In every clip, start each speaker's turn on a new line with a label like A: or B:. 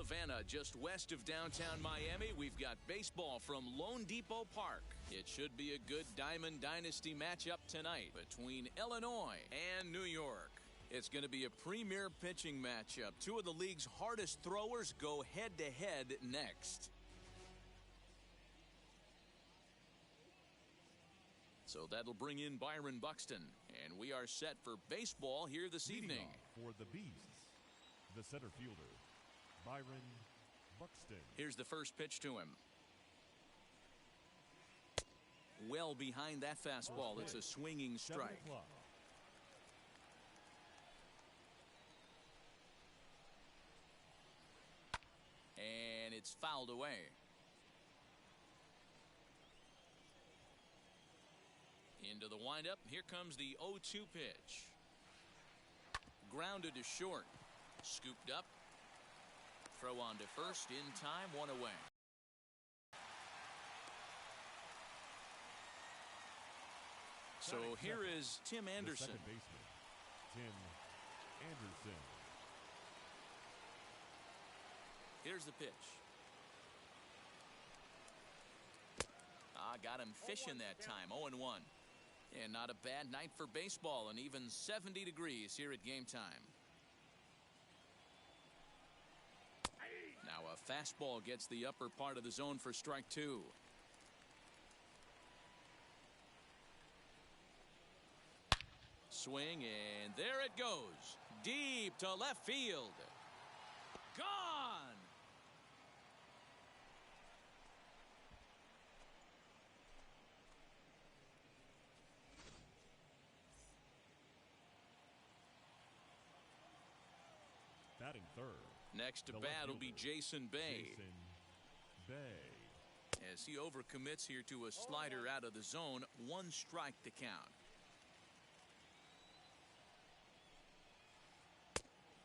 A: Havana, just west of downtown Miami, we've got baseball from Lone Depot Park. It should be a good Diamond Dynasty matchup tonight between Illinois and New York. It's going to be a premier pitching matchup. Two of the league's hardest throwers go head-to-head next. So that'll bring in Byron Buxton, and we are set for baseball here this evening.
B: For the Beasts, the center fielder, Byron Buxton.
A: Here's the first pitch to him. Well behind that fastball. It's a swinging strike. And it's fouled away. Into the windup. Here comes the 0-2 pitch. Grounded to short. Scooped up. Throw on to first in time. One away. So here is Tim Anderson.
B: Second baseman, Tim Anderson.
A: Here's the pitch. Got him fishing that time. 0-1. And not a bad night for baseball, and even 70 degrees here at game time. Now a fastball gets the upper part of the zone for strike two. Swing, and there it goes. Deep to left field. Gone!
B: Batting third.
A: Next to bat will be Jason Bay.
B: Jason Bay.
A: As he overcommits here to a slider out of the zone, one strike to count.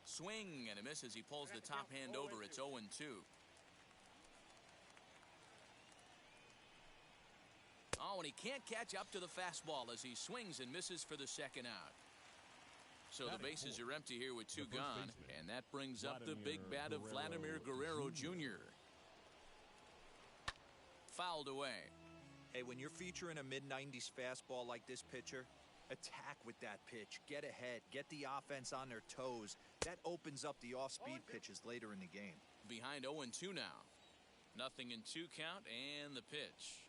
A: Swing and a miss as he pulls the top hand over. It's 0-2. Oh, and he can't catch up to the fastball as he swings and misses for the second out. So the bases are empty here with two gone, and that brings up the big bat of Vladimir Guerrero Jr. Fouled away.
C: Hey, when you're featuring a mid-90s fastball like this pitcher, attack with that pitch. Get ahead. Get the offense on their toes. That opens up the off-speed pitches later in the game.
A: Behind 0-2 now. Nothing in two count, and the pitch.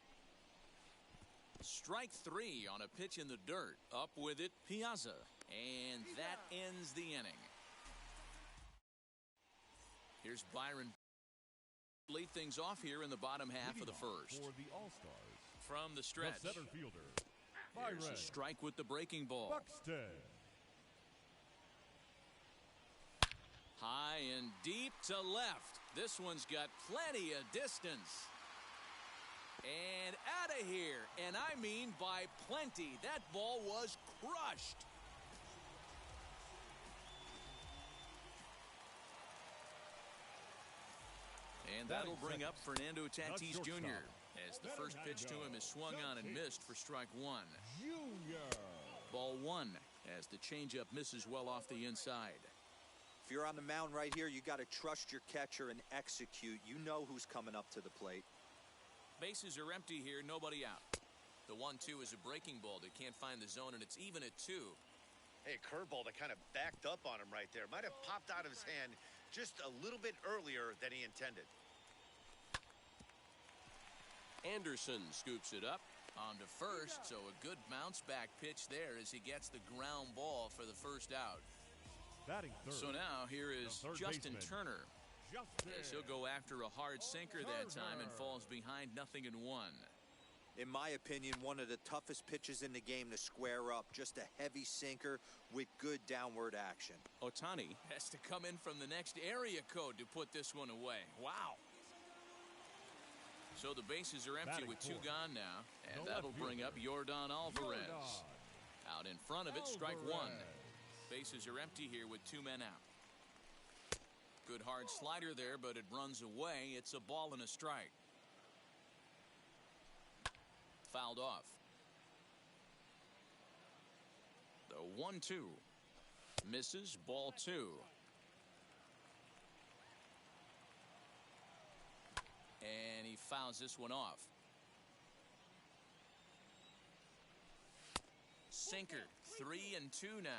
A: Strike three on a pitch in the dirt. Up with it, Piazza. And that ends the inning. Here's Byron. Lead things off here in the bottom half of the first.
B: For the All-Stars.
A: From the stretch.
B: The center fielder,
A: There's
B: Byron
A: a strike with the breaking ball.
B: Buxton.
A: High and deep to left. This one's got plenty of distance. And out of here. And I mean by plenty. That ball was crushed. And that'll bring up Fernando Tatis Jr. as the first pitch to him is swung on and missed for strike one. Ball one as the changeup misses well off the inside.
C: If you're on the mound right here, you got to trust your catcher and execute. You know who's coming up to the plate.
A: Bases are empty here, nobody out. The 1-2 is a breaking ball that can't find the zone, and it's even at 2.
D: Hey, curveball that kind of backed up on him right there. Might have popped out of his hand just a little bit earlier than he intended.
A: Anderson scoops it up on to first, so a good bounce back pitch there as he gets the ground ball for the first out.
B: Batting third.
A: So now here is Justin
B: baseman,
A: Turner. As he'll go after a hard sinker that time and falls behind 0-1.
C: In my opinion, one of the toughest pitches in the game to square up. Just a heavy sinker with good downward action.
A: Ohtani has to come in from the next area code to put this one away. Wow. So the bases are empty with 2 gone now, and that'll bring up Yordan Alvarez. Out in front of it, strike one. Bases are empty here with 2 men out. Good hard slider there, but it runs away. It's a ball and a strike. Fouled off. The 1-2. Misses, ball 2. And he fouls this one off. Sinker, 3-2 now.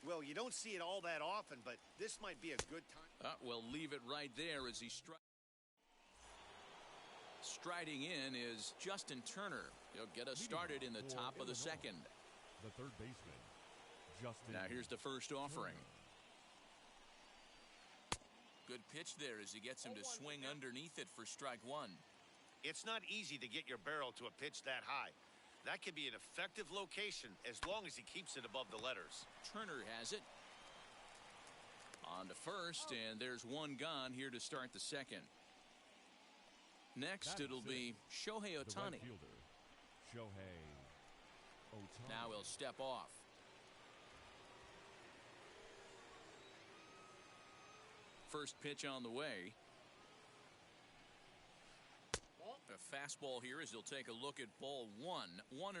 D: Well, you don't see it all that often, but this might be a good time.
A: We'll leave it right there as he striding in is Justin Turner. He'll get us started in the top of the second.
B: The third baseman, Justin.
A: Now here's the first offering. Good pitch there as he gets him to swing underneath it for strike one.
D: It's not easy to get your barrel to a pitch that high. That could be an effective location as long as he keeps it above the letters.
A: Turner has it. On to first, and there's one gone here to start the second. Next, it'll be Shohei
B: The right
A: Ohtani.
B: fielder, Shohei Ohtani.
A: Now he'll step off. First pitch on the way. A fastball here as he'll take a look at ball one. 1-0.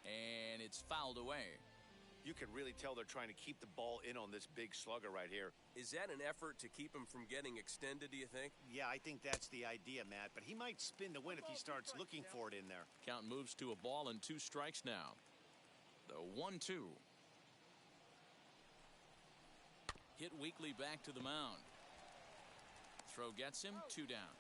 A: And it's fouled away.
D: You can really tell they're trying to keep the ball in on this big slugger right here.
E: Is that an effort to keep him from getting extended, do you think?
D: Yeah, I think that's the idea, Matt, but he might spin to win if he starts looking for it in there.
A: Count moves to a ball and 2 strikes now. The 1-2. Hit weakly back to the mound. Throw gets him, 2 down.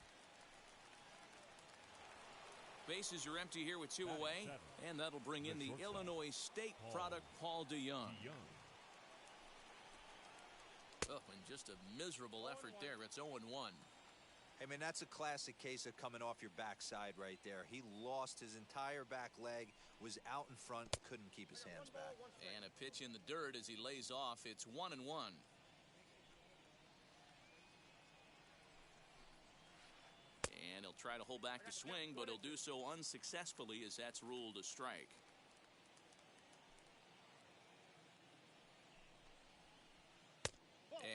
A: Bases are empty here with 2 away, and that'll bring in the Illinois State product, Paul DeYoung. Oh, and just a miserable effort there. It's 0-1.
C: I mean, that's a classic case of coming off your backside right there. He lost his entire back leg, was out in front, couldn't keep his hands back.
A: And a pitch in the dirt as he lays off. It's 1-1. And he'll try to hold back the swing, but he'll do so unsuccessfully as that's ruled a strike.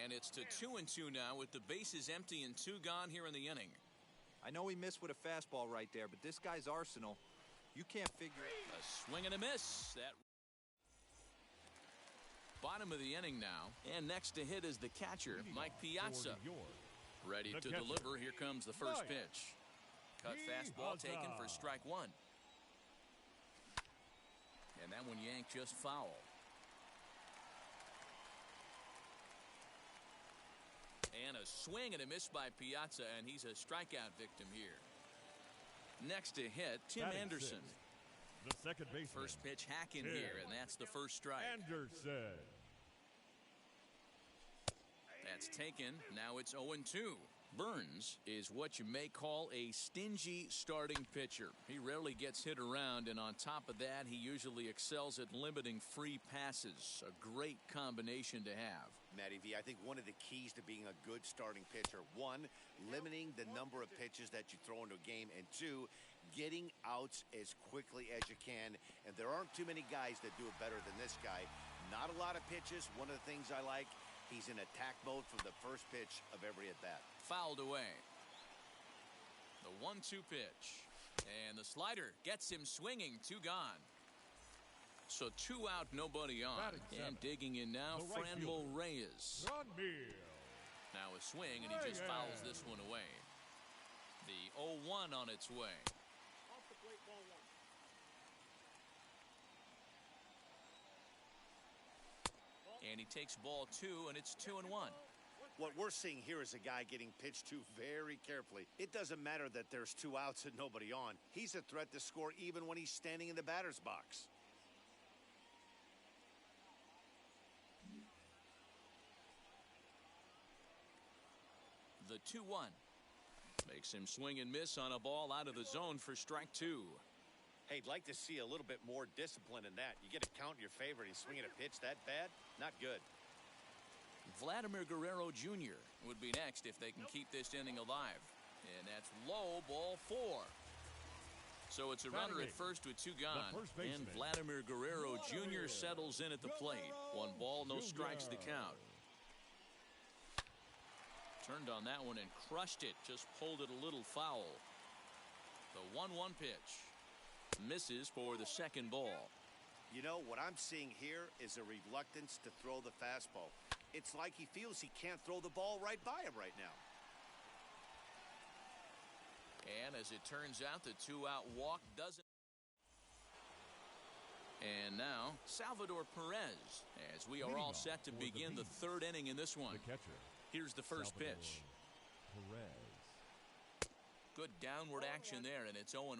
A: And it's to 2-2 now with the bases empty and 2 gone here in the inning.
C: I know he missed with a fastball right there, but this guy's arsenal, you can't figure it.
A: A swing and a miss. That bottom of the inning now. And next to hit is the catcher, Mike Piazza. Ready to deliver. Here comes the first pitch. Cut fastball taken for strike one. And that one yanked just foul. And a swing and a miss by Piazza, and he's a strikeout victim here. Next to hit, Tim Anderson.
B: The second baseman.
A: First pitch hack in here, and that's the first strike.
B: Anderson.
A: That's taken. Now it's 0-2. Burns is what you may call a stingy starting pitcher. He rarely gets hit around, and on top of that, he usually excels at limiting free passes. A great combination to have.
D: Matty V, I think one of the keys to being a good starting pitcher, 1, limiting the number of pitches that you throw into a game, and 2, getting outs as quickly as you can. And there aren't too many guys that do it better than this guy. Not a lot of pitches. One of the things I like, he's in attack mode from the first pitch of every at-bat.
A: Fouled away. The 1-2 pitch. And the slider gets him swinging. 2 gone. So 2 out, nobody on. And digging in now, Franmil Reyes. Now a swing, and he just fouls this one away. The 0-1 on its way. And he takes ball 2, and it's 2-1.
D: What we're seeing here is a guy getting pitched to very carefully. It doesn't matter that there's 2 outs and nobody on. He's a threat to score even when he's standing in the batter's box.
A: The 2-1 makes him swing and miss on a ball out of the zone for strike 2.
D: Hey, I'd like to see a little bit more discipline in that. You get a count in your favor and he's swinging a pitch that bad? Not good.
A: Vladimir Guerrero Jr. would be next if they can keep this inning alive. And that's low, ball 4. So it's a runner at first with 2 gone. And Vladimir Guerrero Jr. settles in at the plate. 1 ball, no strikes to count. Turned on that one and crushed it. Just pulled it a little foul. The 1-1 pitch. Misses for the second ball.
D: You know, what I'm seeing here is a reluctance to throw the fastball. It's like he feels he can't throw the ball right by him right now.
A: And as it turns out, the 2-out walk doesn't. And now, Salvador Perez, as we are all set to begin the third inning in this one.
B: The catcher.
A: Here's the first pitch.
B: Perez.
A: Good downward action there, and it's 0-1.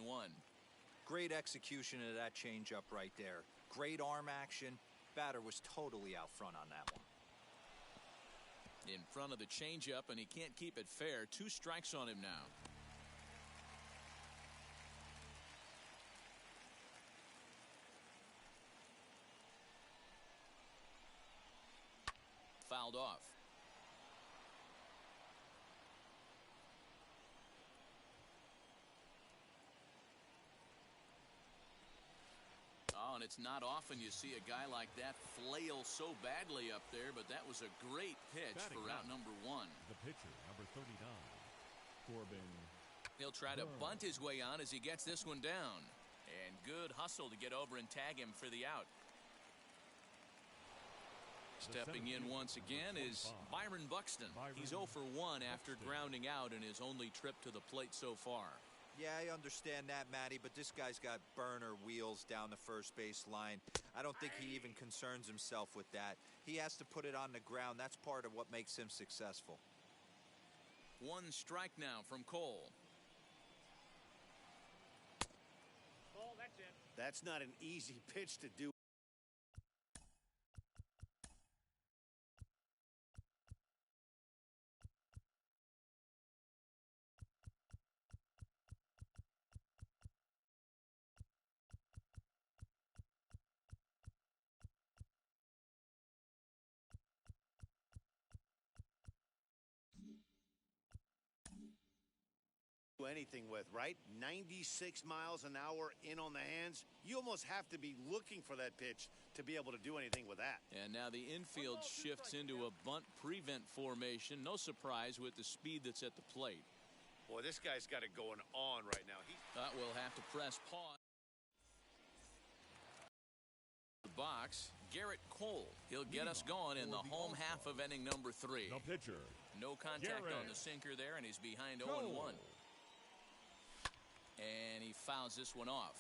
C: Great execution of that changeup right there. Great arm action. Batter was totally out front on that one.
A: In front of the changeup, and he can't keep it fair. 2 strikes on him now. Fouled off. Oh, and it's not often you see a guy like that flail so badly up there, but that was a great pitch for out number 1.
B: The pitcher, number 39, Corbin.
A: He'll try to bunt his way on as he gets this one down. And good hustle to get over and tag him for the out. Stepping in once again is Byron Buxton. He's 0 for 1 after grounding out in his only trip to the plate so far.
C: Yeah, I understand that, Matty, but this guy's got burner wheels down the first base line. I don't think he even concerns himself with that. He has to put it on the ground. That's part of what makes him successful.
A: 1 strike now from Cole.
F: Ball, that's it.
D: That's not an easy pitch to do. Anything with, right? 96 miles an hour in on the hands. You almost have to be looking for that pitch to be able to do anything with that.
A: And now the infield shifts into a bunt prevent formation. No surprise with the speed that's at the plate.
D: Boy, this guy's got it going on right now.
A: We'll have to press pause. The box, Garrett Cole. He'll get us going in the home half of inning number 3.
B: The pitcher.
A: No contact
B: Garrett
A: on the sinker there, and he's behind
B: Cole.
A: 0-1. And he fouls this one off.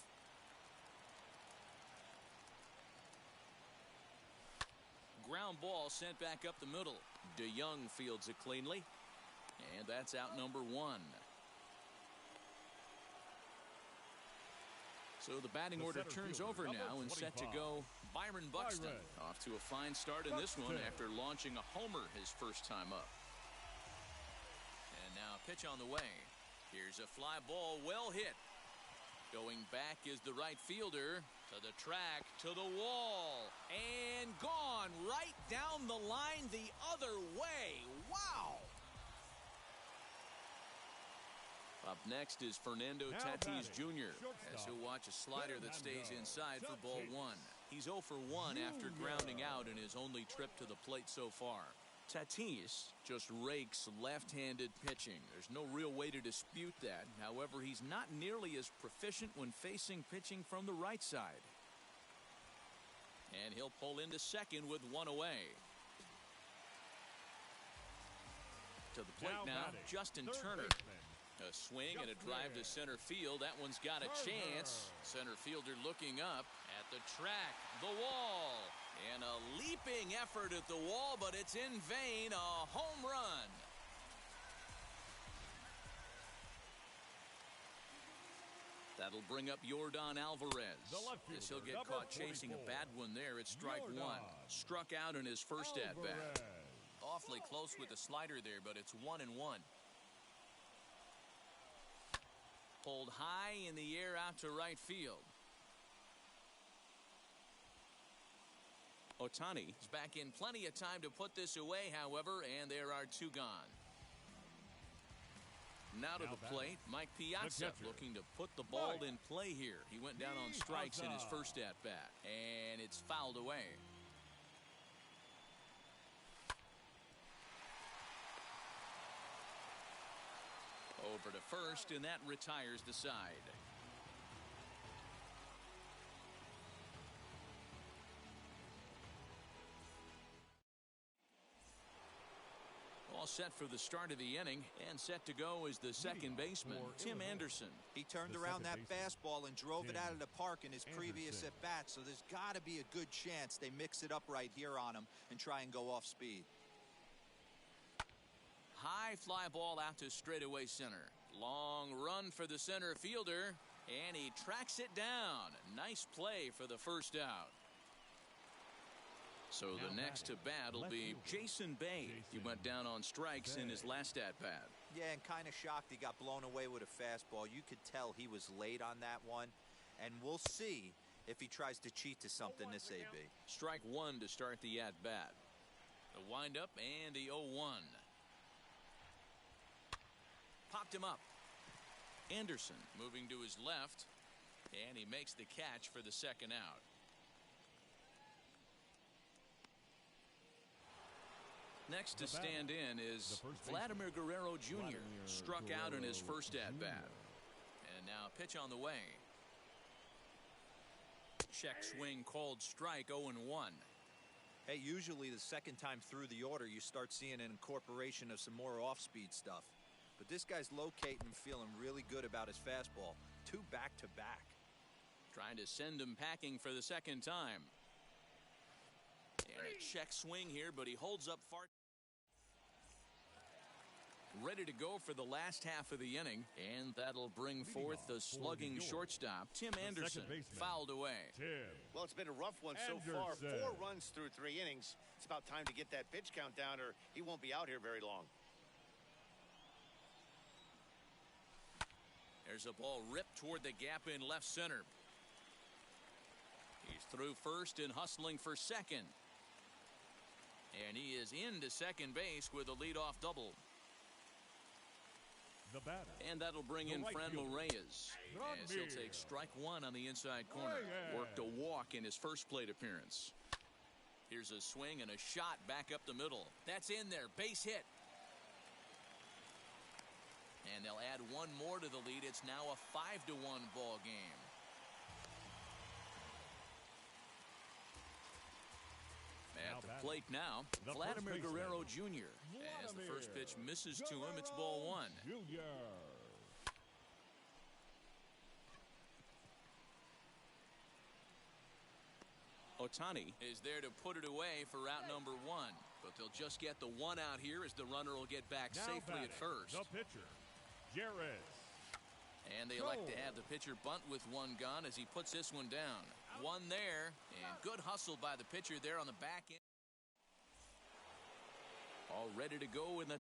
A: Ground ball sent back up the middle. DeYoung fields it cleanly. And that's out number 1. So the batting order turns over now, and set to go Byron Buxton. Off to a fine start in this one after launching a homer his first time up. And now a pitch on the way. Here's a fly ball, well hit. Going back is the right fielder. To the track, to the wall, and gone right down the line the other way. Wow! Up next is Fernando Tatis Jr. as he'll watch a slider that stays inside for ball 1. He's 0 for 1 after grounding out in his only trip to the plate so far. Tatis just rakes left-handed pitching. There's no real way to dispute that. However, he's not nearly as proficient when facing pitching from the right side. And he'll pull into second with 1 away. To the plate now, Justin Turner. A swing and a drive to center field. That one's got a chance. Center fielder looking up at the track, the wall. And a leaping effort at the wall, but it's in vain. A home run. That'll bring up Yordan Alvarez. As he'll get caught chasing a bad one there at strike 1. Struck out in his first at-bat. Awfully close with the slider there, but it's 1-1. Pulled high in the air out to right field. Ohtani is back in plenty of time to put this away, however, and there are 2 gone. Now to the plate, Mike Piazza looking to put the ball in play here. He went down on strikes in his first at-bat, and it's fouled away. Over to first, and that retires the side. set for the start of the inning, and set to go is the second baseman, Tim Anderson.
C: He turned around that fastball and drove it out of the park in his previous at-bat, so there's got to be a good chance they mix it up right here on him and try and go off speed.
A: High fly ball out to straightaway center. Long run for the center fielder, and he tracks it down. Nice play for the first out. So the next to bat will be Jason Bay. He went down on strikes in his last at-bat.
C: Yeah, and kind of shocked he got blown away with a fastball. You could tell he was late on that one, and we'll see if he tries to cheat to something this AB.
A: Strike one to start the at-bat. The windup and the 0-1. Popped him up. Anderson moving to his left, and he makes the catch for the second out. Next to stand in is Vladimir Guerrero Jr. Struck out in his first at-bat. And now pitch on the way. Check swing called strike, 0-1.
C: Hey, usually the second time through the order you start seeing an incorporation of some more off-speed stuff. But this guy's locating and feeling really good about his fastball. 2 back-to-back.
A: Trying to send him packing for the second time. And a check swing here, but he holds up far. Ready to go for the last half of the inning, and that'll bring forth the slugging shortstop, Tim Anderson, fouled away.
D: Well, it's been a rough one so far. 4 runs through 3 innings. It's about time to get that pitch count down, or he won't be out here very long.
A: There's a ball ripped toward the gap in left center. He's through first and hustling for second. And he is into second base with a leadoff double. And that'll bring in Franmil Reyes, as he'll take strike one on the inside corner. Worked a walk in his first plate appearance. Here's a swing and a shot back up the middle. That's in there. Base hit. And they'll add one more to the lead. It's now a 5-1 ball game. At the plate now, Vladimir Guerrero Jr. As the first pitch misses to him, it's ball 1. Ohtani is there to put it away for route number 1. But they'll just get the 1 out here as the runner will get back safely at first.
B: The pitcher, Jerez.
A: And they elect to have the pitcher bunt with 1 gone as he puts this one down. 1 there, and good hustle by the pitcher there on the back end. All ready to go in the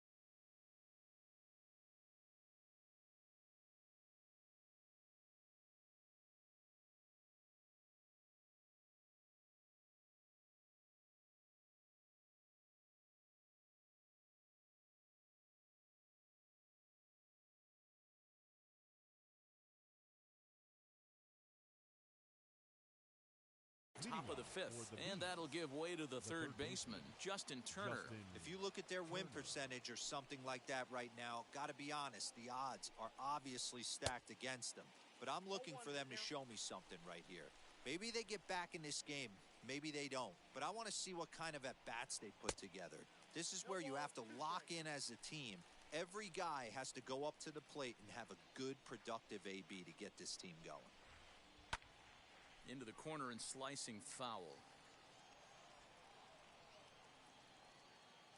A: top of the 5th, and that'll give way to the third baseman, Justin Turner.
C: If you look at their win percentage or something like that right now, got to be honest, the odds are obviously stacked against them. But I'm looking for them to show me something right here. Maybe they get back in this game. Maybe they don't. But I want to see what kind of at-bats they put together. This is where you have to lock in as a team. Every guy has to go up to the plate and have a good, productive AB to get this team going.
A: Into the corner and slicing foul.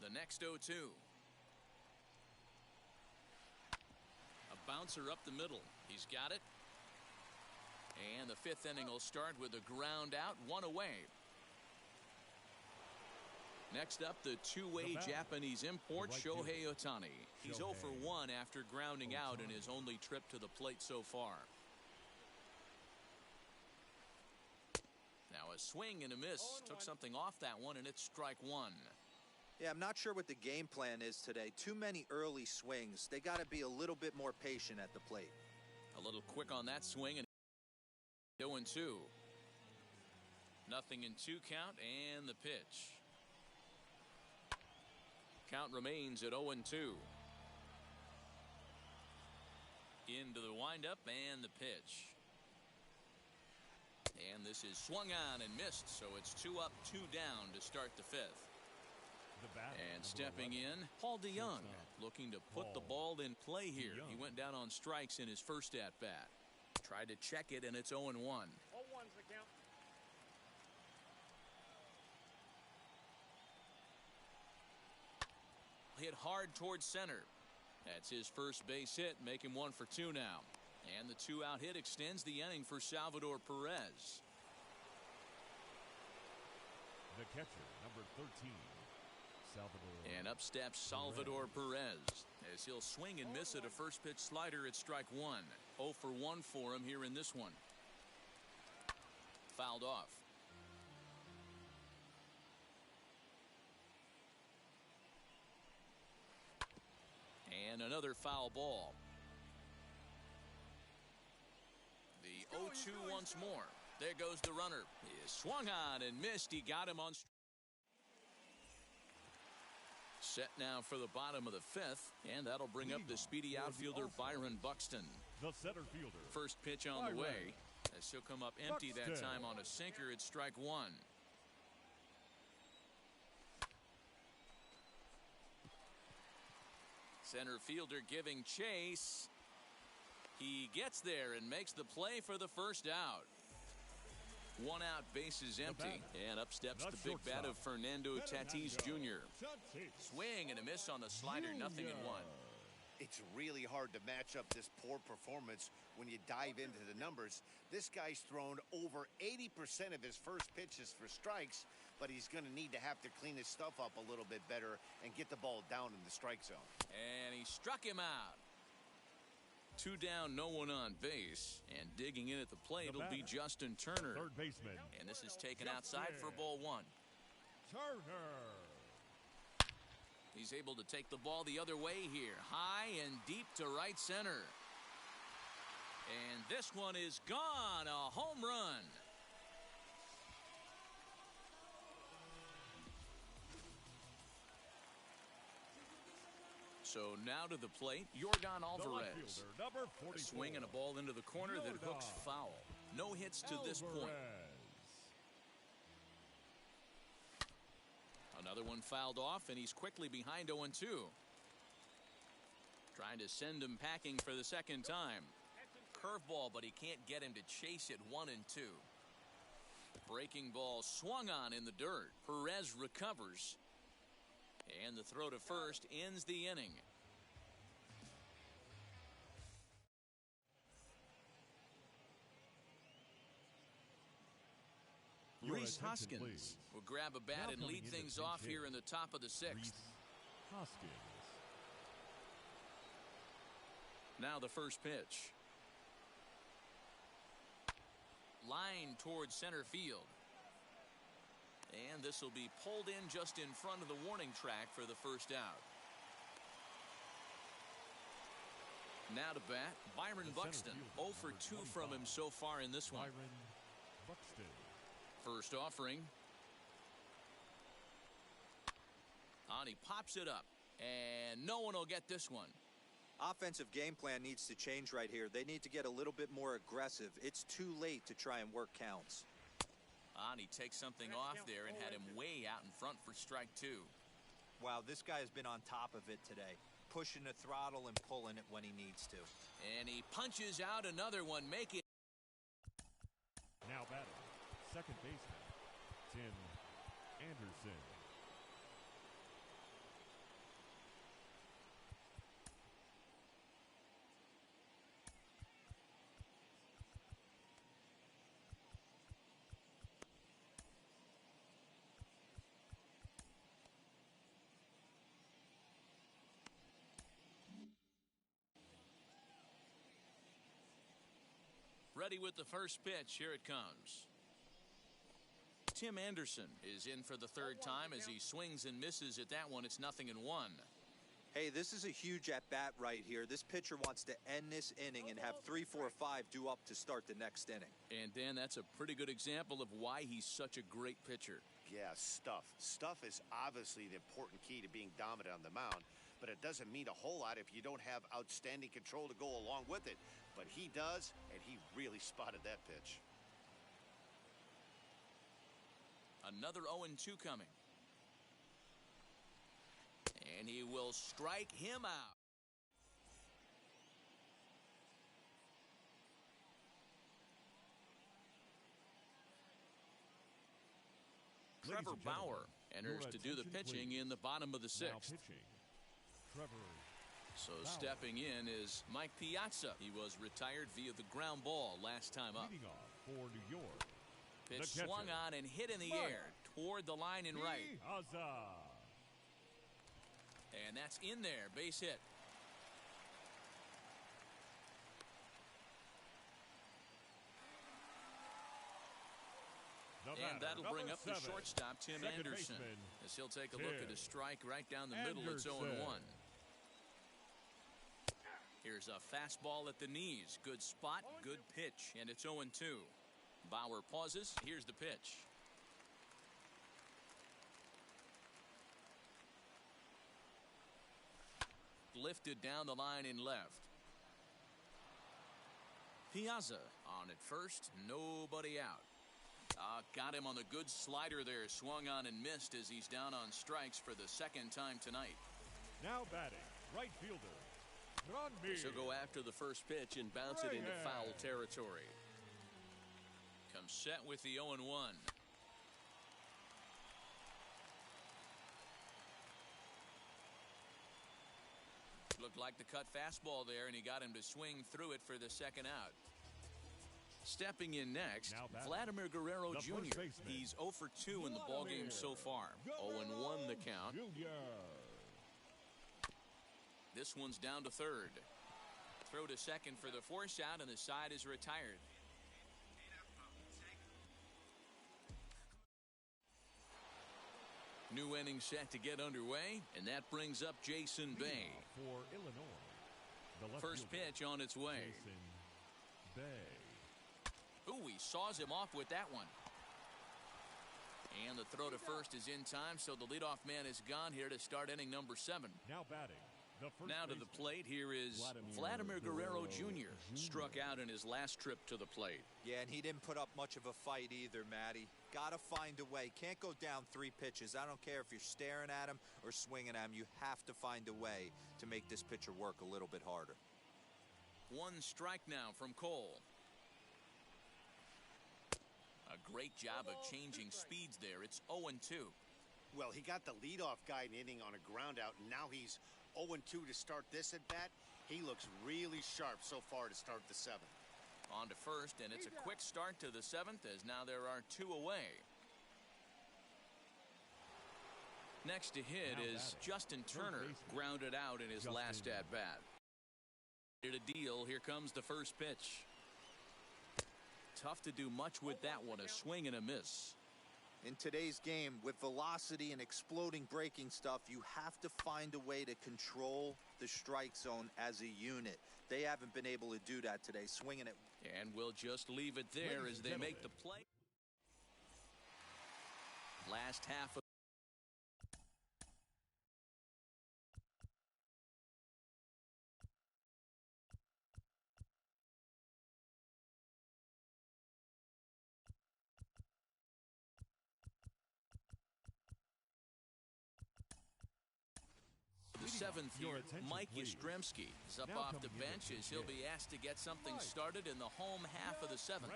A: The next 0-2. A bouncer up the middle. He's got it. And the 5th inning will start with a ground out, 1 away. Next up, the two-way Japanese import, Shohei Ohtani. He's 0 for 1 after grounding out in his only trip to the plate so far. Now a swing and a miss. Took something off that one, and it's strike 1.
C: Yeah, I'm not sure what the game plan is today. Too many early swings. They got to be a little bit more patient at the plate.
A: A little quick on that swing, and 0-2. Nothing in 2 count, and the pitch. Count remains at 0-2. Into the windup and the pitch. And this is swung on and missed, so it's 2 up, 2 down to start the 5th.
B: The batter,
A: And
B: number
A: stepping
B: 11.
A: in, Paul DeYoung,
B: Shortstop,
A: looking to put the
B: Paul
A: ball in play here.
B: DeYoung.
A: He went down on strikes in his first at-bat. Tried to check it, and it's 0-1.
F: 0-1's the count.
A: Hit hard towards center. That's his first base hit, make him 1 for 2 now. And the 2-out hit extends the inning for Salvador Perez.
B: The catcher, number 13, Salvador.
A: And up steps Salvador Perez as he'll swing and miss at a first pitch slider at strike 1. 0 for 1 for him here in this one. Fouled off. And another foul ball. The 0-2 once more. There goes the runner. He is swung on and missed. He got him on. Set now for the bottom of the 5th, and that'll bring up the speedy outfielder Byron Buxton.
B: The center fielder.
A: First pitch on the way, as he'll come up empty that time on a sinker at strike 1. Center fielder giving chase. He gets there and makes the play for the first out. 1 out, bases empty, and up steps the big bat of Fernando Tatis Jr. Swing and a miss on the slider, 0-1.
D: It's really hard to match up this poor performance when you dive into the numbers. This guy's thrown over 80% of his first pitches for strikes, but he's going to need to have to clean his stuff up a little bit better and get the ball down in the strike zone.
A: And he struck him out. 2 down, no one on base, and digging in at the plate will be Justin Turner.
B: Third baseman.
A: And this is taken outside for ball 1.
B: Turner.
A: He's able to take the ball the other way here, high and deep to right center. And this one is gone, a home run. So now to the plate, Yordan Alvarez.
B: Number 44.
A: A swing and a ball into the corner that hooks foul. No hits to this point. Another one fouled off, and he's quickly behind 0-2. Trying to send him packing for the second time. Curveball, but he can't get him to chase it 1-2. Breaking ball swung on in the dirt. Perez recovers. And the throw to first ends the inning. Rhys Hoskins will grab a bat and lead things off here in the top of the 6th.
B: Rhys Hoskins.
A: Now the first pitch. Line towards center field. And this will be pulled in just in front of the warning track for the first out. Now to bat, Byron Buxton. 0 for 2 from him so far in this one.
B: Byron Buxton.
A: First offering. On, he pops it up. And no one will get this one.
C: Offensive game plan needs to change right here. They need to get a little bit more aggressive. It's too late to try and work counts.
A: On, he takes something off there and had him way out in front for strike 2.
C: Wow, this guy has been on top of it today. Pushing the throttle and pulling it when he needs to.
A: And he punches out another one, making.
B: Now batting, second baseman, Tim Anderson.
A: Ready with the first pitch. Here it comes. Tim Anderson is in for the third time as he swings and misses at that one. It's 0-1.
C: Hey, this is a huge at-bat right here. This pitcher wants to end this inning and have 3, 4, 5 due up to start the next inning.
A: And, Dan, that's a pretty good example of why he's such a great pitcher.
D: Yeah, stuff. Stuff is obviously the important key to being dominant on the mound, but it doesn't mean a whole lot if you don't have outstanding control to go along with it. But he does, and he really spotted that pitch.
A: Another 0-2 coming. And he will strike him out. Trevor Bauer enters to do the pitching in the bottom of the sixth. So stepping in is Mike Piazza. He was retired via the ground ball last time up.
B: Leading off for New York,
A: Pitch swung on and hit in the air toward the line and right.
B: Piazza.
A: And that's in there, base hit. And that'll bring up the shortstop, Tim Anderson, as he'll take a look at a strike right down the middle. It's 0-1. Here's a fastball at the knees. Good spot, good pitch, and it's 0-2. Bauer pauses. Here's the pitch. Lifted down the line in left. Piazza on at first, nobody out. Got him on the good slider there. Swung on and missed as he's down on strikes for the second time tonight.
B: Now batting, right fielder, Granby.
E: She'll go after the first pitch and bounce it into foul territory.
A: Comes set with the 0-1. Looked like the cut fastball there, and he got him to swing through it for the second out. Stepping in next, Vladimir Guerrero Jr. He's 0 for 2 in the ballgame so far. 0-1 the count. This one's down to third. Throw to second for the force out, and the side is retired. New inning set to get underway, and that brings up Jason Bay.
B: For Illinois,
A: First pitch on its way.
B: Jason Bay.
A: Ooh, he saws him off with that one. And the throw to first is in time, so the leadoff man is gone here to start inning number 7.
B: Now batting.
A: Now to the plate, here is Vladimir Guerrero Jr. Struck out in his last trip to the plate.
C: Yeah, and he didn't put up much of a fight either, Matty. Got to find a way. Can't go down 3 pitches. I don't care if you're staring at him or swinging at him. You have to find a way to make this pitcher work a little bit harder.
A: 1 strike now from Cole. A great job of changing speeds there. It's 0-2.
D: Well, he got the leadoff guy in inning on a ground out, and now he's 0-2 to start this at bat. He looks really sharp so far to start the 7th.
A: On to first, and it's a quick start to the 7th, as now there are 2 away. Next to hit is Justin Turner, grounded out in his last at bat. Here to deal. Here comes the first pitch. Tough to do much with that one. A swing and a miss.
C: In today's game, with velocity and exploding breaking stuff, you have to find a way to control the strike zone as a unit. They haven't been able to do that today, swinging it.
A: And we'll just leave it there as they make the play. Last half of the 7th here. Mike Yastrzemski is up off the bench as he'll be asked to get something started in the home half of the 7th.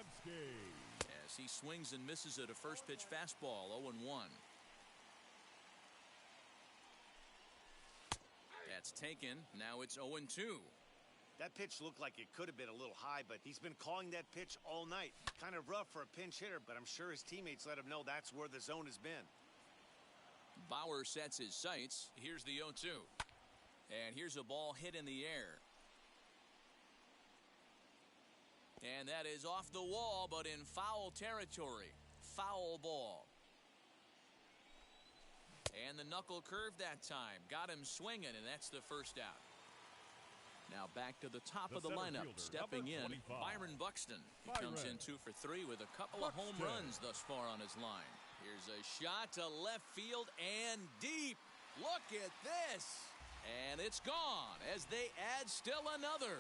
A: As he swings and misses at a first pitch fastball. 0-1. That's taken. Now it's 0-2.
D: That pitch looked like it could have been a little high, but he's been calling that pitch all night. Kind of rough for a pinch hitter, but I'm sure his teammates let him know that's where the zone has been.
A: Bauer sets his sights. Here's the 0-2. And here's a ball hit in the air. And that is off the wall, but in foul territory. Foul ball. And the knuckle curve that time. Got him swinging, and that's the first out. Now back to the top of the lineup. Stepping in, Byron Buxton. He comes in 2 for 3 with a couple of home runs thus far on his line. Here's a shot to left field and deep. Look at this. And it's gone as they add still another.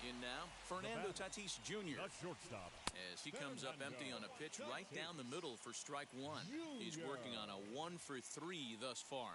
A: In now, Fernando Tatis Jr. as he comes up empty on a pitch right down the middle for strike 1. He's working on a 1 for 3 thus far.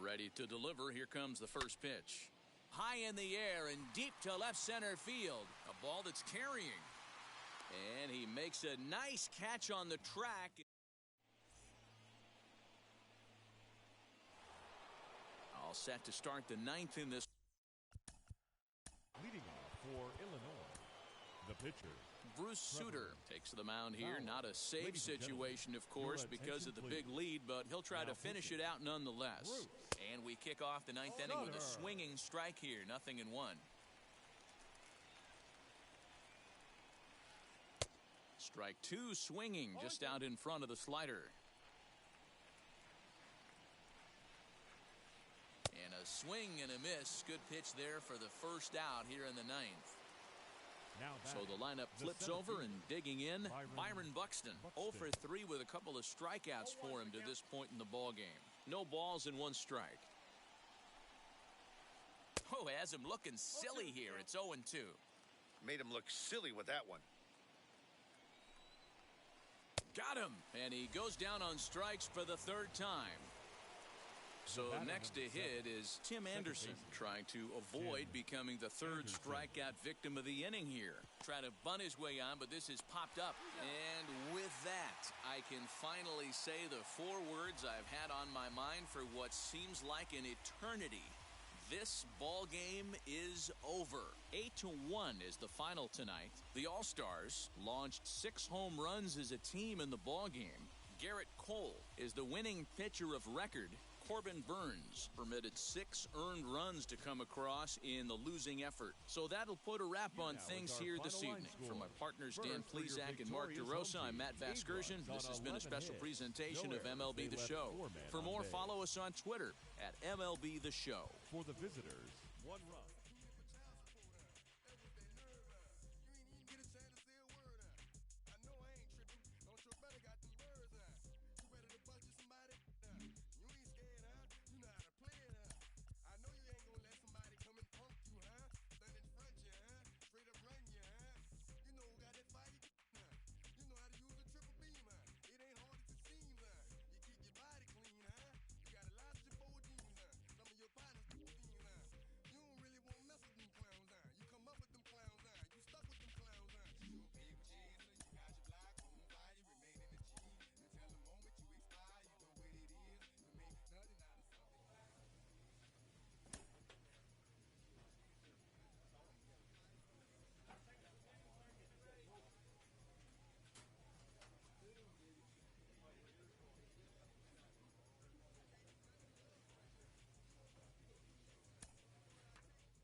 A: Ready to deliver. Here comes the first pitch. High in the air and deep to left center field. A ball that's carrying. And he makes a nice catch on the track. All set to start the ninth in this.
B: Leading off for Illinois, the pitcher,
A: Bruce Sutter takes the mound here.
B: Fowler.
A: Not a save
B: Ladies and
A: situation, of course,
B: your
A: because of the
B: attention,
A: big lead, but he'll try
B: Now
A: to finish
B: pitching.
A: it out nonetheless.
B: Bruce.
A: And we kick off the ninth inning with a
B: Sutter.
A: swinging strike here. 0-1. Strike two, swinging just out in front of the slider. And a swing and a miss. Good pitch there for the first out here in the ninth.
B: now
A: So the
B: batting,
A: lineup
B: the
A: flips
B: center
A: over and
B: fielder,
A: digging in,
B: Byron
A: Byron Buxton. 0 for 3 with a couple of strikeouts for him to this point in the ball game. No balls and 1 strike. Oh, has him looking silly here. It's 0-2.
D: Made him look silly with that one.
A: Got him. And he goes down on strikes for the 3rd time. So
B: batter
A: next to
B: number
A: hit
B: 7,
A: is Tim Anderson,
B: baseman,
A: trying to avoid
B: Tim
A: becoming the 3rd
B: Anderson.
A: strikeout victim of the inning here. Trying to bunt his way on, but this has popped up. And with that, I can finally say the 4 words I've had on my mind for what seems like an eternity. This ball game is over. 8-1 is the final tonight. The All-Stars launched 6 home runs as a team in the ball game. Garrett Cole is the winning pitcher of record. Corbin Burns permitted 6 earned runs to come across in the losing effort. So that'll put a wrap on
B: Now
A: things
B: with our
A: here this
B: final line
A: evening. For
B: score.
A: my partners
B: First,
A: Dan
B: for your
A: Plesac and Mark
B: victorious
A: DeRosa,
B: home
A: I'm Matt
B: team, 8
A: Vasgersian.
B: runs
A: This
B: on
A: has been a
B: 11
A: special
B: hits.
A: presentation
B: No
A: of
B: errors.
A: MLB
B: They
A: The
B: left
A: Show.
B: 4 men
A: For
B: on
A: more,
B: base.
A: follow us on Twitter at MLB The Show.
B: For the visitors, 1 run.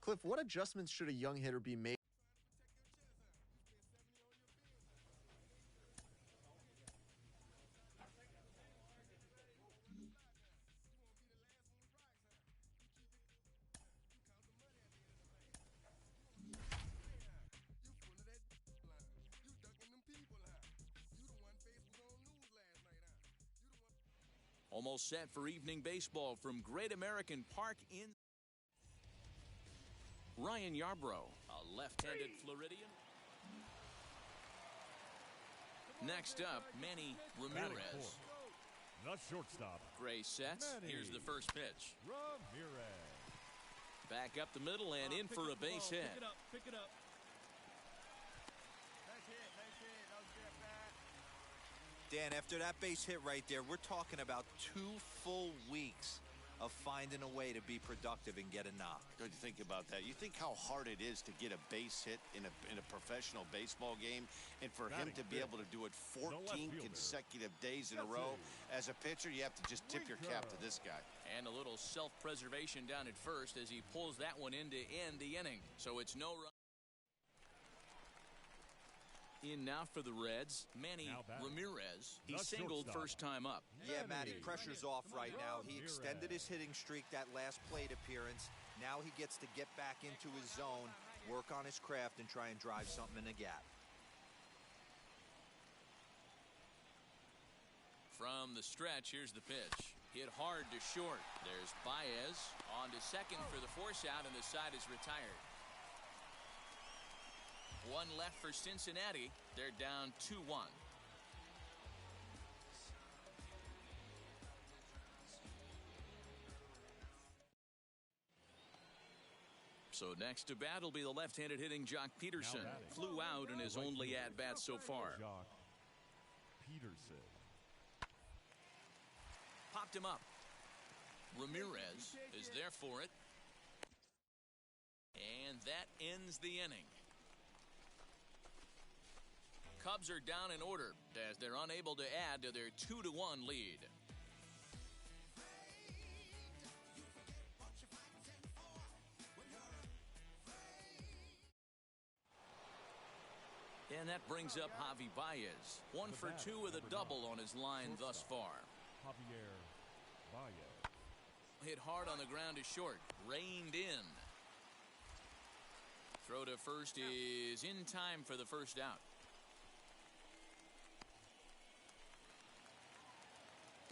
G: Cliff, what adjustments should a young hitter be making?
A: Almost set for evening baseball from Great American Park in Ryan Yarbrough, a left-handed Floridian. Next up, Manny
B: Batting
A: Ramirez.
B: fourth, the shortstop,
A: Gray sets.
B: Manny
A: Here's the first pitch.
B: Ramirez.
A: Back up the middle and in for a base hit.
F: Pick it up.
C: Dan, after that base hit right there, we're talking about 2 full weeks of finding a way to be productive and get a knock.
D: Don't you think about that? You think how hard it is to get a base hit in a professional baseball game, and for him
B: Batting
D: to be
B: fifth,
D: able to do it
B: the left
D: 14
B: fielder,
D: consecutive days in a
B: Jesse
D: row. As a pitcher, you have to just tip your cap to
B: Winker.
D: this guy.
A: And a little self-preservation down at first as he pulls that one in to end the inning. So it's no run. In now for the Reds, Manny
B: Now batting,
A: Ramirez. He
B: the
A: singled
B: shortstop.
A: first time up.
C: Yeah, Matty,
B: Manny
C: pressure's off right now. He
B: Ramirez.
C: extended his hitting streak that last plate appearance. Now he gets to get back into his zone, work on his craft, and try and drive something in the gap.
A: From the stretch, here's the pitch. Hit hard to short. There's Baez on to second for the force out, and the side is retired. 1 left for Cincinnati. They're down 2-1. So next to bat will be the left-handed hitting Jock Peterson. Flew out in his only at-bat so far.
B: Jock Peterson.
A: Popped him up. Ramirez is there for it. And that ends the inning. Cubs are down in order as they're unable to add to their 2-1 lead. And that brings up Javi Baez. 1 for 2 with a double on his line thus far.
B: Javier Baez.
A: Hit hard on the ground is short. Reined in. Throw to first is in time for the first out.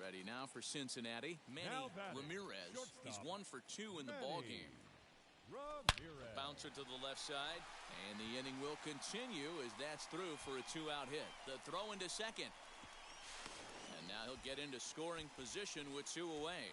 A: Ready now for Cincinnati. Manny Ramirez. He's 1 for 2 in the ballgame.
B: Ramirez.
A: Bouncer to the left side. And the inning will continue as that's through for a 2-out hit. The throw into second. And now he'll get into scoring position with 2 away.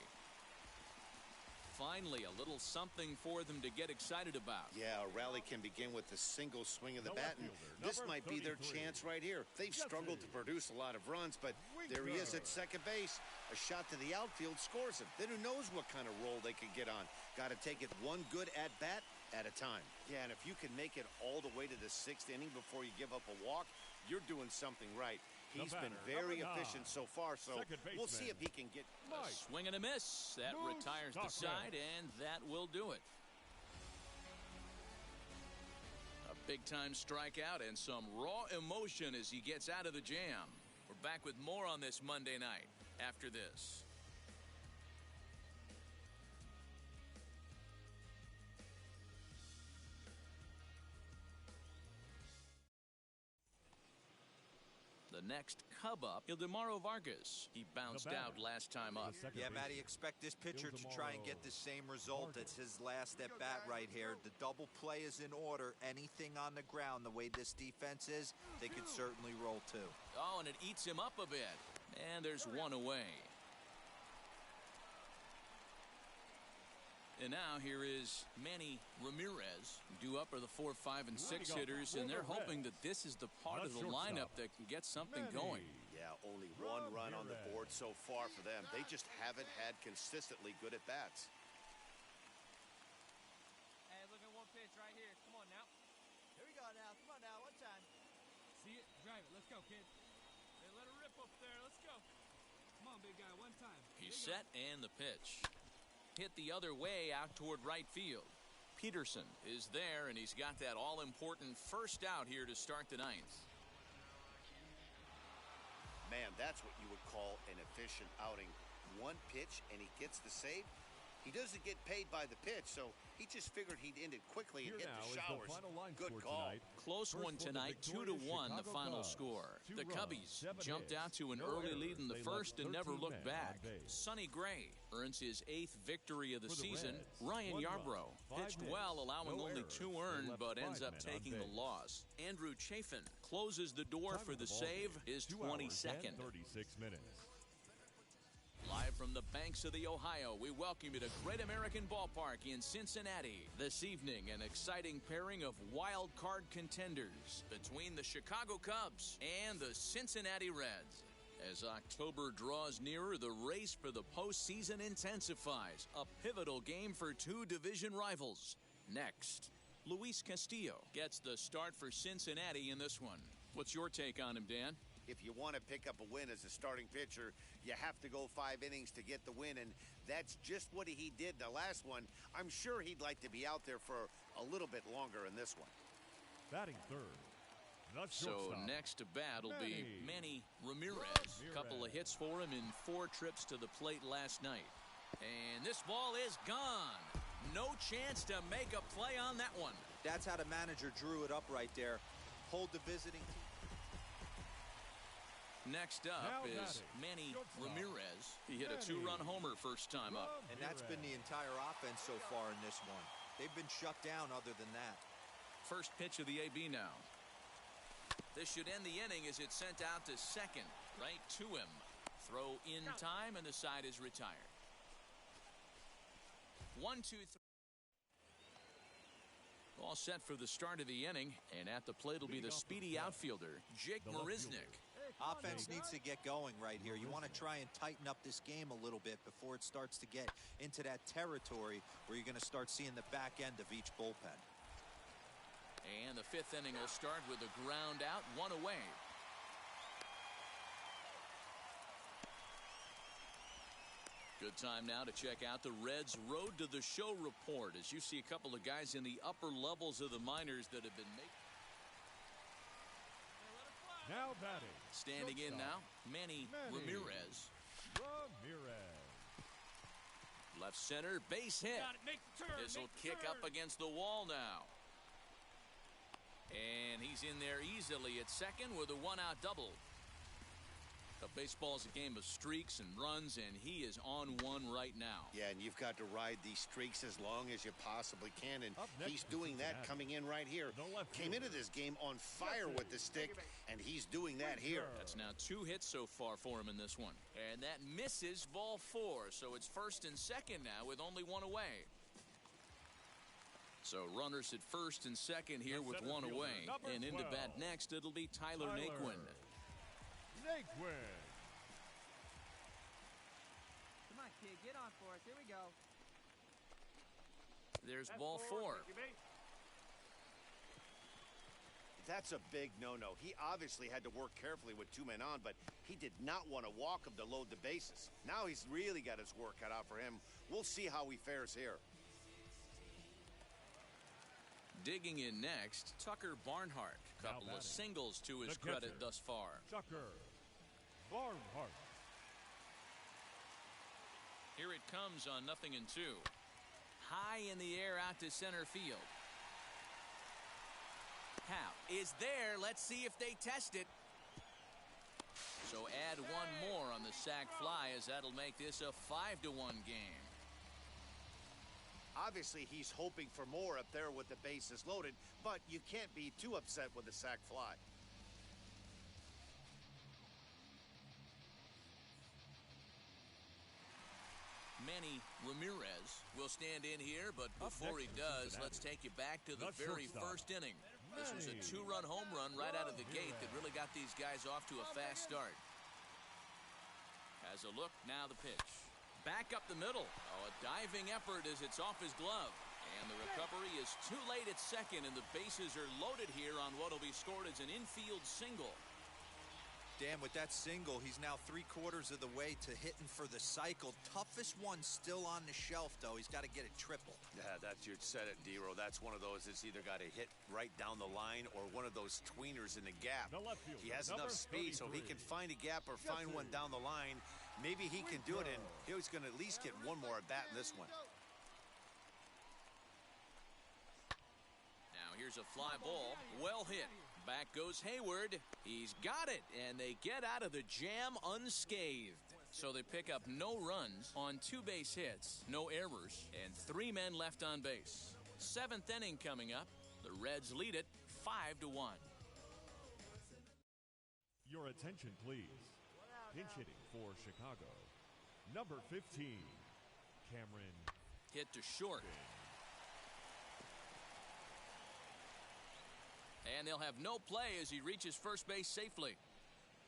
A: Finally, a little something for them to get excited about.
D: Yeah, a rally can begin with a single swing of the bat, and this might be their chance right here. They've struggled to produce a lot of runs, but there he is at second base. A shot to the outfield scores him. Then who knows what kind of roll they could get on. Got to take it one good at-bat at a time. Yeah, and if you can make it all the way to the 6th inning before you give up a walk, you're doing something right. He's been very efficient so far, so we'll see if he can get
A: a swing and a miss. That retires the side, and that will do it. A big-time strikeout and some raw emotion as he gets out of the jam. We're back with more on this Monday night after this. The next Cub up, Ildemaro Vargas. He bounced out last time up.
C: Yeah, Matty, expect this pitcher to try and get the same result as his last at bat right here. The double play is in order. Anything on the ground, the way this defense is, they could certainly roll 2.
A: Oh, and it eats him up a bit. And there's 1 away. And now here is Manny Ramirez. Due up are the 4, 5, and 6 hitters, and they're hoping that this is the part of the lineup that can get something going.
D: Yeah, only 1 run on the board so far for them. They just haven't had consistently good at-bats.
H: Hey, look at 1 pitch right here. Come on now.
I: Here we go now. Come on now. 1 time.
H: See it? Drive it. Let's go, kid. Hey, let her rip up there. Let's go. Come on, big guy. 1 time.
A: He's set, and the pitch. Hit the other way out toward right field. Peterson is there, and he's got that all-important first out here to start the 9th.
D: Man, that's what you would call an efficient outing. 1 pitch, and he gets the save. He doesn't get paid by the pitch, so he just figured he'd end it quickly and hit the showers. Good call.
A: Close one tonight, 2-1 the final score. The Cubbies jumped out to an early lead in the first and never looked back. Sonny Gray earns his 8th victory of the season. Ryan Yarbrough pitched well, allowing only 2 earned, but ends up taking the loss. Andrew Chafin closes the door for the save, his 22nd.
B: 36 minutes.
A: Live from the banks of the Ohio, we welcome you to Great American Ballpark in Cincinnati. This evening, an exciting pairing of wild card contenders between the Chicago Cubs and the Cincinnati Reds. As October draws nearer, the race for the postseason intensifies. A pivotal game for 2 division rivals. Next, Luis Castillo gets the start for Cincinnati in this one. What's your take on him, Dan?
D: If you want to pick up a win as a starting pitcher, you have to go 5 innings to get the win, and that's just what he did in the last one. I'm sure he'd like to be out there for a little bit longer in this one.
B: Batting third.
A: So next to bat will be Manny Ramirez. A couple of hits for him in 4 trips to the plate last night. And this ball is gone. No chance to make a play on that one.
C: That's how the manager drew it up right there. Hold the visiting team.
A: Next up is Manny Ramirez. He hit a 2-run homer first time up.
C: And that's been the entire offense so far in this one. They've been shut down other than that.
A: First pitch of the AB now. This should end the inning as it's sent out to second. Right to him. Throw in time, and the side is retired. 1, 2, 3. All set for the start of the inning, and at the plate will be the speedy outfielder, Jake Marisnick.
C: Offense needs to get going right here. You want to try and tighten up this game a little bit before it starts to get into that territory where you're going to start seeing the back end of each bullpen.
A: And the fifth inning will start with a ground out, one away. Good time now to check out the Reds' Road to the Show report as you see a couple of guys in the upper levels of the minors that have been making.
B: Now batting.
A: Standing in now, Manny Ramirez. Left center, base hit. This will kick up against the wall now. And he's in there easily at second with a one-out double. Baseball is a game of streaks and runs, and he is on one right now.
D: Yeah, and you've got to ride these streaks as long as you possibly can, and he's doing that coming in right here. Came into this game on fire with the stick, and he's doing that here.
A: That's now 2 hits so far for him in this one. And that misses ball 4, so it's first and second now with only one away. So runners at first and second here with one away. And into bat next, it'll be Tyler Naquin.
I: Come on, kid, get on for it. Here we go.
A: There's ball 4.
D: That's a big no-no. He obviously had to work carefully with 2 men on, but he did not want to walk him to load the bases. Now he's really got his work cut out for him. We'll see how he fares here.
A: Digging in next, Tucker Barnhart. Couple of singles to his credit thus far.
B: Tucker Barnhart.
A: Here it comes on 0-2. High in the air out to center field. Howe is there. Let's see if they test it. So add one more on the sac fly as that'll make this a 5-1 game.
D: Obviously, he's hoping for more up there with the bases loaded, but you can't be too upset with the sac fly.
A: Manny Ramirez will stand in here, but before he does, let's take you back to the very first inning. This was a 2-run home run right out of the gate that really got these guys off to a fast start. Has a look, now the pitch. Back up the middle. Oh, a diving effort as it's off his glove. And the recovery is too late at second, and the bases are loaded here on what will be scored as an infield single.
C: Dan, with that single, he's now 3/4 of the way to hitting for the cycle. Toughest one still on the shelf, though. He's got to get it triple.
D: Yeah, that's you said it, D-Row. That's one of those that's either got to hit right down the line or one of those tweeners in the gap. He has enough speed, so if he can find a gap or find one down the line, maybe he can do it, and he's going to at least get one more at bat in this one.
A: Now here's a fly ball, well hit. Back goes Hayward. He's got it, and they get out of the jam unscathed. So they pick up no runs on 2 base hits, no errors, and 3 men left on base. 7th inning coming up. The Reds lead it 5-1.
B: Your attention, please. Pinch hitting for Chicago. Number 15, Cameron.
A: Hit to short. And they'll have no play as he reaches first base safely.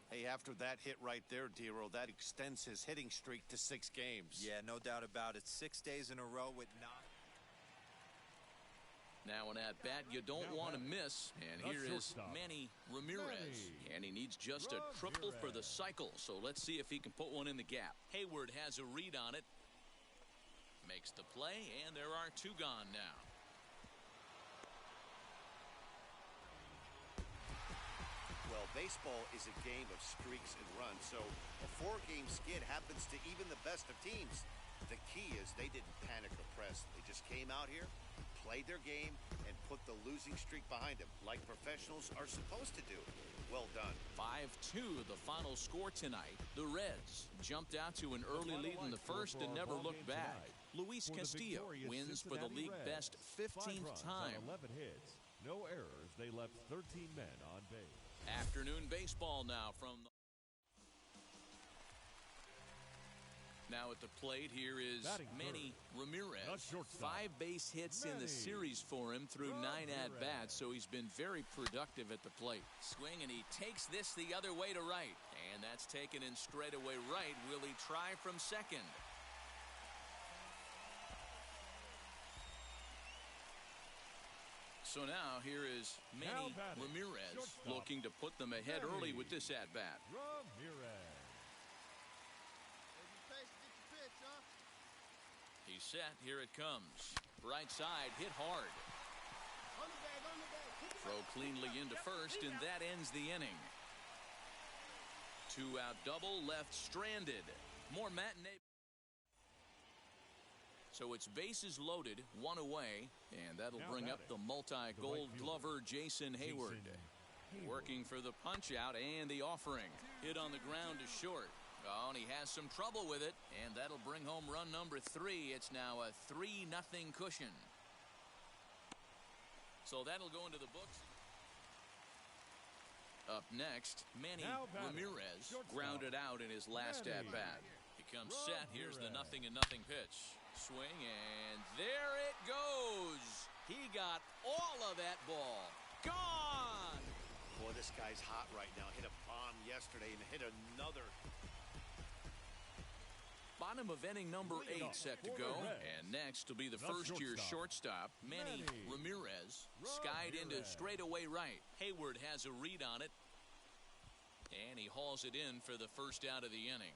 D: Hey, after that hit right there, D-Row, that extends his hitting streak to 6 games.
C: Yeah, no doubt about it. 6 days in a row with 9.
A: Now an at-bat you don't want to miss. And here is Manny Ramirez. And he needs just a triple for the cycle. So let's see if he can put one in the gap. Hayward has a read on it. Makes the play, and there are 2 gone now.
D: Well, baseball is a game of streaks and runs, so a 4-game skid happens to even the best of teams. The key is they didn't panic or press. They just came out here, played their game, and put the losing streak behind them, like professionals are supposed to do. Well done.
A: 5-2 the final score tonight. The Reds jumped out to an early lead in the first and never looked back. Luis Castillo wins for the league best 15th time.
B: 11 hits, no errors. They left 13 men on base.
A: Afternoon baseball now from the Now at the plate here is
B: Batting
A: Manny
B: the
A: Ramirez.
B: shortstop,
A: 5 base hits in the
B: Manny
A: series for him through 9 at-bats, so he's been very productive at the plate. Swing, and he takes this the other way to right. And that's taken in straightaway right. Will he try from second? So now here is Manny Ramirez
B: shortstop,
A: looking to put them ahead early with this at-bat.
B: Ramirez.
A: He's set. Here it comes. Right side, hit hard. Throw cleanly into first, and that ends the inning. 2-out double, left stranded. More matinee. So it's bases loaded, 1 away, and that'll
B: Now
A: bring up
B: batting,
A: the multi-gold
B: right fielder,
A: glover Jason Hayward. Working for the punch-out and the offering. Hit on the ground to short. Oh, and he has some trouble with it, and that'll bring home run number 3. It's now a 3-0 cushion. So that'll go into the books. Up next, Manny Ramirez grounded out in his last at-bat. He comes set. Here's the 0-0 pitch. Swing, and there it goes. He got all of that ball. Gone!
D: Boy, this guy's hot right now. Hit a bomb yesterday and hit another.
A: Bottom of inning number 8 set to go. And next will be the first-year shortstop, Manny Ramirez. Skied into straightaway right. Hayward has a read on it. And he hauls it in for the first out of the inning.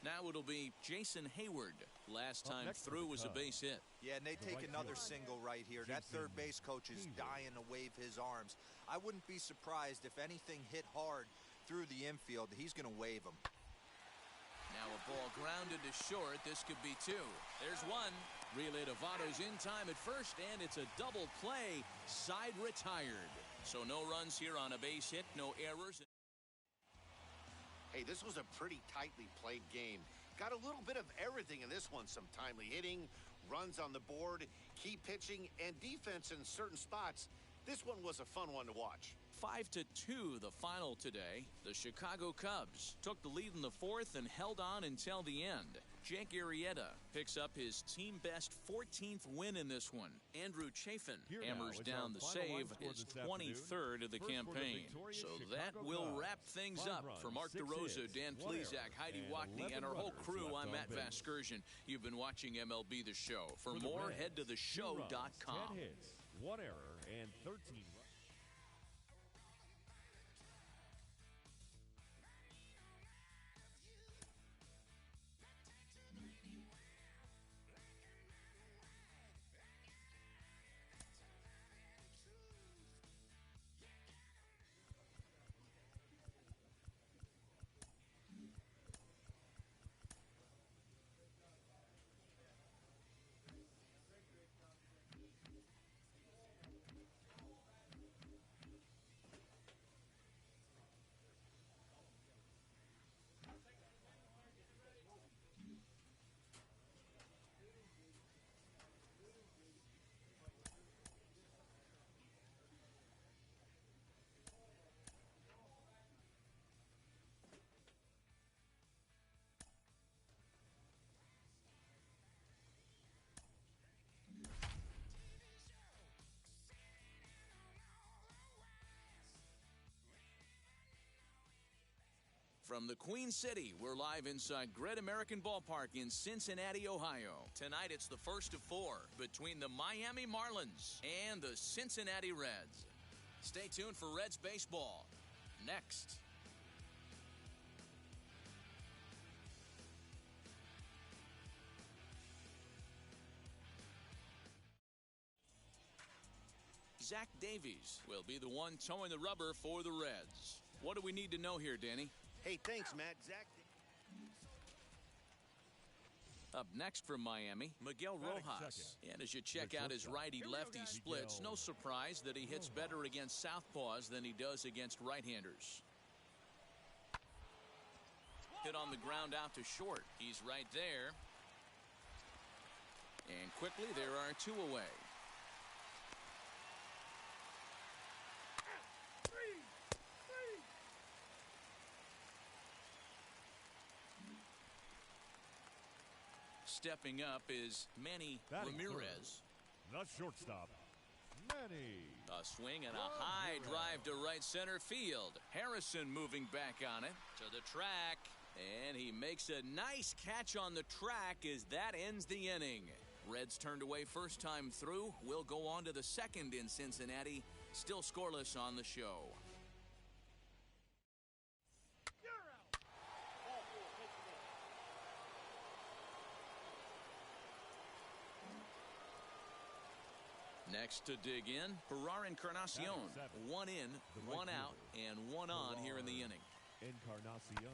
A: Now it'll be Jason Hayward. Last time through was a base hit.
C: Yeah, and they take another single right here. That third base coach is dying to wave his arms. I wouldn't be surprised if anything hit hard through the infield. He's going to wave them.
A: Now a ball grounded to short. This could be 2. There's 1. Relay to Votto's in time at first, and it's a double play. Side retired. So no runs here on a base hit, no errors.
D: Hey, this was a pretty tightly played game. Got a little bit of everything in this one. Some timely hitting, runs on the board, key pitching, and defense in certain spots. This one was a fun one to watch.
A: 5-2 the final today. The Chicago Cubs took the lead in the 4th and held on until the end. Jake Arrieta picks up his team best 14th win in this one. Andrew Chafin hammers down the save, his 23rd of the campaign. So that will wrap things up. For Mark DeRosa, Dan Plesac, Heidi Wackney, and our whole crew, I'm Matt Vasgersian. You've been watching MLB The Show. For more, head to theshow.com.
B: 10 hits, 1 error, and 13 runs.
A: From the Queen City, we're live inside Great American Ballpark in Cincinnati, Ohio. Tonight, it's the first of 4 between the Miami Marlins and the Cincinnati Reds. Stay tuned for Reds baseball. Next. Zach Davies will be the one towing the rubber for the Reds. What do we need to know here, Danny?
D: Hey, thanks, Matt. Zach.
A: Up next from Miami, Miguel Rojas. And as you check out his righty-lefty splits, no surprise that he hits better against southpaws than he does against right-handers. Hit on the ground out to short. He's right there. And quickly, there are 2 away. stepping up is Manny
B: Batting
A: Ramirez.
B: The shortstop, Manny.
A: A swing and a high drive to right center field. Harrison moving back on it to the track. And he makes a nice catch on the track as that ends the inning. Reds turned away first time through. We'll go on to the second in Cincinnati. Still scoreless on the show. Next to dig in, Ferrar Encarnacion. One in, one out, and one on here in the inning.
B: Encarnacion.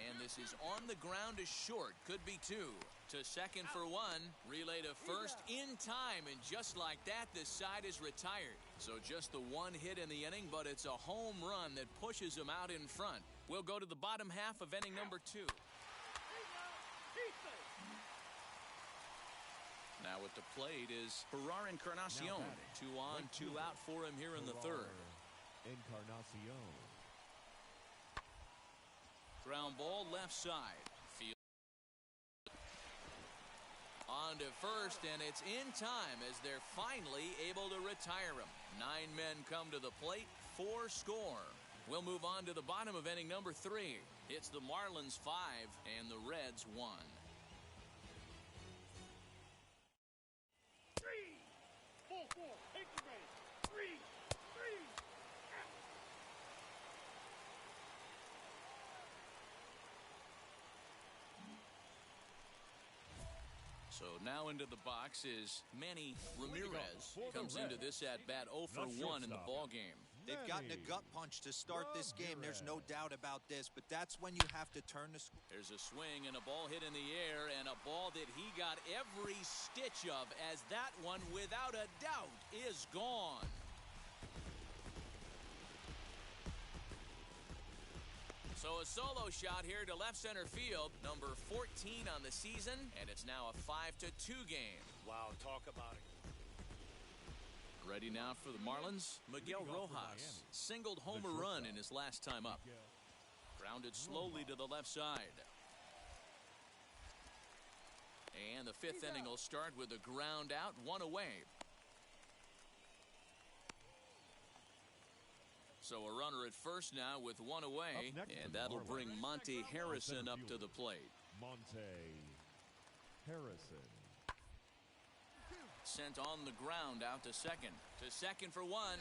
A: And this is on the ground to short. Could be two. To second for one. Relay to first in time. And just like that, this side is retired. So just the one hit in the inning, but it's a home run that pushes him out in front. We'll go to the bottom half of inning number 2. Now at the plate is Ferrar Encarnacion. 2 on, 2 out for him here in the third.
B: Encarnacion.
A: Ground ball left side. Field on to first, and it's in time as they're finally able to retire him. 9 men come to the plate, 4 score. We'll move on to the bottom of inning number 3. It's the Marlins 5 and the Reds 1.
F: 3-4-4, take the base. 3-3.
A: So now into the box is Manny Ramirez. Comes into this at-bat 0 for 1 in the ballgame.
C: They've gotten a gut punch to start this game. There's no doubt about this, but that's when you have to turn the score.
A: There's a swing and a ball hit in the air, and a ball that he got every stitch of, as that one, without a doubt, is gone. So a solo shot here to left center field, number 14 on the season, and it's now a 5-2 game.
D: Wow, talk about it.
A: Ready now for the Marlins, Miguel Rojas. Singled homer run in his last time up. Grounded slowly to the left side. And the 5th inning will start with a ground out, 1 away. So a runner at first now with 1 away, and that'll bring Monte Harrison up to the plate.
B: Monte Harrison.
A: Sent on the ground out to second. To second for 1.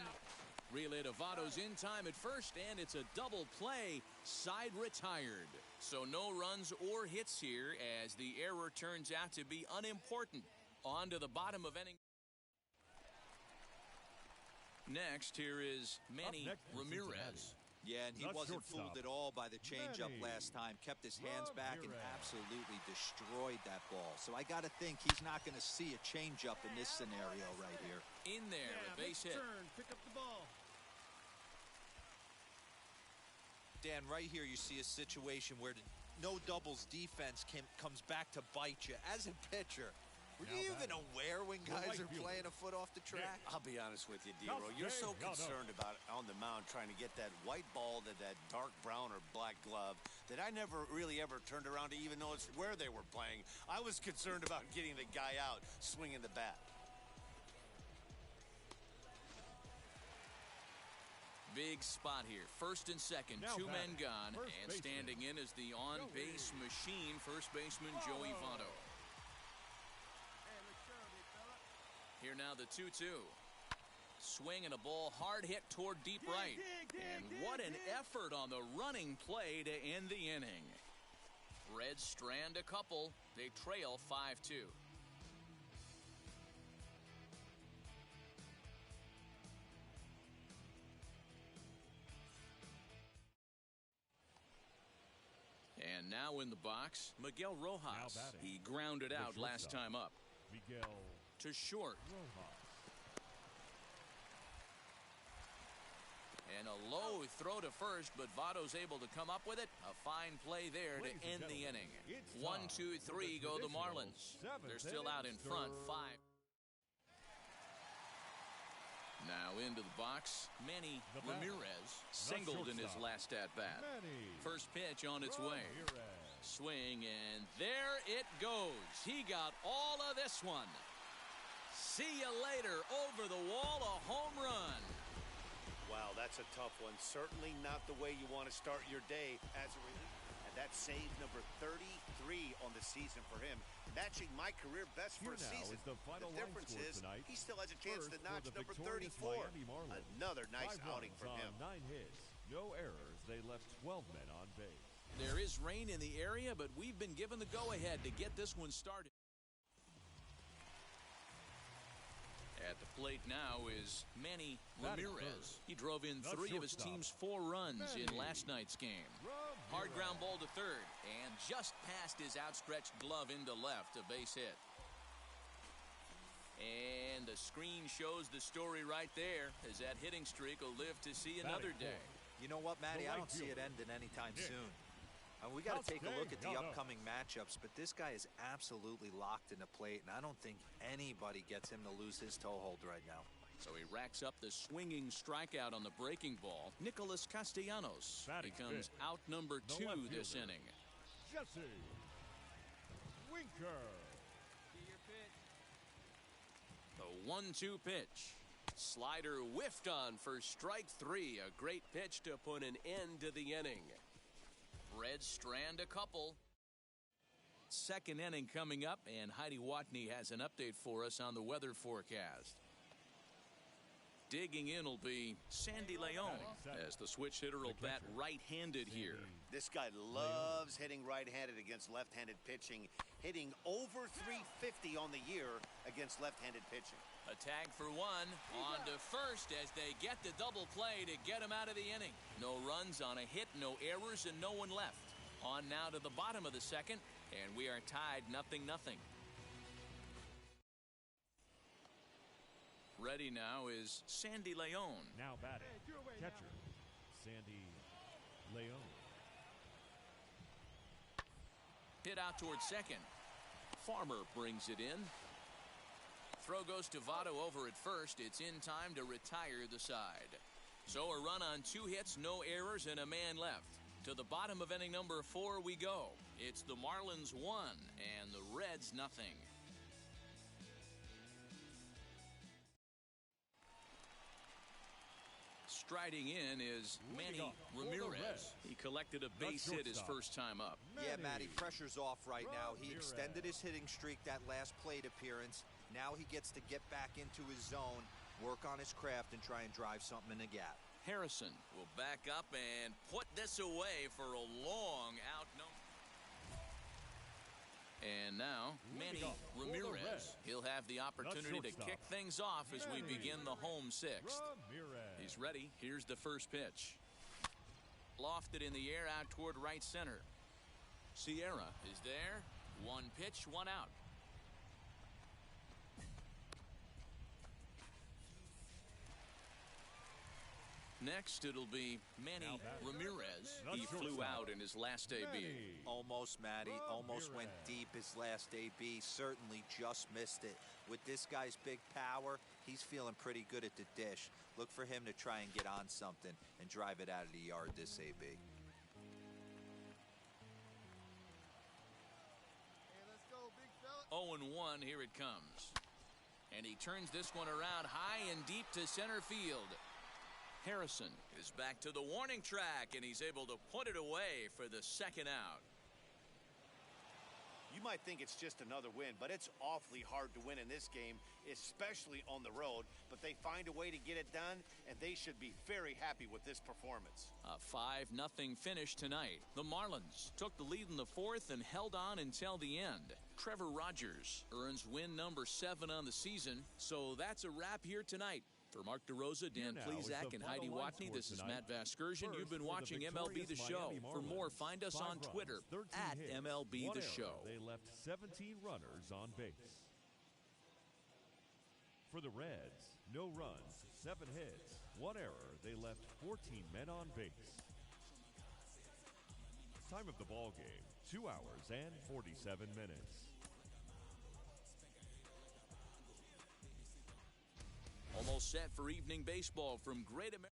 A: Relay to Votto's in time at first, and it's a double play. Side retired. So no runs or hits here as the error turns out to be unimportant. On to the bottom of inning. Next, here is Manny Ramirez.
C: Yeah, and he wasn't fooled at all by the changeup last time. Kept his hands back and absolutely destroyed that ball. So I got to think he's not going to see a changeup in this scenario right here.
A: In there, a base hit.
F: Pick up the ball.
C: Dan, right here you see a situation where the no doubles defense comes back to bite you. As a pitcher, were you even aware when guys are playing a foot off the track?
D: I'll be honest with you, D-Roll. You're so concerned about on the mound trying to get that white ball to that dark brown or black glove that I never really ever turned around to even notice where they were playing. I was concerned about getting the guy out swinging the bat.
A: Big spot here. First and second, 2 men gone, and standing in is the on-base machine, first baseman Joey Votto. Here now the 2-2. Swing and a ball hard hit toward deep right. And what an effort on the running play to end the inning. Reds strand a couple. They trail 5-2. And now in the box, Miguel Rojas. He grounded out last time up.
B: Miguel
A: to short.
B: Rojas.
A: And a low throw to first, but Votto's able to come up with it. A fine play there to end the inning. 1, 2, 3 go the Marlins. They're still out in front, 5. Now into the box, Manny Ramirez singled in his last at-bat. First pitch on its way. Swing, and there it goes. He got all of this one. See you later. Over the wall, a home run.
D: Wow, that's a tough one. Certainly not the way you want to start your day as a reliever. And that's save number 33 on the season for him, matching my career best for a season.
B: The
D: difference is
B: tonight.
D: he still has a chance to notch number
B: victorious
D: 34.
B: Miami Marlins.
D: Another nice
B: 5
D: outing
B: runs
D: from
B: on
D: him.
B: 9 hits, no errors. They left 12 men on base.
A: There is rain in the area, but we've been given the go-ahead to get this one started. At the plate now is Manny Ramirez. He drove in 3 of his team's 4 runs in last night's game. Hard ground ball to third, and just past his outstretched glove into left, a base hit. And the screen shows the story right there, as that hitting streak will live to see another day.
C: You know what, Matty? I don't see it ending anytime soon. And we got to take a look at the upcoming matchups, but this guy is absolutely locked in the plate, and I don't think anybody gets him to lose his toehold right now.
A: So he racks up the swinging strikeout on the breaking ball. Nicholas Castellanos becomes out number 2 this inning.
B: Jesse Winker.
A: The 1-2 pitch. Slider whiffed on for strike 3. A great pitch to put an end to the inning. Reds strand a couple. Second inning coming up, and Heidi Watney has an update for us on the weather forecast. Digging in will be Sandy Leon, as the switch hitter will bat right-handed here.
D: This guy loves hitting right-handed against left-handed pitching, hitting over 350 on the year against left-handed pitching.
A: A tag for 1, on to first as they get the double play to get him out of the inning. No runs on a hit, no errors, and no one left. On now to the bottom of the second, and we are tied 0-0. Ready now is Sandy Leon.
B: Now batting, catcher, Sandy Leon.
A: Hit out towards second. Farmer brings it in. Throw goes to Votto over at first. It's in time to retire the side. So a run on 2 hits, no errors, and a man left. To the bottom of inning number 4 we go. It's the Marlins 1 and the Reds 0. Striding in is Manny Ramirez. He collected a base hit his first time up.
C: Yeah, Matty, pressure's off right now. He extended his hitting streak that last plate appearance. Now he gets to get back into his zone, work on his craft, and try and drive something in the gap.
A: Harrison will back up and put this away for a long out. And now, Manny Ramirez. He'll have the opportunity to kick things off as we begin the home 6th. He's ready. Here's the first pitch. Lofted in the air out toward right center. Sierra is there. 1 pitch, 1 out. Next, it'll be Manny Ramirez. He flew out in his last AB.
C: Almost, Matty. Almost went deep his last AB. Certainly just missed it. With this guy's big power, he's feeling pretty good at the dish. Look for him to try and get on something and drive it out of the yard this AB.
A: 0-1, here it comes. And he turns this one around high and deep to center field. Harrison is back to the warning track, and he's able to put it away for the second out.
D: You might think it's just another win, but it's awfully hard to win in this game, especially on the road. But they find a way to get it done, and they should be very happy with this performance.
A: A 5-0 finish tonight. The Marlins took the lead in the 4th and held on until the end. Trevor Rogers earns win number 7 on the season, so that's a wrap here tonight. For Mark DeRosa, Dan Plesac, and Heidi Watney, this is Matt Vasgersian. You've been watching MLB The Show. For more, find us on Twitter at MLB The Show.
B: They left 17 runners on base. For the Reds, no runs, 7 hits, 1 error. They left 14 men on base. Time of the ball game, 2 hours and 47 minutes.
A: Almost set for evening baseball from Great America.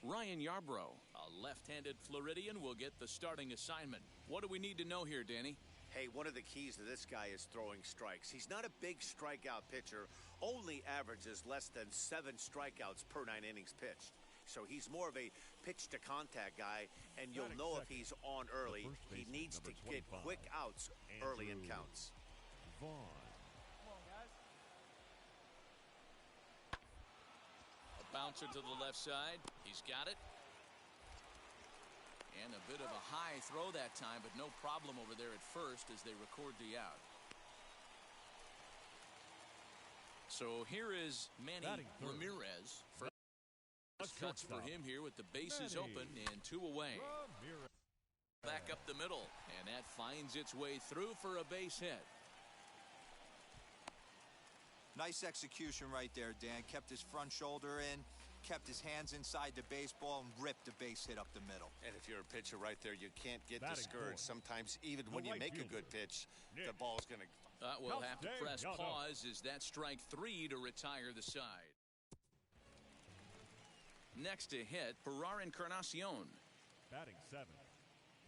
A: Ryan Yarbrough, a left-handed Floridian, will get the starting assignment. What do we need to know here, Danny?
D: Hey, one of the keys to this guy is throwing strikes. He's not a big strikeout pitcher, only averages less than 7 strikeouts per 9 innings pitched. So he's more of a pitch-to-contact guy, and you'll know if he's on early. He needs to get quick outs early in counts.
B: Vaughn.
H: Come on, guys.
A: A bouncer to the left side. He's got it. And a bit of a high throw that time, but no problem over there at first as they record the out. So here is Manny Ramirez. First cuts for him here with the bases open and 2 away. Back up the middle, and that finds its way through for a base hit.
C: Nice execution right there, Dan. Kept his front shoulder in, kept his hands inside the baseball, and ripped the base hit up the middle.
D: And if you're a pitcher right there, you can't get discouraged. Sometimes even when you make a good pitch, the ball's going to...
A: We'll have to press pause as that strike 3 to retire the side. Next to hit, Pilar Encarnacion.
B: Batting 7.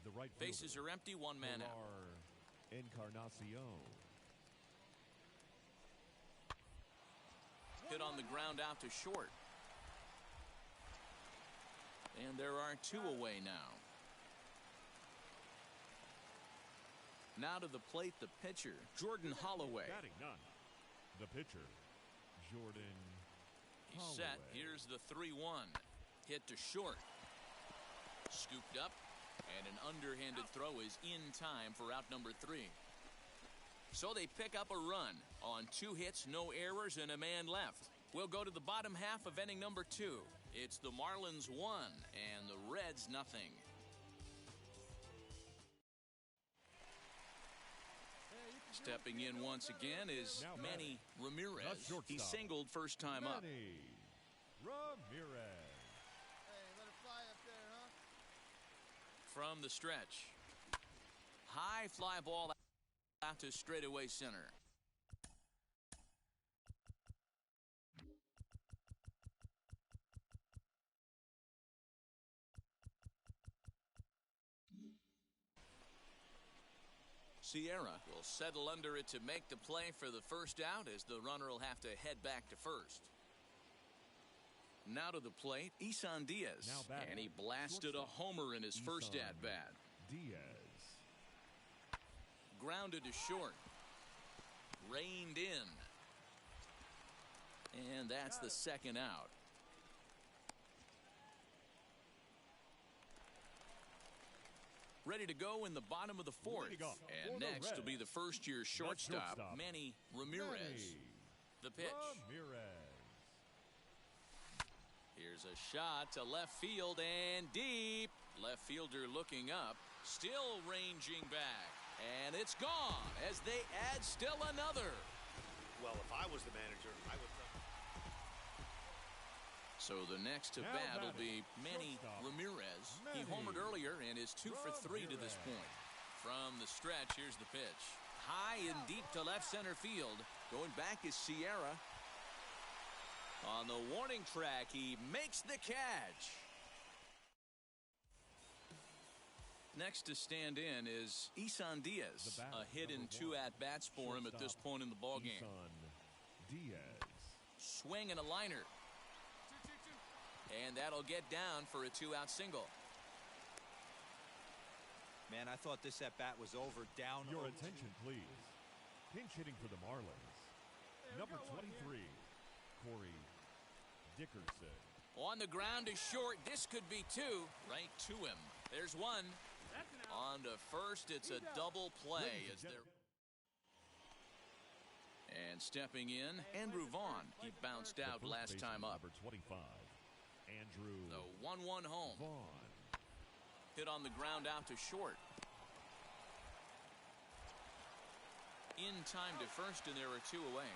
B: The right
A: Bases are empty, 1 man out.
B: Encarnacion.
A: Hit on the ground out to short. And there are 2 away now. Now to the plate, the pitcher, Jordan Holloway.
B: Batting 9. The pitcher, Jordan
A: He's
B: Holloway.
A: set. Here's the 3-1. Hit to short. Scooped up. And an underhanded throw is in time for out number 3. So they pick up a run on 2 hits, no errors, and a man left. We'll go to the bottom half of inning number 2. It's the Marlins 1 and the Reds nothing. Stepping in once again is Manny Ramirez. He singled first time up.
B: Manny Ramirez.
F: Hey, let it fly up there, huh?
A: From the stretch. High fly ball out to straightaway center. Sierra will settle under it to make the play for the first out as the runner will have to head back to first. Now to the plate, Isan Diaz. And he blasted a homer in his first at-bat.
B: Diaz.
A: Grounded to short. Reined in. And that's the second out. Ready to go in the bottom of the 4th. And next will be the first-year shortstop, Manny Ramirez. The pitch.
B: Ramirez.
A: Here's a shot to left field and deep. Left fielder looking up. Still ranging back. And it's gone as they add still another.
D: Well, if I was the manager, I would...
A: So the next to bat will be Manny Ramirez. He homered earlier and is 2 for 3 to this point. From the stretch, here's the pitch. High and deep to left center field. Going back is Sierra. On the warning track, he makes the catch. Next to stand in is Isan Diaz. A hit in 2 at-bats for him at this point in the ballgame.
B: Diaz.
A: Swing and a liner. And that'll get down for a 2-out single.
C: Man, I thought this at-bat was over. Down.
B: Your attention, please. Pinch hitting for the Marlins. Number 23, Corey Dickerson.
A: On the ground is short. This could be 2. Right to him. There's 1. On to first. It's a double play. As they're... And stepping in, Andrew Vaughn. He bounced out last time up.
B: Number 25. Andrew
A: The 1-1 home.
B: Vaughn.
A: Hit on the ground out to short. In time to first, and there are 2 away.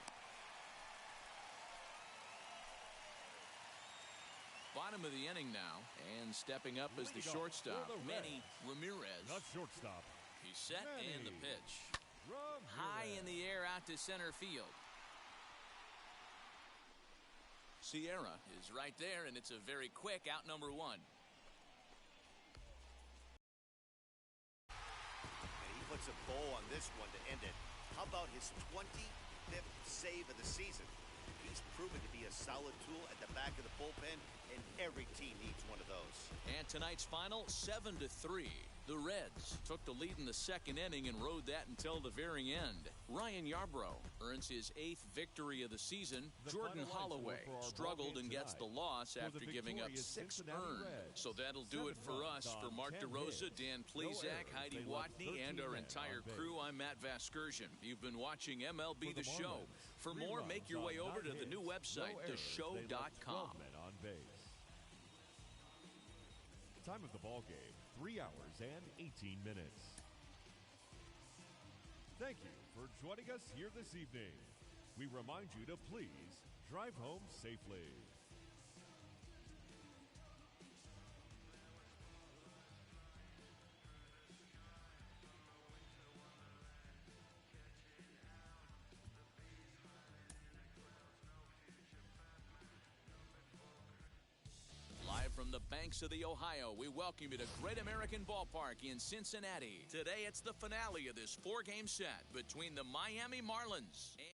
A: Bottom of the inning now, and stepping up as the shortstop, Manny Ramirez.
B: The shortstop.
A: He's set, and the pitch.
B: Ramirez.
A: High in the air out to center field. Sierra is right there, and it's a very quick out number 1.
D: And he puts puts a bow on this one to end it. How about his 25th save of the season? He's proven to be a solid tool at the back of the bullpen, and every team needs one of those.
A: And tonight's final, 7-3. The Reds took the lead in the second inning and rode that until the very end. Ryan Yarbrough earns his 8th victory of the season. Jordan Holloway struggled and gets the loss after giving up 6 earned. So that'll do it for us. For Mark DeRosa, Dan Plesac, Heidi Watney, and our entire crew, I'm Matt Vasgersian. You've been watching MLB The Show. For more, make your way over to the new website, theshow.com.
B: Time of the ball game, 3 hours and 18 minutes. Thank you for joining us here this evening. We remind you to please drive home safely.
A: From the banks of the Ohio, we welcome you to Great American Ballpark in Cincinnati. Today, it's the finale of this 4-game set between the Miami Marlins and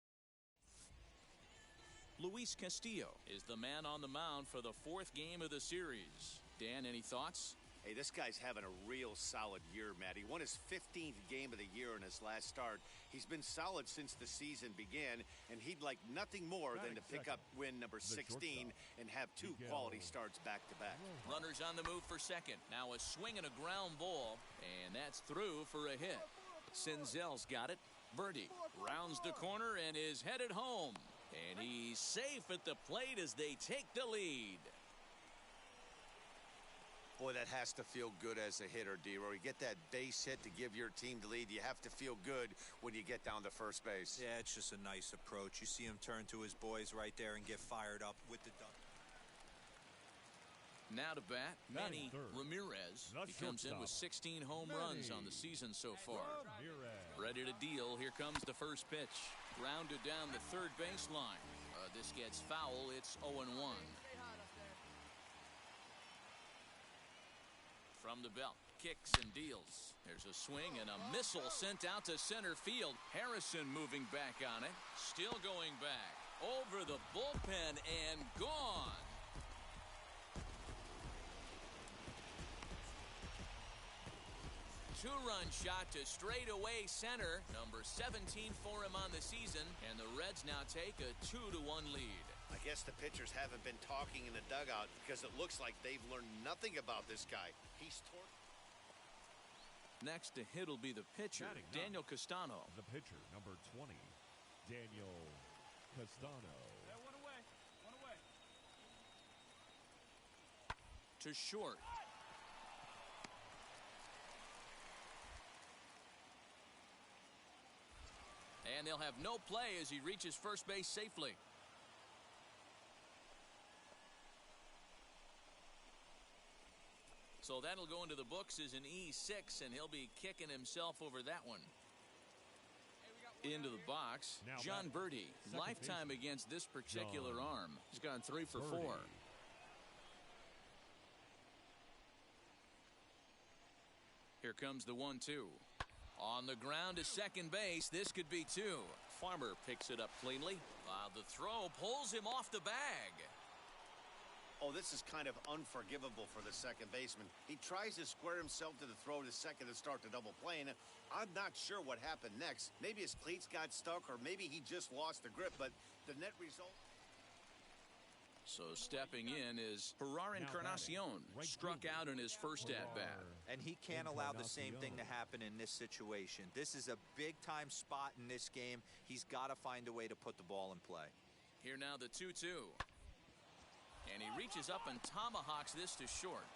A: Luis Castillo is the man on the mound for the 4th game of the series. Dan, any thoughts?
D: Hey, this guy's having a real solid year, Matt. He won his 15th game of the year in his last start. He's been solid since the season began, and he'd like nothing more than to pick up win number 16 and have 2 quality starts back-to-back.
A: Runners on the move for second. Now a swing and a ground ball, and that's through for a hit. Senzel's got it. Berti rounds the corner and is headed home. And he's safe at the plate as they take the lead.
D: Boy, that has to feel good as a hitter, D-Roy. You get that base hit to give your team the lead. You have to feel good when you get down to first base.
C: Yeah, it's just a nice approach. You see him turn to his boys right there and get fired up with the duck.
A: Now to bat, Manny Ramirez. He comes in with 16 home runs on the season so far. Ready to deal. Here comes the first pitch. Grounded down the third baseline. This gets foul. It's 0-1. From the belt, kicks and deals. There's a swing and a missile sent out to center field. Harrison moving back on it. Still going back. Over the bullpen and gone. Two-run shot to straightaway center. Number 17 for him on the season. And the Reds now take a 2-1 lead.
D: I guess the pitchers haven't been talking in the dugout because it looks like they've learned nothing about this guy. He's torn.
A: Next to hit will be the pitcher, Daniel Castano.
B: The pitcher, number 20, Daniel Castano.
H: One away. One away.
A: To short. And they'll have no play as he reaches first base safely. So that'll go into the books as an E6, and he'll be kicking himself over that one. Into the box, John Berti, lifetime against this particular arm. He's gone 3 for 4. Here comes the 1-2. On the ground to second base, this could be 2. Farmer picks it up cleanly. The throw pulls him off the bag.
D: Oh, this is kind of unforgivable for the second baseman. He tries to square himself to the throw to second to start the double play, and I'm not sure what happened next. Maybe his cleats got stuck, or maybe he just lost the grip, but the net result...
A: So stepping in is Gerard Encarnacion, struck out in his first at-bat.
C: And he can't allow the same thing to happen in this situation. This is a big-time spot in this game. He's got to find a way to put the ball in play.
A: Here now the 2-2. And he reaches up and tomahawks this to short.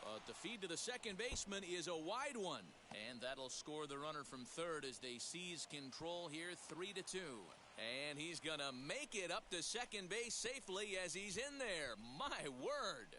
A: But the feed to the second baseman is a wide one. And that'll score the runner from third as they seize control here 3-2. And he's going to make it up to second base safely as he's in there. My word.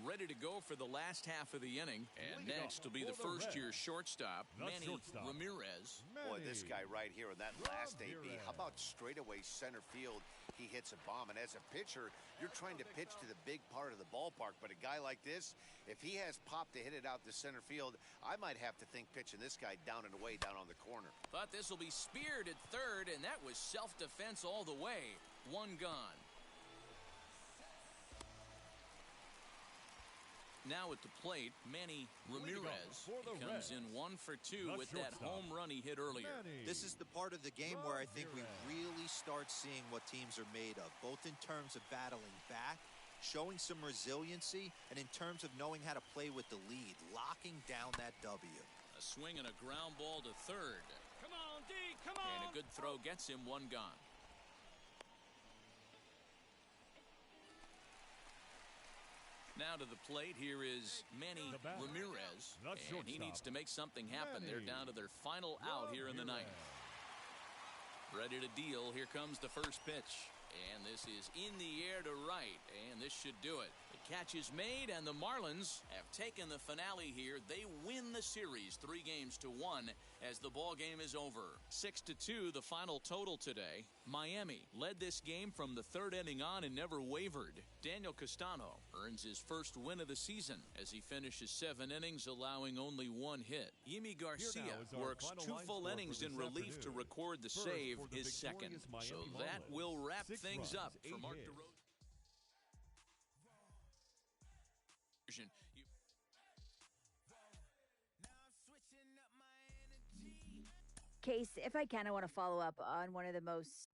A: ready to go for the last half of the inning. And next will be the first-year shortstop, Manny Ramirez.
D: Boy, this guy right here in that last AB, how about straightaway center field? He hits a bomb, and as a pitcher, you're trying to pitch to the big part of the ballpark, but a guy like this, if he has pop to hit it out to center field, I might have to think pitching this guy down and away down on the corner.
A: But this will be speared at third, and that was self-defense all the way. One gone. Now at the plate, Manny Ramirez. He comes in 1 for 2 with that home run he hit earlier.
C: This is the part of the game where I think we really start seeing what teams are made of, both in terms of battling back, showing some resiliency, and in terms of knowing how to play with the lead, locking down that W.
A: A swing and a ground ball to third.
F: Come on, D, come on.
A: And a good throw gets him one gone. Now to the plate, here is Manny Ramirez, and he needs to make something happen. They're down to their final out here in the ninth. Ready to deal, here comes the first pitch. And this is in the air to right, and this should do it. The catch is made, and the Marlins have taken the finale here. They win the series 3-1 as the ball game is over. 6-2, the final total today. Miami led this game from the third inning on and never wavered. Daniel Castano earns his first win of the season as he finishes 7 innings, allowing only 1 hit. Yimi Garcia works 2 full innings in relief to record the save, his second. So that will wrap things up for Mark DeRozan.
J: Case, if I can, I want to follow up on one of the most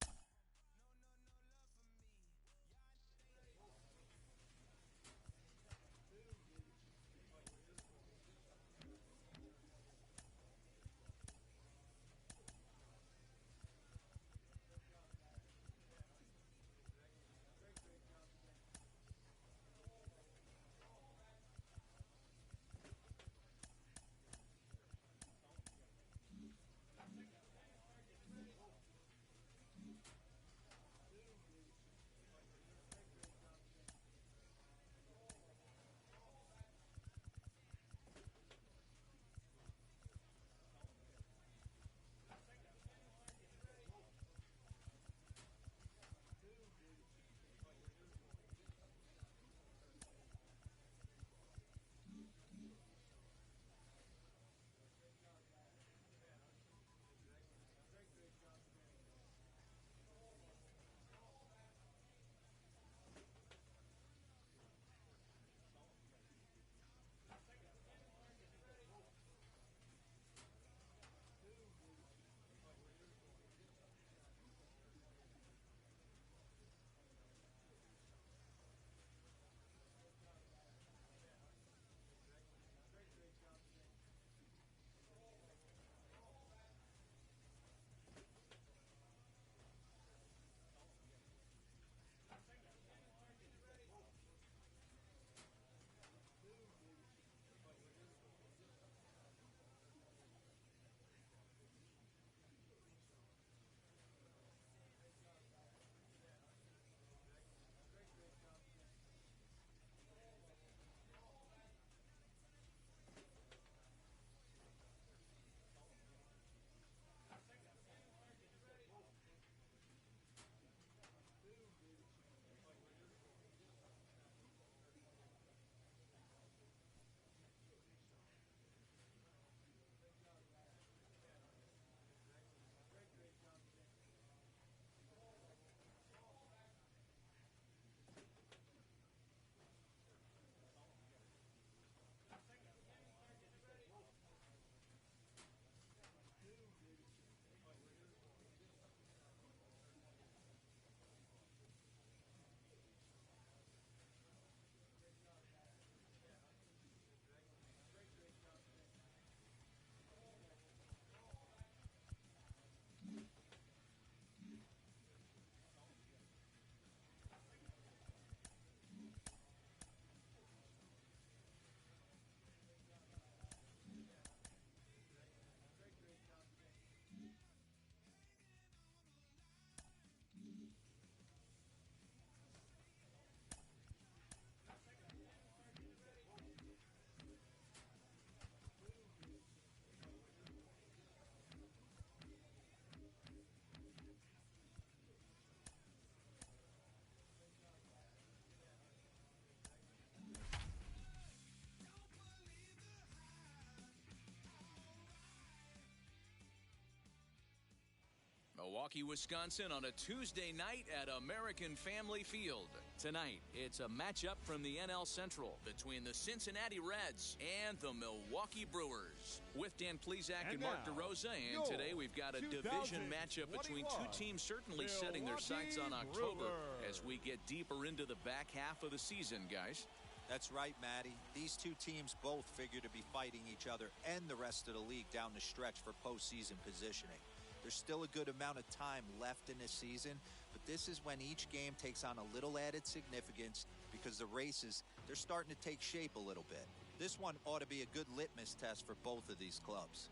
A: Milwaukee, Wisconsin on a Tuesday night at American Family Field. Tonight, it's a matchup from the NL Central between the Cincinnati Reds and the Milwaukee Brewers. With Dan Plesac and Mark DeRosa, and today we've got a division matchup between two teams certainly setting their sights on October as we get deeper into the back half of the season, guys.
C: That's right, Matty. These two teams both figure to be fighting each other and the rest of the league down the stretch for postseason positioning. There's still a good amount of time left in this season, but this is when each game takes on a little added significance because the races, they're starting to take shape a little bit. This one ought to be a good litmus test for both of these clubs.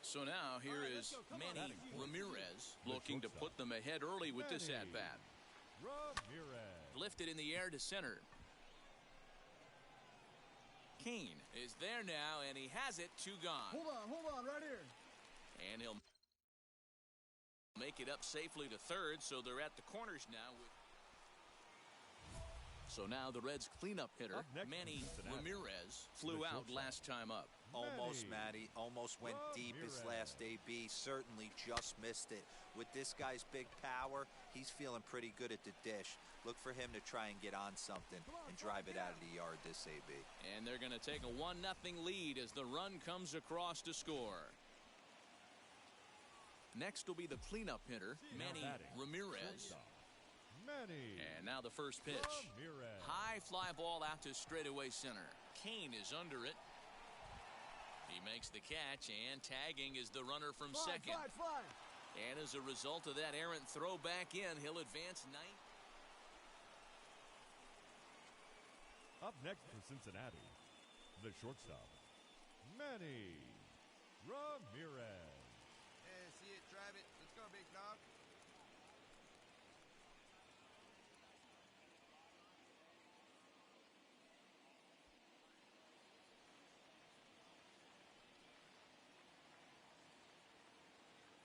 A: So now here is Manny Ramirez looking to put them ahead early with this at-bat. Lifted in the air to center. Kane is there now, and he has it. 2 gone.
H: Hold on, right here.
A: And he'll make it up safely to third, so they're at the corners now. So now the Reds' cleanup hitter, Manny Ramirez, flew out last time up.
C: Almost, Matty. Almost went deep his last AB. Certainly just missed it. With this guy's big power, he's feeling pretty good at the dish. Look for him to try and get on something and drive it out of the yard this AB.
A: And they're going to take a 1-0 lead as the run comes across to score. Next will be the cleanup hitter, Manny Ramirez. And now the first pitch. High fly ball out to straightaway center. Kane is under it. He makes the catch, and tagging is the runner from second. And as a result of that errant throw back in, he'll advance 9.
B: Up next for Cincinnati, the shortstop, Manny Ramirez.
H: Yeah, see it, drive it. Let's go, big dog.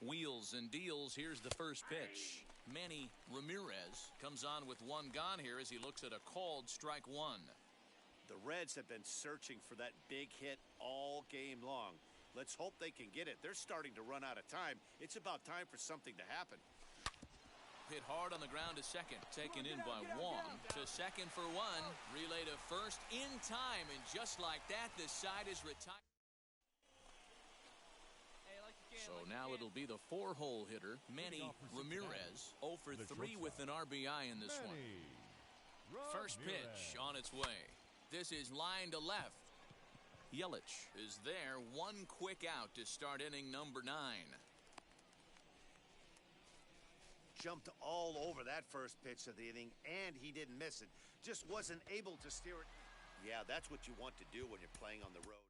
A: Wheels and deals. Here's the first pitch. Manny Ramirez comes on with 1 gone here as he looks at a called strike 1.
D: The Reds have been searching for that big hit all game long. Let's hope they can get it. They're starting to run out of time. It's about time for something to happen.
A: Hit hard on the ground to second. Taken in by Wong. To second for 1. Relay to first in time. And just like that, the side is retired. So now it'll be the 4-hole hitter, Manny Ramirez, 0 for 3 with an RBI in this one. First pitch on its way. This is line to left. Yelich is there. 1 quick out to start inning number 9.
D: Jumped all over that first pitch of the inning, and he didn't miss it. Just wasn't able to steer it. Yeah, that's what you want to do when you're playing on the road.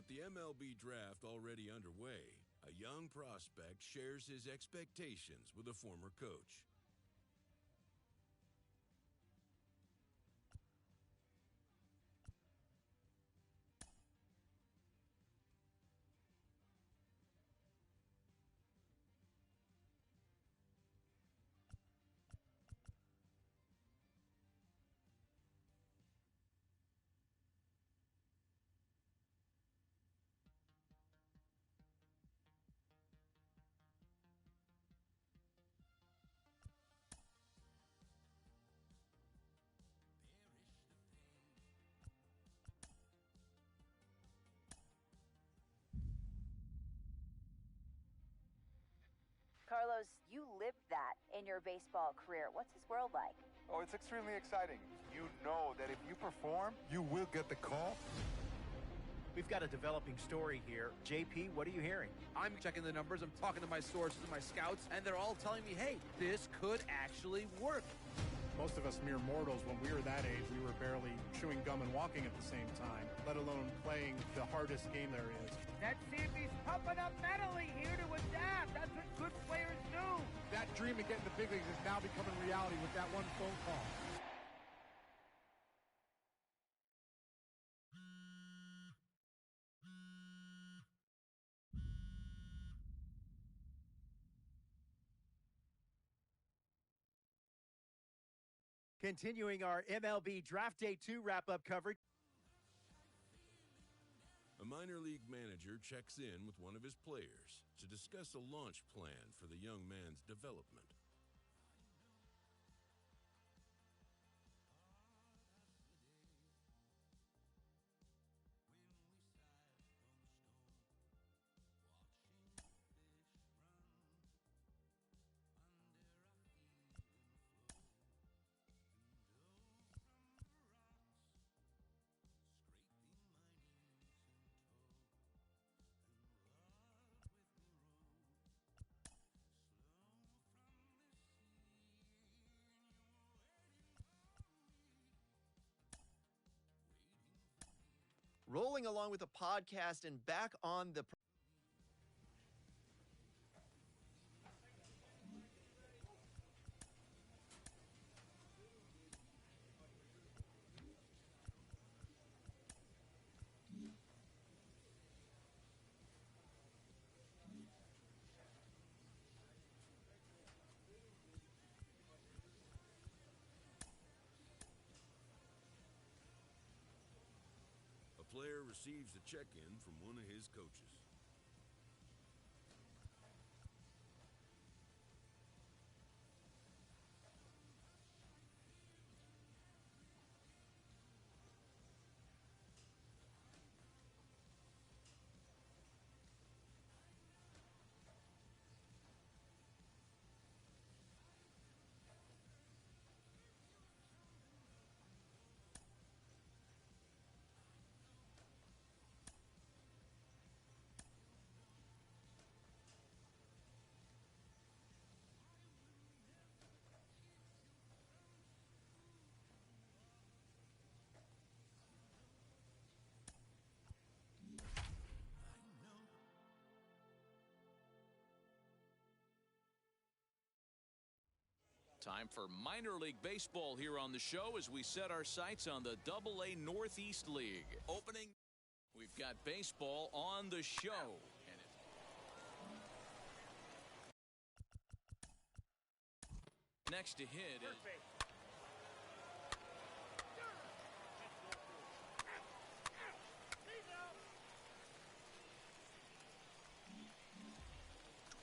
K: With the MLB draft already underway, a young prospect shares his expectations with a former coach.
J: Carlos, you lived that in your baseball career. What's his world like?
L: Oh, it's extremely exciting. You know that if you perform, you will get the call.
M: We've got a developing story here. JP, what are you hearing?
N: I'm checking the numbers, I'm talking to my sources and my scouts, and they're all telling me, hey, this could actually work.
O: Most of us mere mortals, when we were that age, we were barely chewing gum and walking at the same time, let alone playing the hardest game there is.
P: Let's see if he's pumping up mentally here to adapt. That's what good players do.
O: That dream of getting the big leagues is now becoming reality with that one phone call.
M: Continuing our MLB Draft Day 2 wrap-up coverage.
K: A minor league manager checks in with one of his players to discuss a launch plan for the young man's development.
G: Rolling along with the podcast and back on the...
K: A player receives a check-in from one of his coaches.
A: Time for minor league baseball here on the show as we set our sights on the AA Northeast League. Opening, we've got baseball on the show. And next to hit is...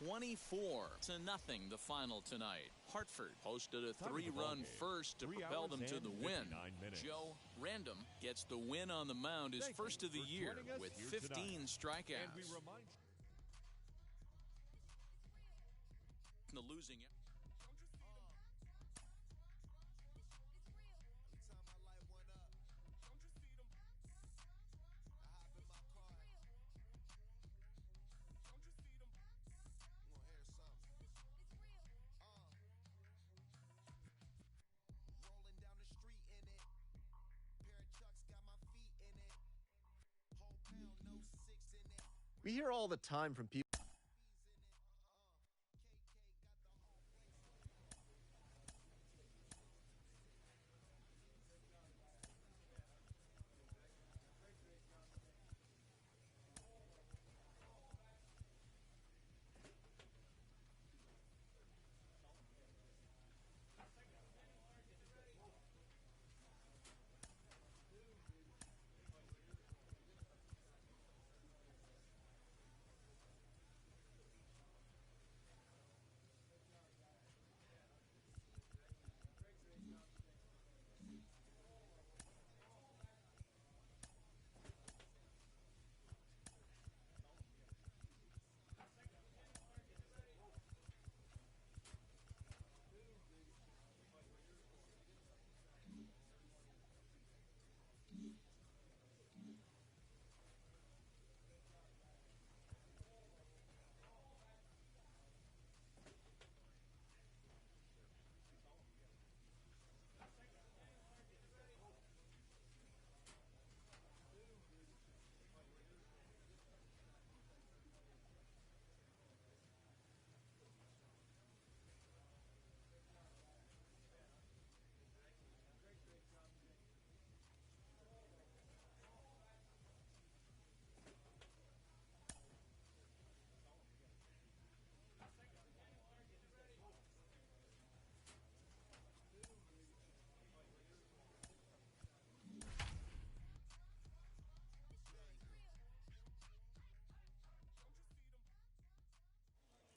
A: 24-0, the final tonight. Hartford posted a 3-run first to propel them to the win. Joe Random gets the win on the mound, his first of the year with 15 strikeouts. The losing it.
G: We hear all the time from people.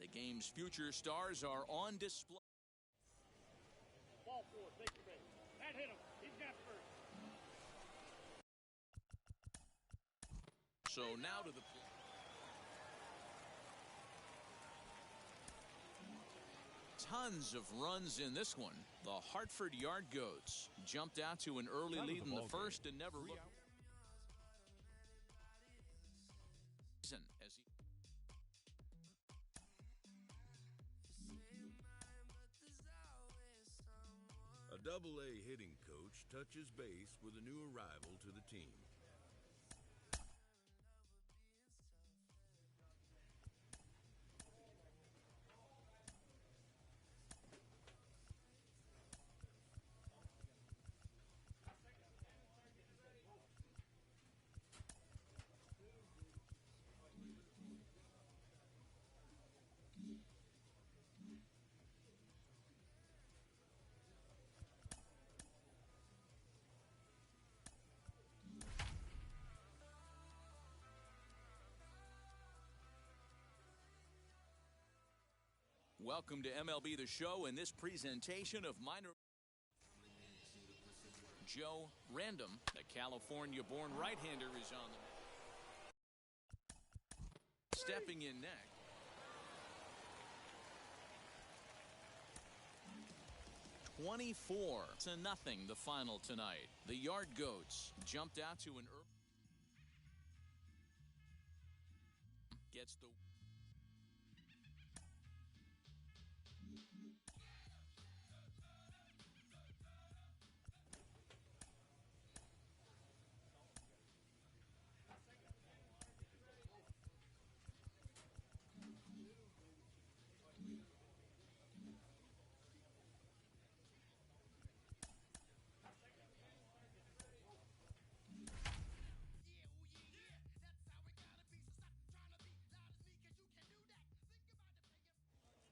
A: The game's future stars are on display.
F: Ball four, take the base. That hit him. He's got first.
A: So now to the tons of runs in this one. The Hartford Yard Goats jumped out to an early lead in the first and never looked. As he
K: A Double-A hitting coach touches base with a new arrival to the team.
A: Welcome to MLB The Show and this presentation of minor. Joe Random, the California-born right-hander, is on the stepping in next. $24-0 the final tonight. The Yard Goats jumped out to an early. Gets the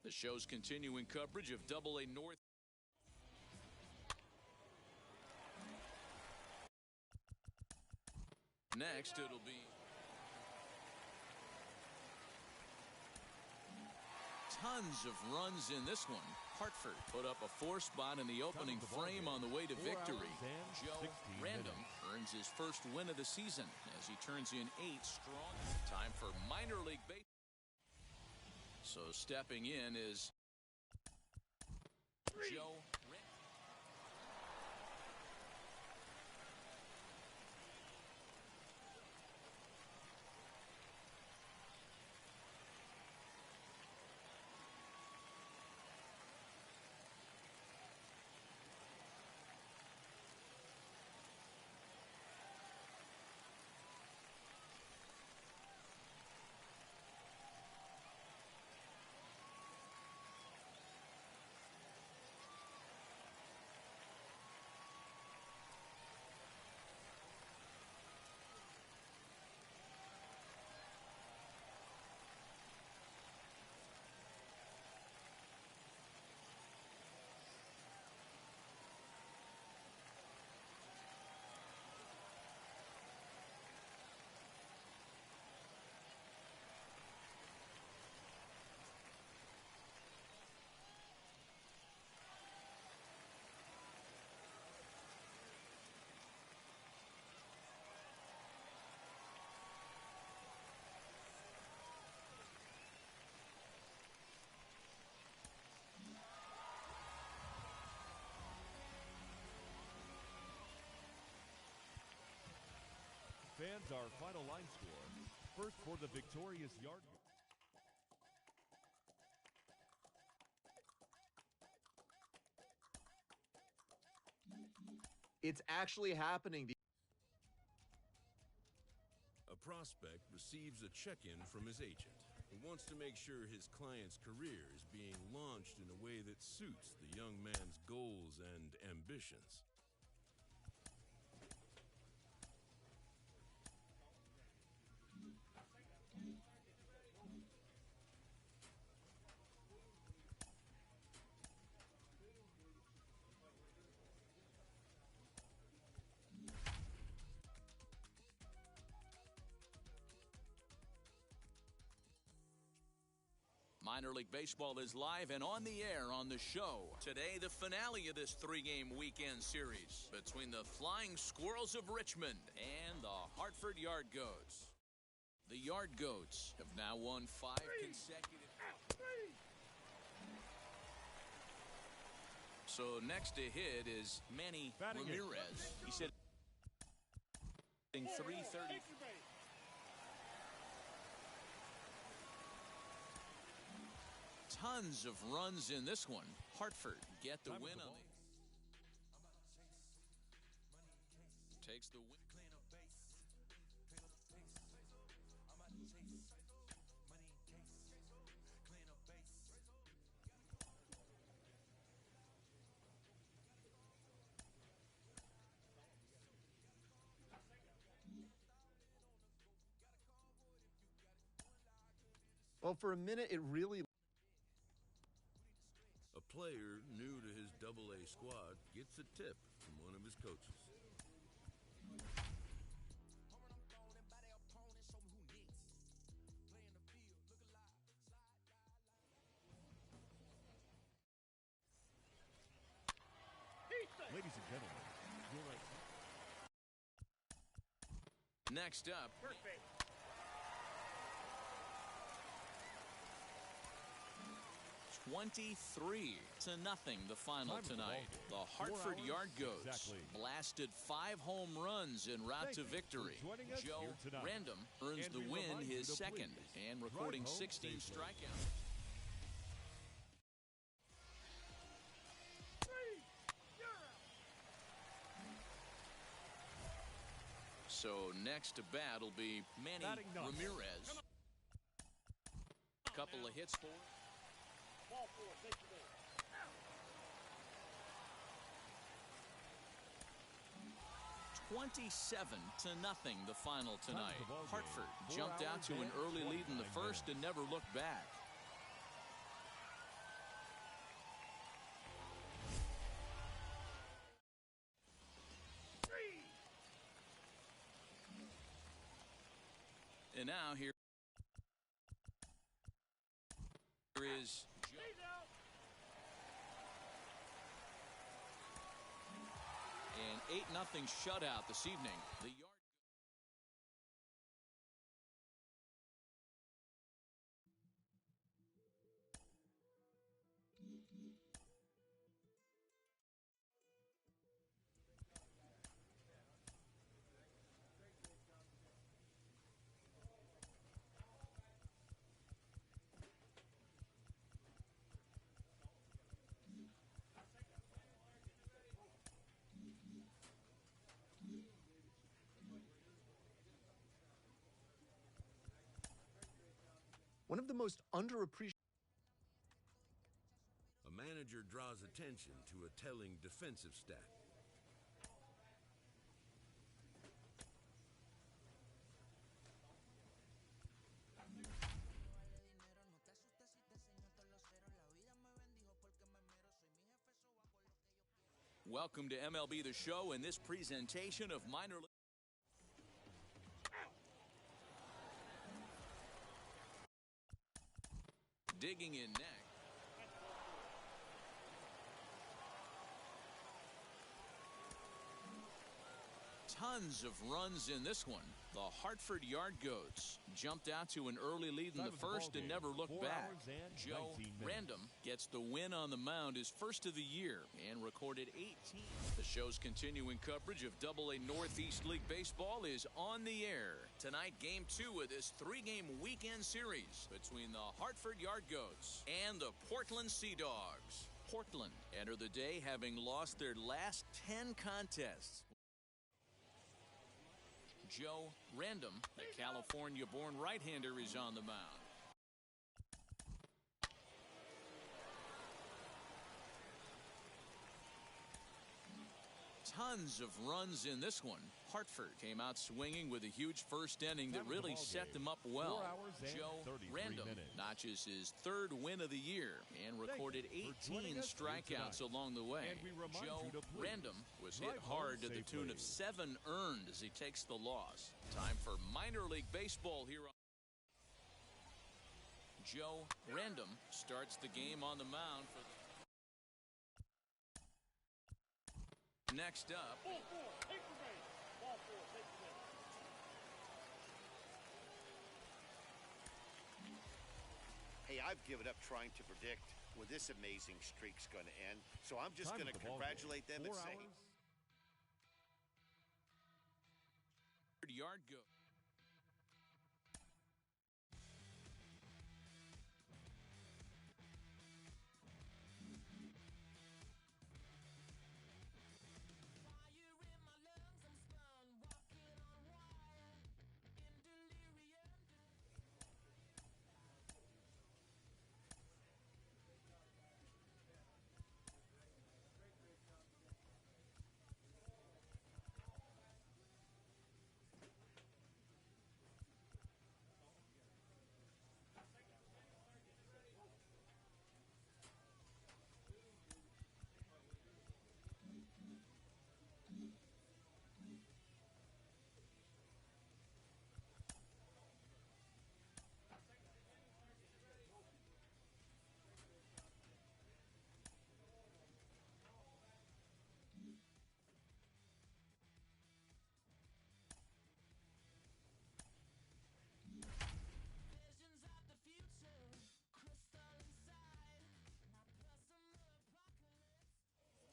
A: The show's continuing coverage of Double-A North. Next, it'll be tons of runs in this one. Hartford put up a 4 spot in the opening frame on the way to victory. Joe Random earns his first win of the season as he turns in 8 strong. Time for minor league baseball. So stepping in is Joe Random.
B: Fans, our final line score. First for the victorious Yard.
G: It's actually happening.
K: A prospect receives a check-in from his agent, who wants to make sure his client's career is being launched in a way that suits the young man's goals and ambitions.
A: Minor League Baseball is live and on the air on the show. Today, the finale of this three-game weekend series between the Flying Squirrels of Richmond and the Hartford Yard Goats. The Yard Goats have now won 5 consecutive. So next to hit is Manny Ramirez. He said in 330. Tons of runs in this one. Hartford get the win on the takes the win.
G: Well, for a minute, it really...
K: A player new to his Double-A squad gets a tip from one of his coaches.
B: Ladies and gentlemen, your
A: next up.
F: Perfect.
A: 23-0 the final tonight. The Hartford Yard Goats blasted 5 home runs en route to victory. Joe Random earns the win, his second, and recording 16 strikeouts. So next to bat will be Manny Ramirez. A couple of hits for 27-0 the final tonight. Hartford jumped out to an early lead in the first and never looked back. And now here is an 8-0 shutout this evening. The Yard
G: One of the most underappreciated.
K: A manager draws attention to a telling defensive stat.
A: Welcome to MLB The Show and this presentation of Minor League. Digging in next. Tons of runs in this one. The Hartford Yard Goats jumped out to an early lead in the first and never looked back. Joe Random gets the win on the mound, his first of the year, and recorded 18. The show's continuing coverage of AA Northeast League Baseball is on the air. Tonight, Game 2 of this 3-game weekend series between the Hartford Yard Goats and the Portland Sea Dogs. Portland enter the day having lost their last 10 contests. Joe Random, the California-born right-hander, is on the mound. Tons of runs in this one. Hartford came out swinging with a huge first inning that really set them up well. Joe Random notches his 3rd win of the year and recorded 18 strikeouts along the way. Joe Random was hit hard to the tune of 7 earned as he takes the loss. Time for minor league baseball here. Joe Random starts the game on the mound for the next up.
D: Hey, I've given up trying to predict when this amazing streak's going to end, so I'm just going to congratulate them and say,
A: Yard go.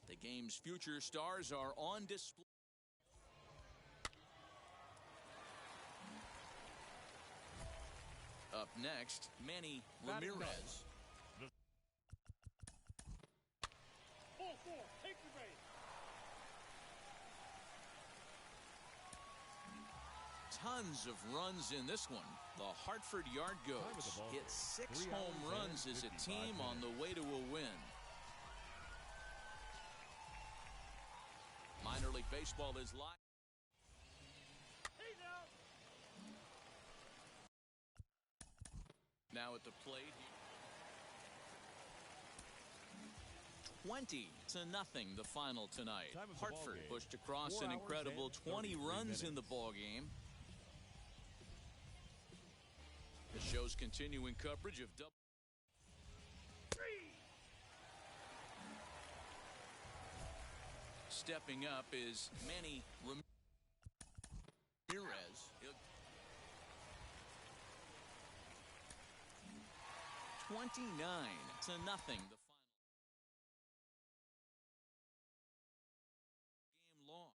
A: The game's future stars are on display. Up next, Manny Ramirez. Tons of runs in this one. The Hartford Yard Goats hit 6 home runs as a team on the way to a win. Minor League Baseball is live. Now at the plate. 20-0 the final tonight. Hartford pushed across an incredible 20 runs in the ballgame. The show's continuing coverage of Stepping up is Manny Ramirez. 29-0 the final. Game long.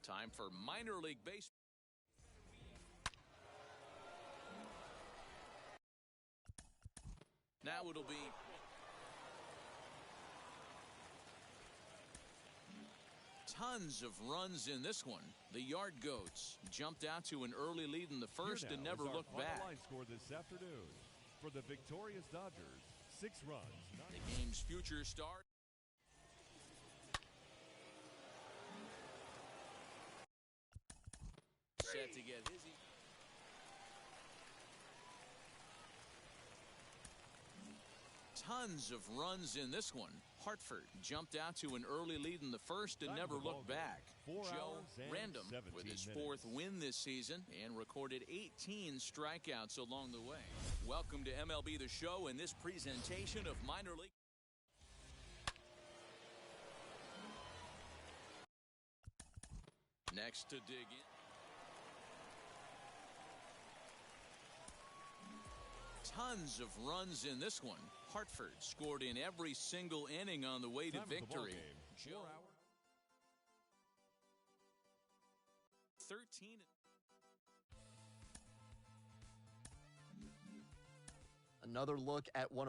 A: Time for minor league baseball. Now it'll be tons of runs in this one. The Yard Goats jumped out to an early lead in the first and never looked back.
B: Line score this afternoon for the victorious Dodgers, 6 runs.
A: The game's future star. Set to get his. Tons of runs in this one. Hartford jumped out to an early lead in the first and never looked back. Joe Random with his 4th win this season and recorded 18 strikeouts along the way. Welcome to MLB The Show and this presentation of minor league. Next to dig in. Tons of runs in this one. Hartford scored in every single inning on the way to victory. Joe 13.
G: Another look at one.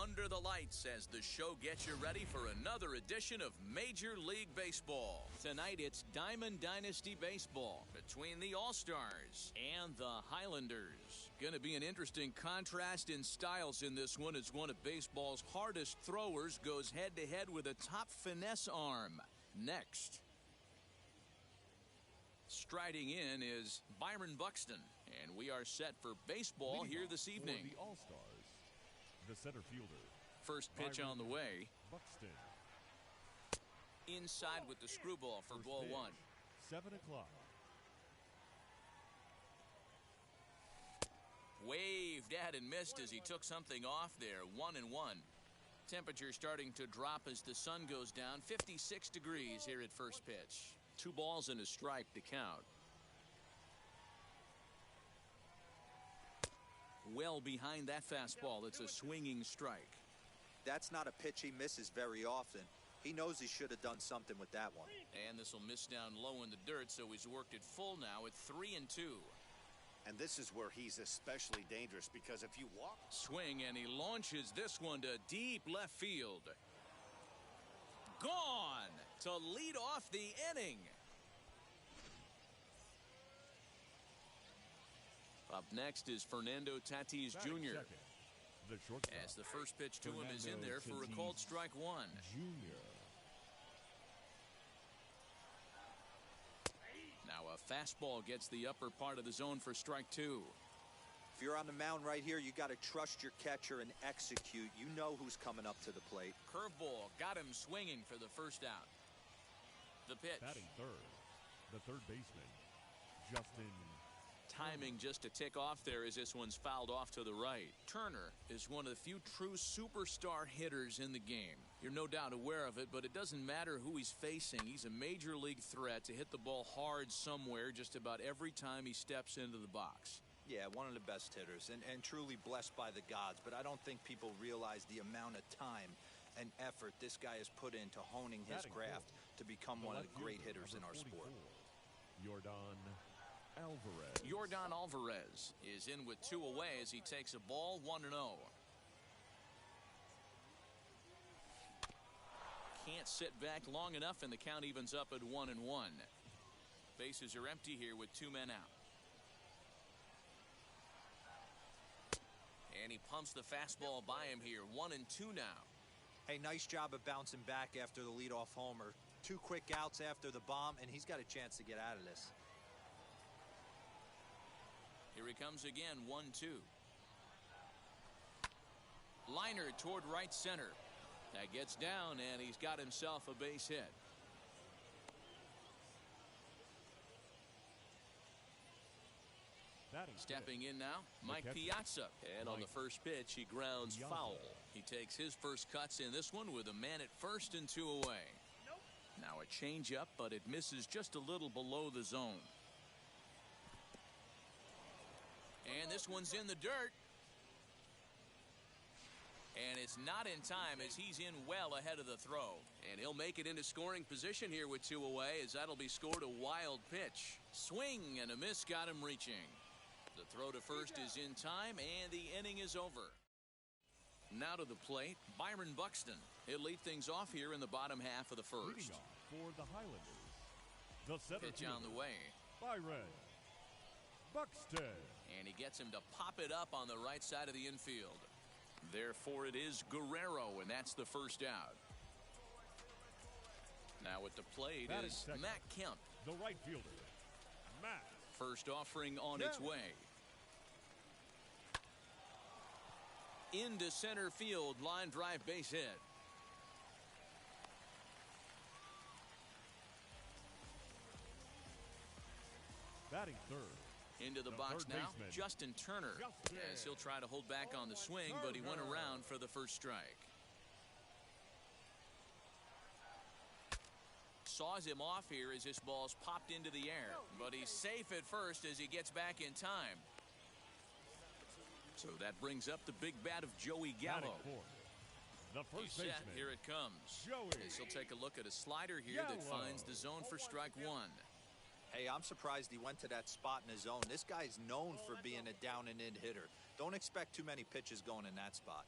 A: Under the lights as the show gets you ready for another edition of Major League Baseball. Tonight it's Diamond Dynasty Baseball between the All-Stars and the Highlanders. Going to be an interesting contrast in styles in this one as one of baseball's hardest throwers goes head-to-head with a top finesse arm. Next. Striding in is Byron Buxton, and we are set for baseball here this evening.
B: For the All-Stars. The center fielder.
A: First pitch
B: Byron
A: on the way.
B: Buxton.
A: Inside with the screwball for ball 1.
B: 7 o'clock.
A: Waved at and missed as he took something off there. 1-1. Temperature starting to drop as the sun goes down. 56 degrees here at first pitch. 2 balls and a strike to count. Well behind that fastball. It's a swinging strike.
C: That's not a pitch he misses very often. He knows he should have done something with that one.
A: And this will miss down low in the dirt, so he's worked it full now at 3-2.
D: And this is where he's especially dangerous because if you walk.
A: Swing, and he launches this one to deep left field. Gone to lead off the inning. Up next is Fernando Tatis Jr. As the first pitch to him is in there for a called strike 1. Now a fastball gets the upper part of the zone for strike 2.
C: If you're on the mound right here, you got to trust your catcher and execute. You know who's coming up to the plate.
A: Curveball got him swinging for the first out. The pitch.
B: Batting third, the third baseman, Justin.
A: Timing just a tick off there as this one's fouled off to the right. Turner is one of the few true superstar hitters in the game. You're no doubt aware of it, but it doesn't matter who he's facing. He's a major league threat to hit the ball hard somewhere just about every time he steps into the box.
C: Yeah, one of the best hitters and truly blessed by the gods, but I don't think people realize the amount of time and effort this guy has put into honing his craft to become one of the great hitters in our sport.
B: Yordan Alvarez.
A: Yordan Alvarez is in with 2 away as he takes a ball 1-0. Can't sit back long enough, and the count evens up at 1-1. Bases are empty here with 2 men out. And he pumps the fastball by him here. 1-2 now.
C: Hey, nice job of bouncing back after the leadoff homer. 2 quick outs after the bomb, and he's got a chance to get out of this.
A: Here he comes again, 1-2. Liner toward right center. That gets down, and he's got himself a base hit. Stepping in now, Mike Piazza. And on the first pitch, he grounds foul. He takes his first cuts in this one with a man at first and 2 away. Now a changeup, but it misses just a little below the zone. And this one's in the dirt. And it's not in time as he's in well ahead of the throw. And he'll make it into scoring position here with 2 away as that'll be scored a wild pitch. Swing and a miss got him reaching. The throw to first is in time and the inning is over. Now to the plate, Byron Buxton. He'll lead things off here in the bottom half of the first.
B: Leading off for the Highlanders, the center
A: pitch on the way.
B: Byron Buxton.
A: And he gets him to pop it up on the right side of the infield. Therefore, it is Guerrero, and that's the first out. Now at the plate is Matt Kemp.
B: The right fielder, Matt.
A: First offering on its way. Into center field, line drive base hit.
B: Batting third.
A: Into the box now, Justin Turner. As he'll try to hold back on the swing, but he went around for the first strike. Saws him off here as this ball's popped into the air. But he's safe at first as he gets back in time. So that brings up the big bat of Joey Gallo.
B: The first
A: He's set.
B: baseman.
A: Here it comes.
B: Joey.
A: As he'll take a look at a slider here that finds the zone for strike 1.
C: Hey, I'm surprised he went to that spot in his zone. This guy's known for being a down and in hitter. Don't expect too many pitches going in that spot.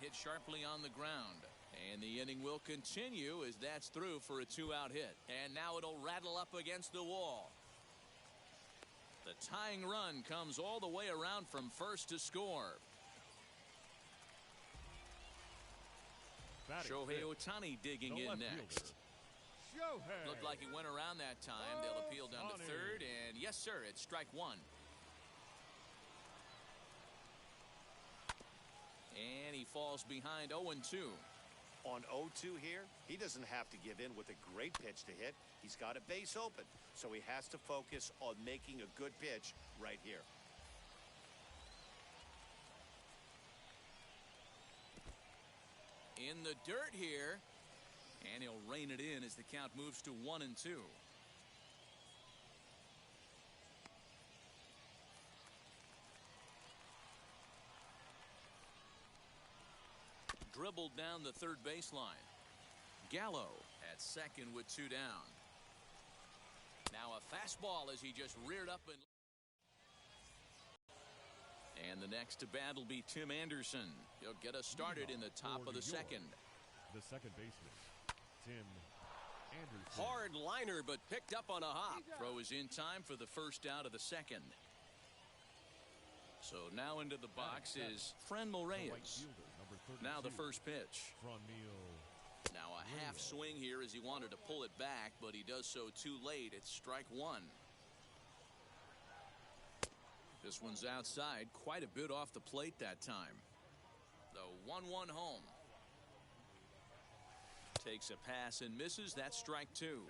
A: Hit sharply on the ground. And the inning will continue as that's through for a 2-out hit. And now it'll rattle up against the wall. The tying run comes all the way around from first to score. Shohei Ohtani digging in next. Looked like he went around that time. They'll appeal down to third, and yes, sir, it's strike 1. And he falls behind 0-2.
D: On 0-2 here, he doesn't have to give in with a great pitch to hit. He's got a base open, so he has to focus on making a good pitch right here.
A: In the dirt here. And he'll rein it in as the count moves to 1-2. Dribbled down the third baseline. Gallo at second with 2 down. Now a fastball as he just reared up and the next to bat will be Tim Anderson. He'll get us started in the top of the second.
B: The second baseman, Tim Anderson.
A: Hard liner, but picked up on a hop. Throw is in time for the first out of the second. So now into the box is Franmil Reyes. Now the first pitch. Now a half swing here as he wanted to pull it back, but he does so too late. It's strike 1. This one's outside, quite a bit off the plate that time. The 1-1 home. Takes a pass and misses. That's strike two.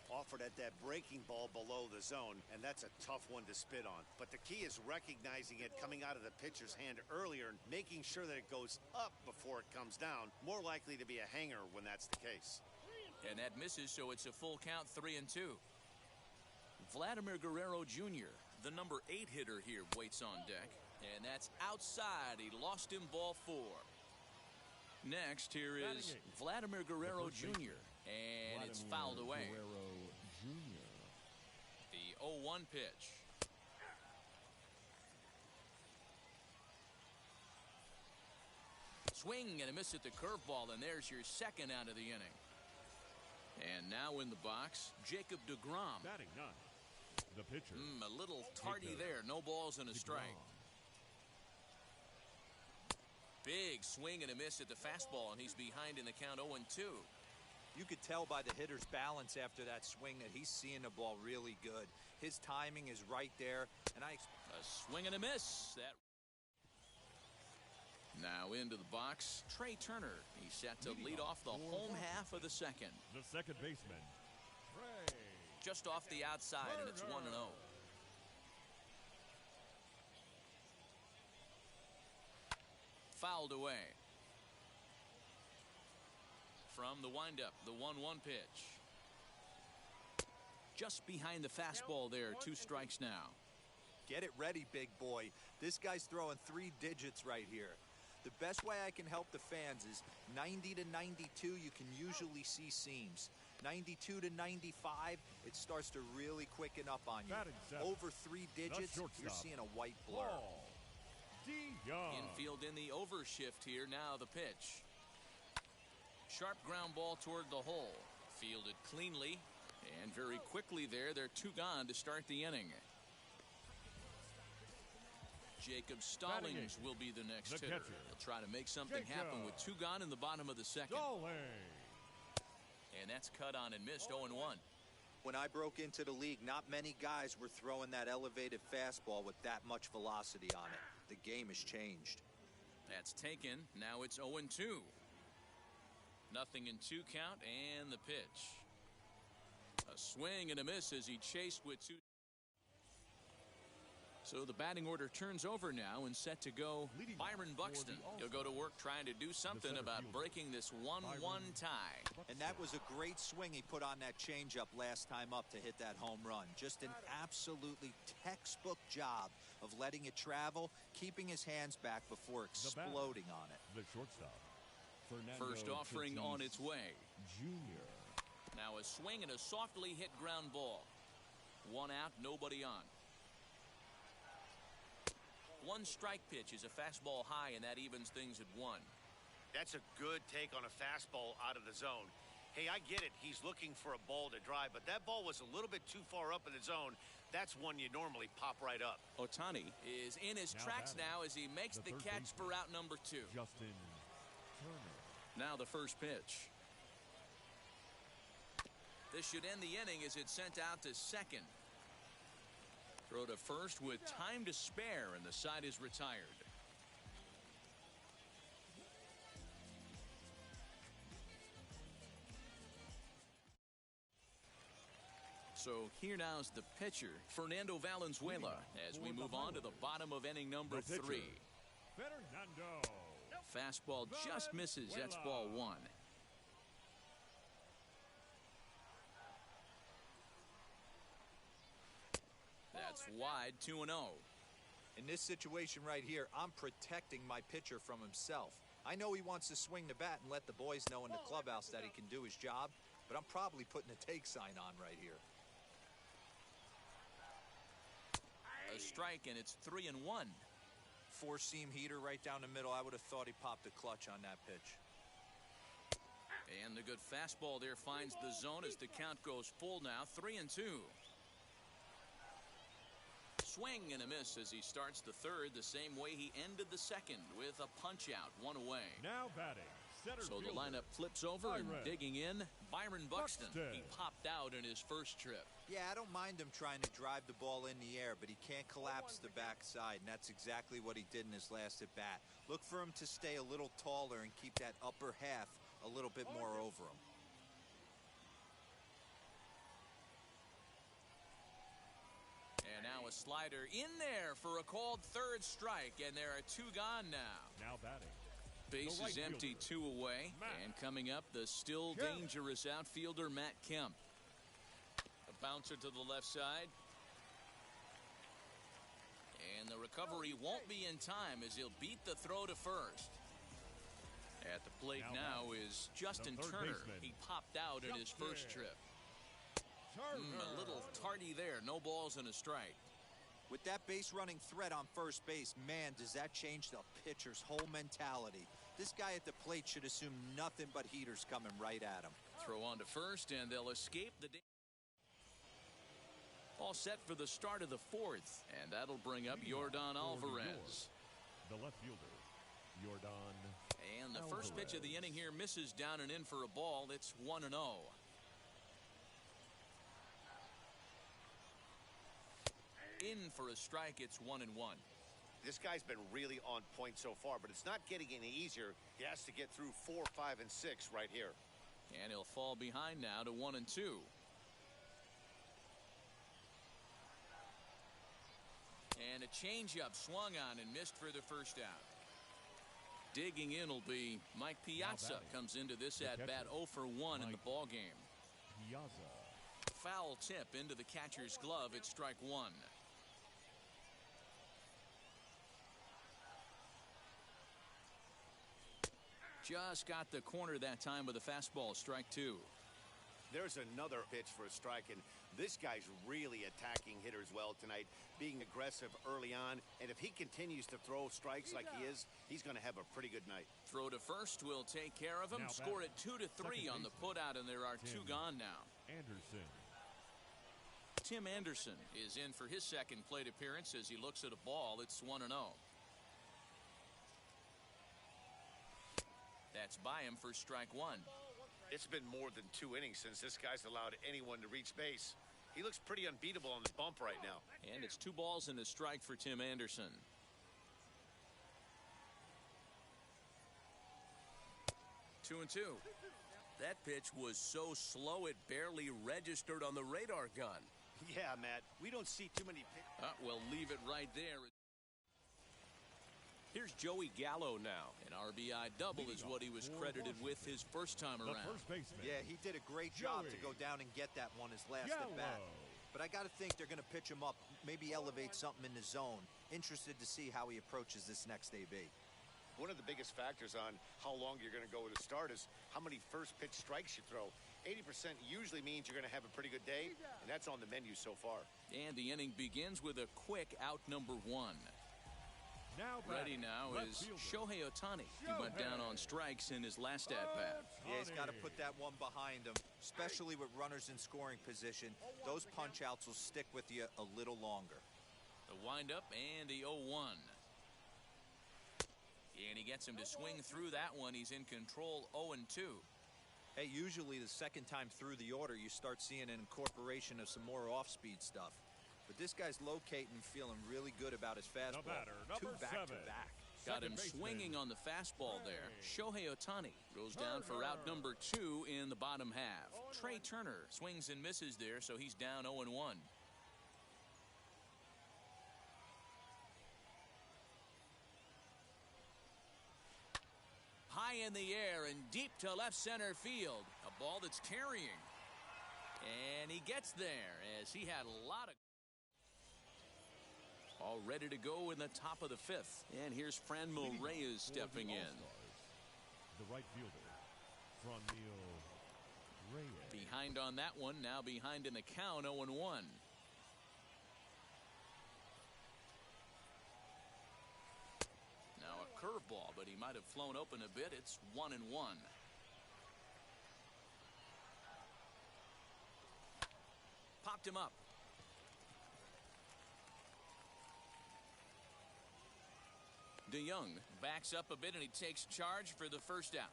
D: Offered at that breaking ball below the zone, and that's a tough one to spit on. But the key is recognizing it coming out of the pitcher's hand earlier and making sure that it goes up before it comes down. More likely to be a hanger when that's the case.
A: And that misses, so it's a full count, 3-2. Vladimir Guerrero Jr., the number 8 hitter here, waits on deck. And that's outside. He lost him, ball 4. Next, here is Vladimir Guerrero Jr., and it's fouled away. The 0-1 pitch. Swing and a miss at the curveball, and there's your second out of the inning. And now in the box, Jacob deGrom.
B: Batting ninth, the pitcher.
A: A little tardy there. No balls and a strike. Big swing and a miss at the fastball, and he's behind in the count 0-2.
C: You could tell by the hitter's balance after that swing that he's seeing the ball really good. His timing is right there, and a
A: swing and a miss. That now into the box, Trey Turner. He's set to lead off the home half of the second.
B: The second baseman, Trey.
A: Just off the outside, and it's 1-0. Fouled away. From the windup, the 1-1 pitch. Just behind the fastball there, 2 strikes now.
C: Get it ready, big boy. This guy's throwing 3 digits right here. The best way I can help the fans is 90 to 92, you can usually see seams. 92 to 95, it starts to really quicken up on you. Over 3 digits, you're seeing a white blur.
A: Infield in the overshift here. Now the pitch. Sharp ground ball toward the hole. Fielded cleanly and very quickly there. They're 2 gone to start the inning. Jacob Stallings will be the next hitter. He'll try to make something happen with 2 gone in the bottom of the second. And that's cut on and missed. 0-1.
C: When I broke into the league, not many guys were throwing that elevated fastball with that much velocity on it. The game has changed.
A: That's taken. Now it's 0-2. Nothing in 2 count, and the pitch. A swing and a miss as he chased with 2. So the batting order turns over now and set to go Byron Buxton. He'll go to work trying to do something about breaking this 1-1 tie.
C: And that was a great swing he put on that changeup last time up to hit that home run. Just an absolutely textbook job of letting it travel, keeping his hands back before exploding on it.
B: The shortstop,
A: First offering on its way.
B: Junior.
A: Now a swing and a softly hit ground ball. 1 out, nobody on. 1 strike pitch is a fastball high, and that evens things at 1.
D: That's a good take on a fastball out of the zone. Hey, I get it. He's looking for a ball to drive, but that ball was a little bit too far up in the zone. That's one you normally pop right up.
A: Ohtani is in his tracks now as he makes the catch for out number 2.
B: Justin Turner.
A: Now the first pitch. This should end the inning as it's sent out to second. Throw to first with time to spare, and the side is retired. So here now is the pitcher, Fernando Valenzuela, as we move on to the bottom of inning number 3.
B: Fernando.
A: Fastball just misses. That's ball 1. That's wide, 2-0.
C: In this situation right here, I'm protecting my pitcher from himself. I know he wants to swing the bat and let the boys know in the clubhouse that he can do his job, but I'm probably putting a take sign on right here.
A: A strike, and it's 3-1.
C: 4-seam heater right down the middle. I would have thought he popped a clutch on that pitch.
A: And the good fastball there finds the zone as the count goes full now. 3-2. Swing and a miss as he starts the third the same way he ended the second with a punch out, 1 away.
B: Now batting.
A: So the lineup flips over and digging in, Byron Buxton. He popped out in his first trip.
C: Yeah, I don't mind him trying to drive the ball in the air, but he can't collapse the backside, and that's exactly what he did in his last at bat. Look for him to stay a little taller and keep that upper half a little bit more over him.
A: slider in there for a called third strike, and there are 2 gone now.
B: Now batting.
A: Base is empty, 2 away. And coming up, the still dangerous outfielder, Matt Kemp. A bouncer to the left side. And the recovery won't be in time as he'll beat the throw to first. At the plate now is Justin Turner. He popped out in his first trip. A little tardy there. No balls and a strike.
C: With that base running threat on first base, man, does that change the pitcher's whole mentality. This guy at the plate should assume nothing but heaters coming right at him.
A: Throw on to first, and they'll escape the... All set for the start of the 4th, and that'll bring up Yordan Alvarez.
B: The left fielder, Yordan.
A: And the first pitch of the inning here misses down and in for a ball. It's 1-0. In for a strike, it's 1-1.
D: This guy's been really on point so far, but it's not getting any easier. He has to get through 4, 5, and 6 right here.
A: And he'll fall behind now to 1-2. And a changeup swung on and missed for the first out. Digging in will be Mike Piazza. Comes into this at-bat 0 for 1 in the ballgame.
B: Piazza.
A: Foul tip into the catcher's glove. It's strike 1. Just got the corner that time with a fastball. Strike 2.
D: There's another pitch for a strike, and this guy's really attacking hitters well tonight, being aggressive early on, and if he continues to throw strikes like he is, he's going to have a pretty good night.
A: Throw to first will take care of him. Score it 2-3 on the putout, and there are 2 gone now.
B: Anderson.
A: Tim Anderson is in for his second plate appearance as he looks at a ball. It's 1-0. That's by him for strike 1.
D: It's been more than 2 innings since this guy's allowed anyone to reach base. He looks pretty unbeatable on the bump right now.
A: And it's 2 balls and a strike for Tim Anderson. Two and two.
E: That pitch was so slow it barely registered on the radar gun.
D: Yeah, Matt. We don't see too many pitches.
A: We'll leave it right there.
E: Here's Joey Gallo now.
A: An RBI double is what he was credited with his first time around.
B: First baseman.
C: Yeah, he did a great job to go down and get that one his last at bat. But I got to think they're going to pitch him up, maybe elevate something in the zone. Interested to see how he approaches this next AB.
D: One of the biggest factors on how long you're going to go with a start is how many first pitch strikes you throw. 80% usually means you're going to have a pretty good day, and that's on the menu so far.
A: And the inning begins with a quick out number 1.
B: Now
A: ready now is Shohei Ohtani. He went down on strikes in his last at-bat.
C: Yeah, he's got to put that one behind him, especially with runners in scoring position. Those punch-outs will stick with you a little longer.
A: The windup and the 0-1. And he gets him to swing through that one. He's in control 0-2.
C: Hey, usually the second time through the order, you start seeing an incorporation of some more off-speed stuff. But this guy's locating, feeling really good about his fastball.
B: Number
C: 2 back-to-back.
A: Got him swinging on the fastball there. Shohei Ohtani goes down for out number 2 in the bottom half. Trey Turner swings and misses there, so he's down 0-1. High in the air and deep to left center field. A ball that's carrying. And he gets there as he had a lot of... All ready to go in the top of the 5th. And here's Franmil Reyes stepping in.
B: The right fielder, Franmil Reyes.
A: Behind on that one, now behind in the count, 0-1. Now a curveball, but he might have flown open a bit. It's 1-1. Popped him up. DeYoung backs up a bit and he takes charge for the first out.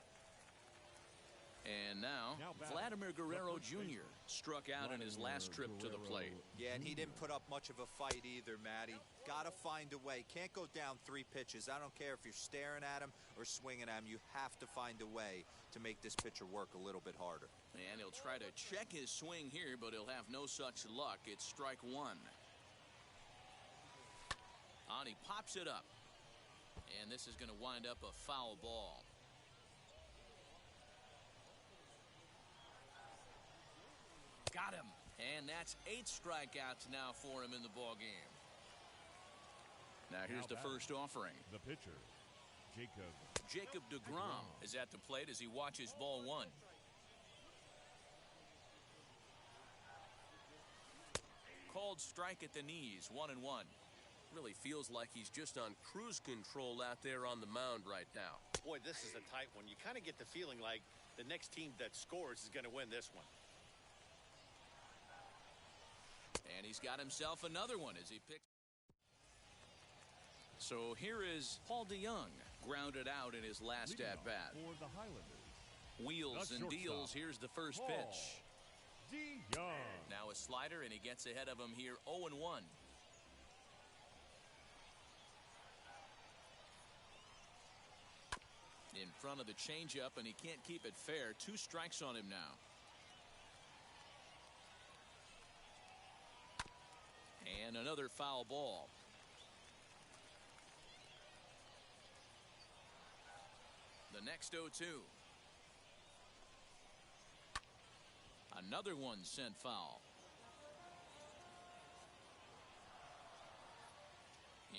A: And now Vladimir Guerrero Jr. struck out in his last trip to the plate.
C: Yeah, and he didn't put up much of a fight either, Matty. Got to find a way. Can't go down 3 pitches. I don't care if you're staring at him or swinging at him. You have to find a way to make this pitcher work a little bit harder.
A: And he'll try to check his swing here, but he'll have no such luck. It's strike 1. on. He pops it up. And this is going to wind up a foul ball. Got him. And that's 8 strikeouts now for him in the ball game. Now here's the first offering.
B: The pitcher,
A: Jacob deGrom is at the plate as he watches ball 1. Called strike at the knees, 1-1.
E: Really feels like he's just on cruise control out there on the mound right now.
D: Boy, this is a tight one. You kind of get the feeling like the next team that scores is going to win this one.
A: And he's got himself another one as he picks. So here is Paul DeYoung, grounded out in his last at-bat.
B: For the Highlanders.
A: Wheels and deals. Here's the first
B: Paul
A: pitch.
B: DeYoung.
A: Now a slider, and he gets ahead of him here, 0-1. In front of the changeup, and he can't keep it fair. 2 strikes on him now. And another foul ball. The next 0-2. Another one sent foul.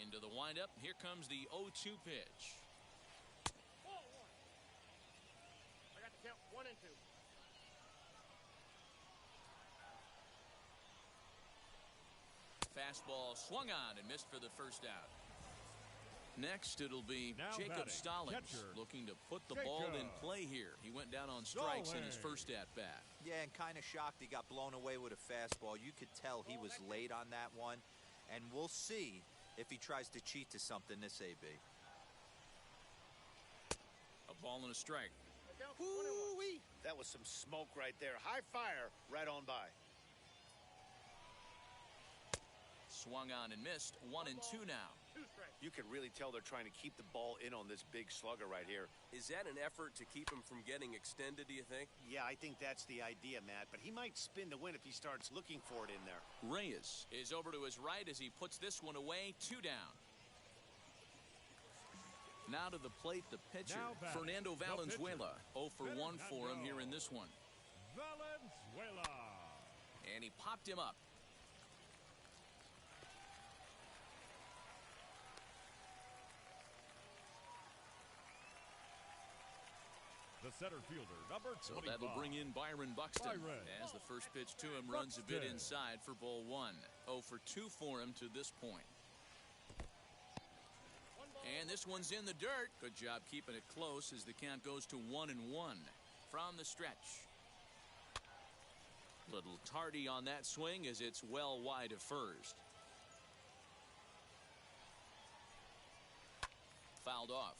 A: Into the windup. Here comes the 0-2 pitch.
F: I got the count 1 and 2.
A: Fastball swung on and missed for the first out. Next, it'll be
B: Now
A: Jacob
B: batting,
A: Stallings
B: catcher,
A: looking to put the ball in play here. He went down on strikes in his first at-bat.
C: Yeah, and kind of shocked he got blown away with a fastball. You could tell he was late on that one. And we'll see if he tries to cheat to something this AB.
A: A ball and a strike.
D: Woo-wee. That was some smoke right there. High fire right on by.
A: Swung on and missed. 1-2 now.
D: You can really tell they're trying to keep the ball in on this big slugger right here.
E: Is that an effort to keep him from getting extended, do you think?
D: Yeah, I think that's the idea, Matt. But he might spin to win if he starts looking for it in there.
A: Reyes is over to his right as he puts this one away. 2 down. Now to the plate, the pitcher, Fernando Valenzuela. 0 for 1 for him here in this one.
B: Valenzuela.
A: And he popped him up.
B: The center fielder, number 25.
A: So that'll bring in Byron Buxton. As the first pitch to him runs a bit inside for ball 1. 0 for 2 for him to this point. And this one's in the dirt. Good job keeping it close as the count goes to 1-1 from the stretch. Little tardy on that swing as it's well wide of first. Fouled off.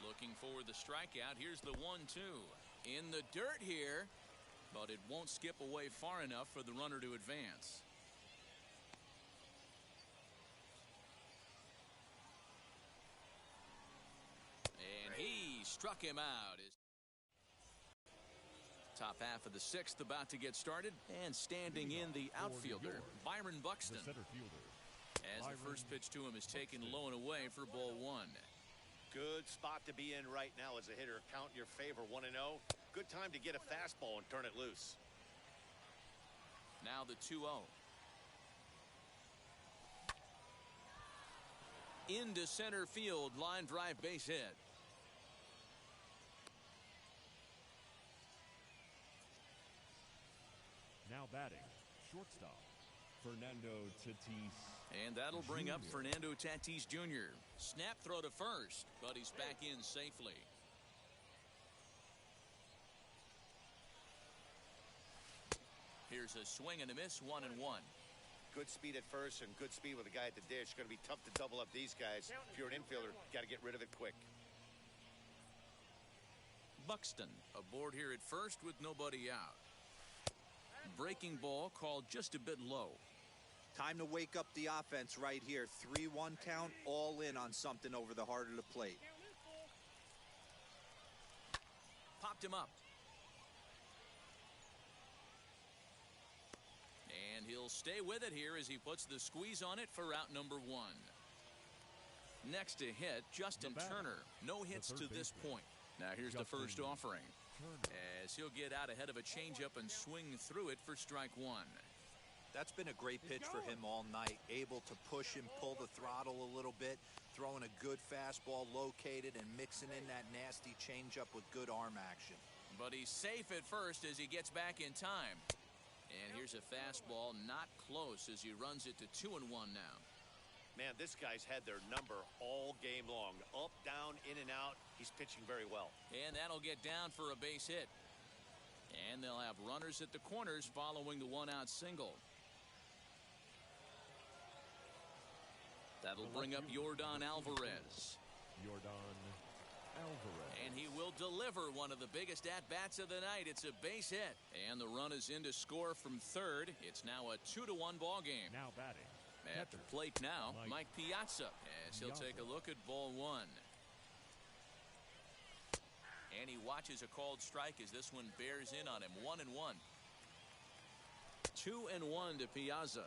A: Looking for the strikeout. Here's the 1-2. In the dirt here, but it won't skip away far enough for the runner to advance. And he struck him out. Top half of the 6th about to get started, and standing in the outfielder, Byron Buxton.
B: The center fielder.
A: As the first pitch to him is taken low and away for ball 1.
D: Good spot to be in right now as a hitter. Count in your favor, 1-0. Good time to get a fastball and turn it loose.
A: Now the 2-0. Into center field, line drive, base hit.
B: Now batting, shortstop, Fernando Tatis.
A: And that'll bring up Fernando Tatis Jr. Snap throw to first, but he's back in safely. Here's a swing and a miss, 1-1.
D: Good speed at first and good speed with a guy at the dish. Going to be tough to double up these guys. If you're an infielder, got to get rid of it quick.
A: Buxton aboard here at first with nobody out. Breaking ball called just a bit low.
C: Time to wake up the offense right here. 3-1 count, all in on something over the heart of the plate. Popped him up.
A: And he'll He'll stay with it here as he puts the squeeze on it for out number 1. Next to hit, Justin Turner. No hits to this point. Now here's the first offering, as he'll get out ahead of a changeup and swing through it for strike 1.
C: That's been a great pitch for him all night. Able to push and pull the throttle a little bit, throwing a good fastball located and mixing in that nasty changeup with good arm action.
A: But he's safe at first as he gets back in time. And here's a fastball not close as he runs it to 2-1 now.
D: Man, this guy's had their number all game long. Up, down, in and out. He's pitching very well.
A: And that'll get down for a base hit. And they'll have runners at the corners following the one-out single. That'll bring up Yordan Alvarez.
B: Yordan Alvarez.
A: And he will deliver one of the biggest at-bats of the night. It's a base hit. And the run is in to score from third. It's now a 2-1 ball game.
B: Now batting.
A: At the plate now, Mike Piazza, as he'll take a look at ball 1. And he watches a called strike as this one bears in on him. 1-1. 2-1 to Piazza.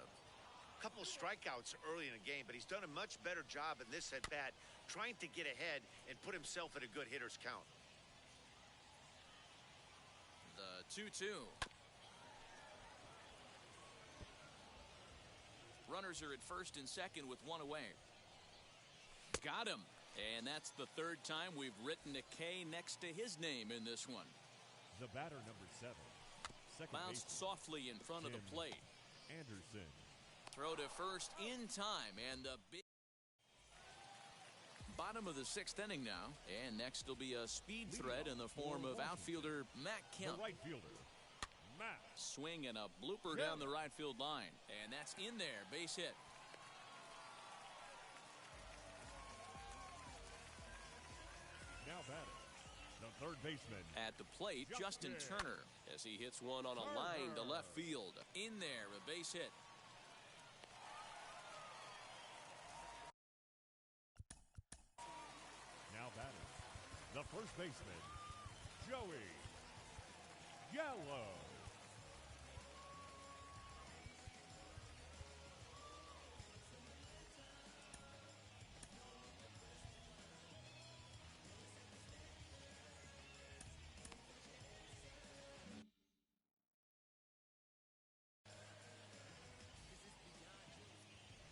D: A couple of strikeouts early in the game, but he's done a much better job in this at-bat trying to get ahead and put himself at a good hitter's count.
A: The 2-2. Runners are at first and second with one away. Got him. And that's the third time we've written a K next to his name in this one.
B: The batter, number 7.
A: Bounced softly in front of the plate.
B: Anderson.
A: Throw to first in time. And the big bottom of the 6th inning now. And next will be a speed threat in the form of outfielder Matt Kemp.
B: The right fielder.
A: Swing and a blooper down the right field line. And that's in there. Base hit.
B: Now batting, the third baseman.
A: At the plate, Justin Turner, as he hits one on a line to left field. In there, a base hit.
B: Now batting, the first baseman, Joey Gallo.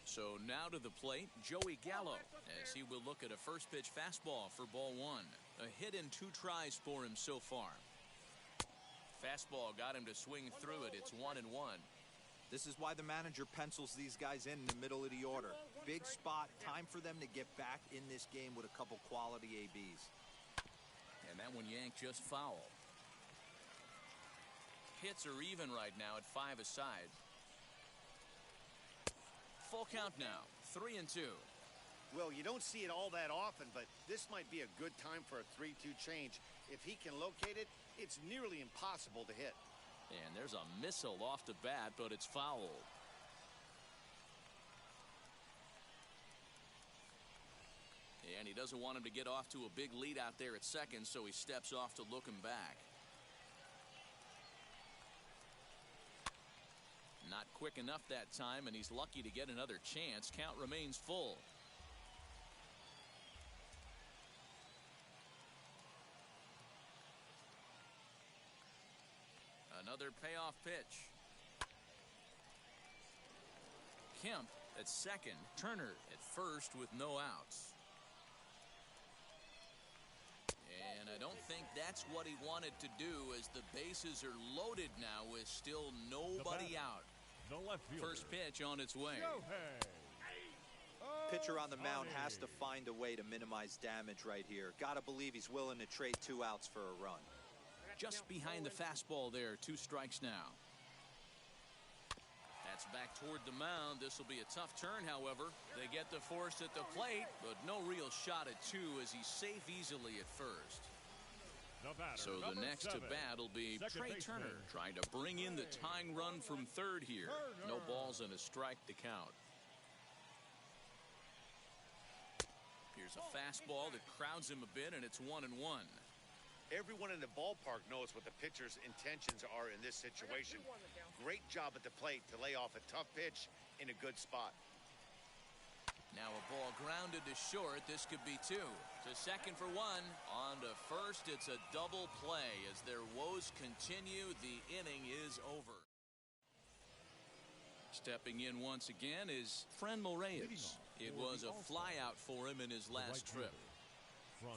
A: So now to the plate, Joey Gallo, as he will look at a first pitch fastball for ball 1. A hit in 2 tries for him so far. Fastball got him to swing through it. It's 1-1.
C: This is why the manager pencils these guys in the middle of the order. Big spot, time for them to get back in this game with a couple quality ABs.
A: And that one yanked just foul. Hits are even right now at 5 aside. Full count now, 3-2.
D: Well, you don't see it all that often, but this might be a good time for a 3-2 change. If he can locate it, it's nearly impossible to hit.
A: And there's a missile off the bat, but it's fouled. And he doesn't want him to get off to a big lead out there at second, so he steps off to look him back. Not quick enough that time, and he's lucky to get another chance. Count remains full. Another payoff pitch. Kemp at second. Turner at first with no outs. And I don't think that's what he wanted to do, as the bases are loaded now with still nobody out.
B: The left fielder.
A: First pitch on its way.
C: Pitcher on the mound has to find a way to minimize damage right here. Gotta believe he's willing to trade 2 outs for a run.
A: Just behind the fastball there, 2 strikes now. That's back toward the mound. This will be a tough turn, however. They get the force at the plate, but no real shot at 2 as he's safe easily at first. So the next to bat will be Trey Turner, trying to bring in the tying run from third here. No balls and a strike to count. Here's a fastball that crowds him a bit, and it's 1-1.
D: Everyone in the ballpark knows what the pitcher's intentions are in this situation. Great job at the plate to lay off a tough pitch in a good spot.
A: Now a ball grounded to short. This could be two. To second for one. On to first. It's a double play. As their woes continue, the inning is over. Stepping in once again is Franmil Reyes. It was a flyout for him in his last trip.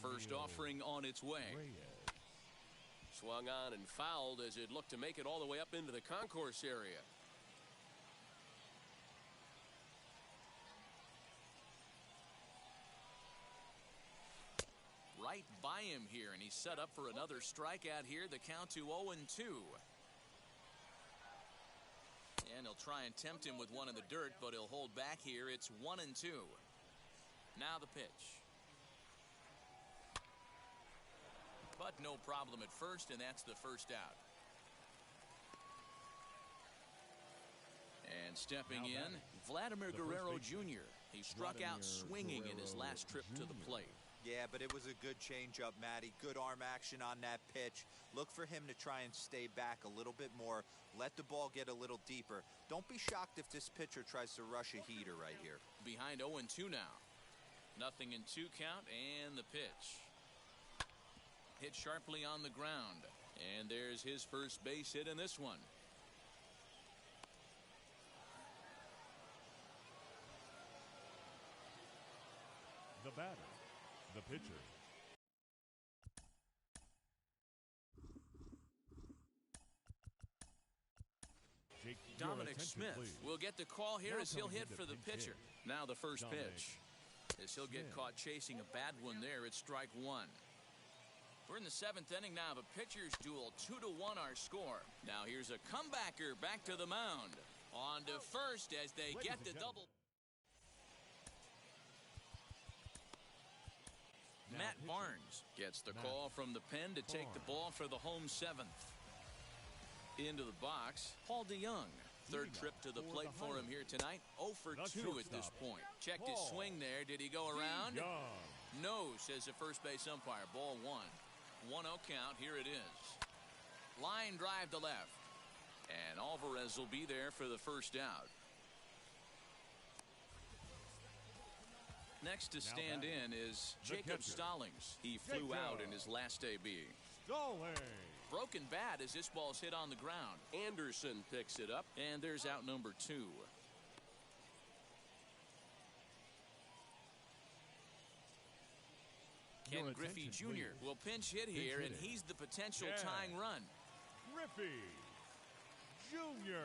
A: First offering on its way.
E: Swung on and fouled as it looked to make it all the way up into the concourse area.
A: Right by him here, and he's set up for another strikeout here. The count to 0-2. And he'll try and tempt him with one in the dirt, but he'll hold back here. It's 1-2. Now the pitch. But no problem at first, and that's the first out. And stepping in, Vladimir Guerrero Jr. He struck out swinging in his last trip to the plate.
C: Yeah, but it was a good changeup, Matty. Good arm action on that pitch. Look for him to try and stay back a little bit more. Let the ball get a little deeper. Don't be shocked if this pitcher tries to rush a heater right here.
A: Behind 0-2 now. 0-2 count, and the pitch. Hit sharply on the ground. And there's his first base hit in this one.
B: The batter, the pitcher.
A: Dominic Smith will get the call here as he'll hit for the pitcher. Now the first pitch. As he'll get caught chasing a bad one there, it's strike one. We're in the 7th inning now of a pitcher's duel. 2-1 our score. Now here's a comebacker back to the mound. On to first as they get the double. Matt Barnes gets the call from the pen to take the ball for the home 7th. Into the box, Paul DeYoung. Third trip to the plate for him here tonight. 0 for 2 at this point. Checked his swing there. Did he go around? No, says the first base umpire. Ball one. 1-0 count. Here it is. Line drive to left. And Alvarez will be there for the first out. Next to stand in is Jacob Stallings. He flew out in his last AB. Broken bat as this ball's hit on the ground. Anderson picks it up, and there's out number 2. Ken Griffey Jr. will pinch hit here, and he's the potential tying run.
B: Griffey Jr.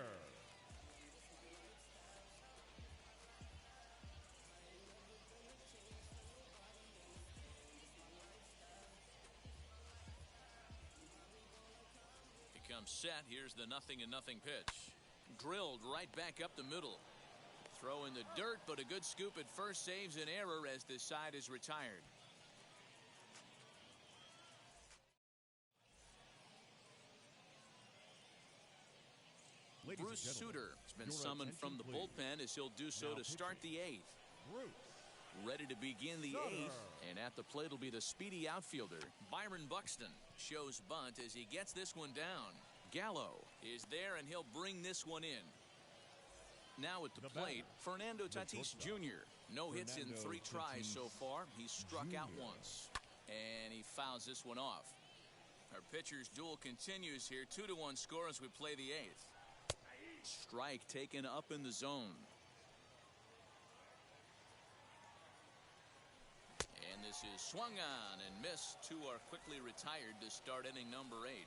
A: Comes set. Here's the 0-0 pitch. Drilled right back up the middle. Throw in the dirt, but a good scoop at first saves an error as this side is retired. Bruce Sutter has been summoned from the bullpen as he'll do so to start the 8th. Ready to begin the 8th, and at the plate will be the speedy outfielder, Byron Buxton. Shows bunt as he gets this one down. Gallo is there, and he'll bring this one in. Now at the plate, Fernando Tatis Jr. No hits in 3 tries so far. He's struck out once, and he fouls this one off. Our pitcher's duel continues here. 2-1 score as we play the 8th. Strike taken up in the zone. And this is swung on and missed. 2 are quickly retired to start inning number 8.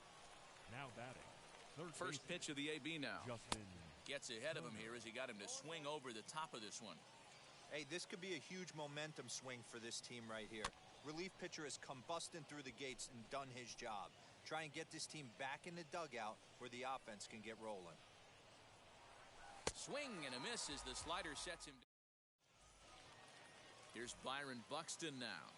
B: Now batting.
A: First pitch of the AB now. Gets ahead of him here as he got him to swing over the top of this one.
C: Hey, this could be a huge momentum swing for this team right here. Relief pitcher has come busting through the gates and done his job. Try and get this team back in the dugout where the offense can get rolling.
A: Swing and a miss as the slider sets him down. Here's Byron Buxton now.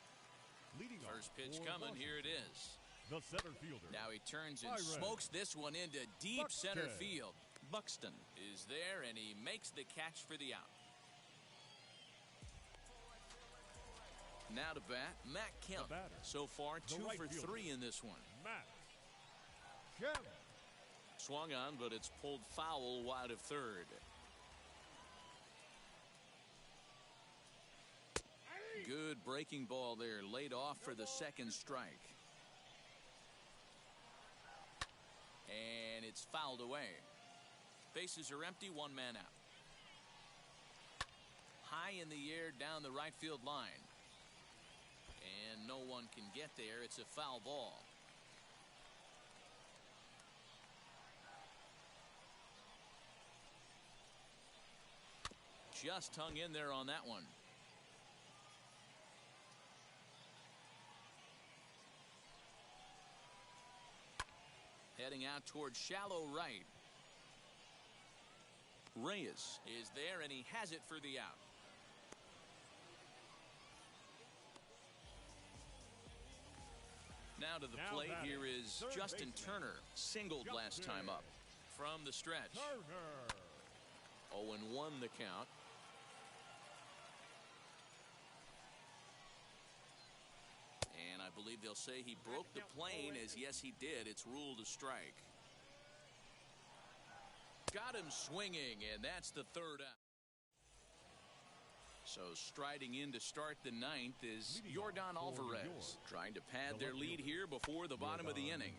A: First pitch coming. Here it is.
B: The center fielder.
A: Now he turns and smokes this one into deep center field. Buxton is there, and he makes the catch for the out. Now to bat, Matt Kemp. So far, 2 for 3 in this one.
B: Matt Kemp.
A: Swung on, but it's pulled foul wide of third. Good breaking ball there, laid off for the second strike. And it's fouled away. Bases are empty, one man out. High in the air down the right field line. And no one can get there. It's a foul ball. Just hung in there on that one. Heading out towards shallow right. Reyes is there, and he has it for the out. Now to the plate here is Justin Turner. Singled last time up. From the stretch. 0-1 the count. And I believe they'll say he broke the plane, as yes he did. It's ruled a strike. Got him swinging, and that's the third out. So striding in to start the ninth is Yordan Alvarez, trying to pad their lead here before the bottom of the inning.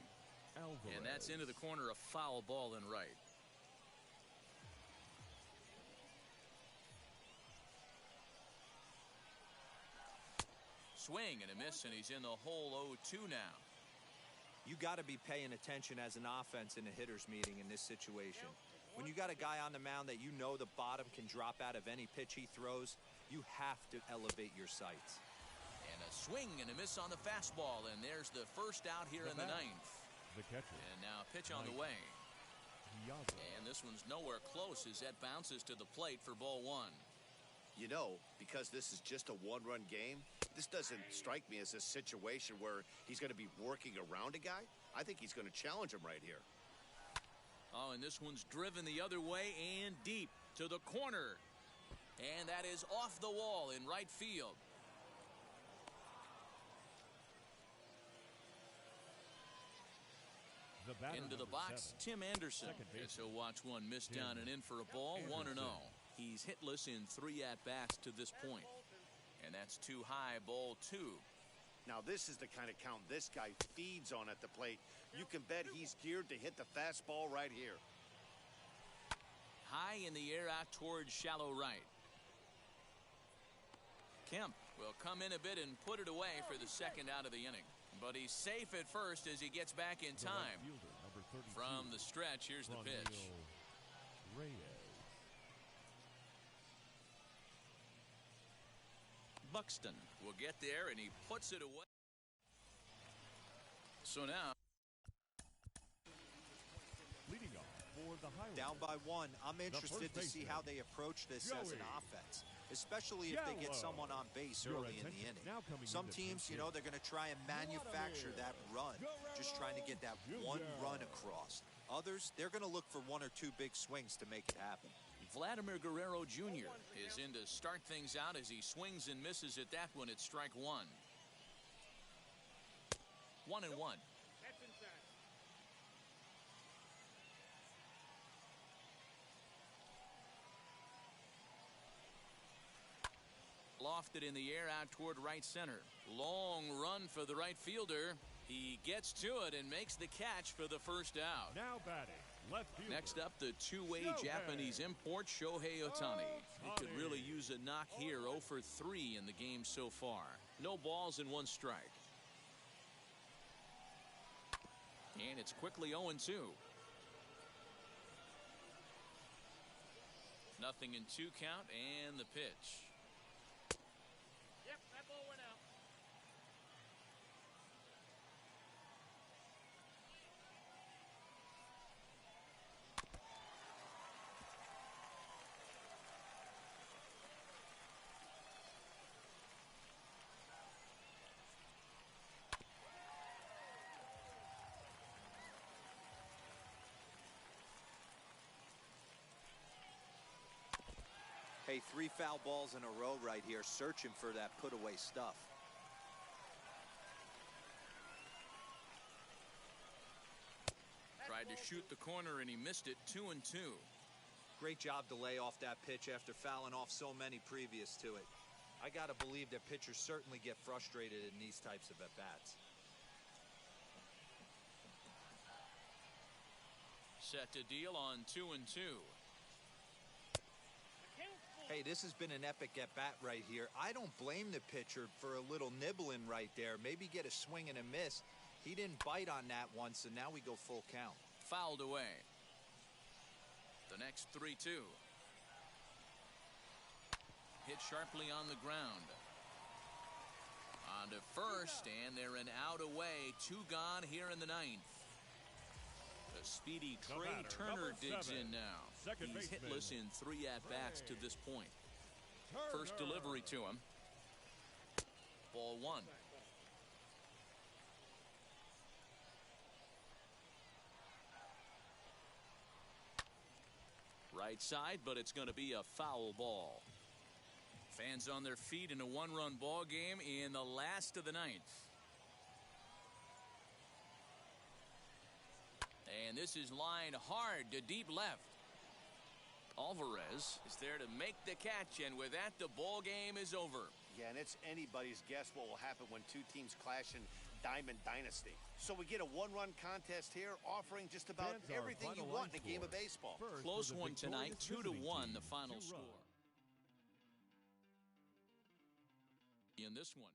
A: And that's into the corner, a foul ball in right. Swing and a miss, and he's in the hole 0-2 now.
C: You got to be paying attention as an offense in a hitter's meeting in this situation. When you got a guy on the mound that you know the bottom can drop out of any pitch he throws, you have to elevate your sights.
A: And a swing and a miss on the fastball, and there's the first out here in the ninth.
B: The catcher.
A: And now a pitch on the way. And this one's nowhere close as that bounces to the plate for ball one.
D: You know, because this is just a one-run game, this doesn't strike me as a situation where he's going to be working around a guy. I think he's going to challenge him right here.
A: Oh, and this one's driven the other way and deep to the corner. And that is off the wall in right field. Into the box, Tim Anderson. As he'll watch one miss down and in for a ball, 1-0. He's hitless in 3 at-bats to this point. And that's too high, ball 2.
D: Now this is the kind of count this guy feeds on at the plate. You can bet he's geared to hit the fastball right here.
A: High in the air out towards shallow right. Kemp will come in a bit and put it away for the second out of the inning. But he's safe at first as he gets back in time. From the stretch, here's the pitch. Buxton will get there, and he puts it away. So now,
B: leading off for the Highlanders,
C: down by 1. I'm interested to see how they approach this as an offense, especially if they get someone on base early in the inning. Some teams, you know, they're going to try and manufacture that run, just trying to get that one run across. Others, they're going to look for 1 or 2 big swings to make it happen.
A: Vladimir Guerrero Jr. is in to start things out as he swings and misses at that one at strike 1. 1-1.
F: That's inside.
A: Lofted in the air out toward right center. Long run for the right fielder. He gets to it and makes the catch for the first out.
B: Now batting, left fielder.
A: Next up, the two-way Japanese import, Shohei Ohtani. He could really use a knock here, 0 for 3 in the game so far. No balls and 1 strike. And it's quickly 0-2. Nothing in 2 count, and the pitch.
F: Yep, that ball went out.
C: Hey, 3 foul balls in a row right here, searching for that put-away stuff.
A: shoot the corner, and he missed it. 2-2.
C: Great job to lay off that pitch after fouling off so many previous to it. I got to believe that pitchers certainly get frustrated in these types of at-bats.
A: Set to deal on 2-2.
C: Hey, this has been an epic at-bat right here. I don't blame the pitcher for a little nibbling right there. Maybe get a swing and a miss. He didn't bite on that one, so now we go full count.
A: Fouled away. The next 3-2. Hit sharply on the ground. On to first, and they're an out away. 2 gone here in the 9th. The speedy Trey Turner digs in now. He's hitless in 3 at-bats to this point. First delivery to him. Ball 1. Right side, but it's going to be a foul ball. Fans on their feet in a 1-run ball game in the last of the 9th. And this is lined hard to deep left. Alvarez is there to make the catch, and with that, the ball game is over.
D: Yeah, and it's anybody's guess what will happen when 2 teams clash in Diamond Dynasty. So we get a 1-run contest here, offering just about everything you want in a game of baseball.
A: Close one tonight, 2-1 the final score. In this one.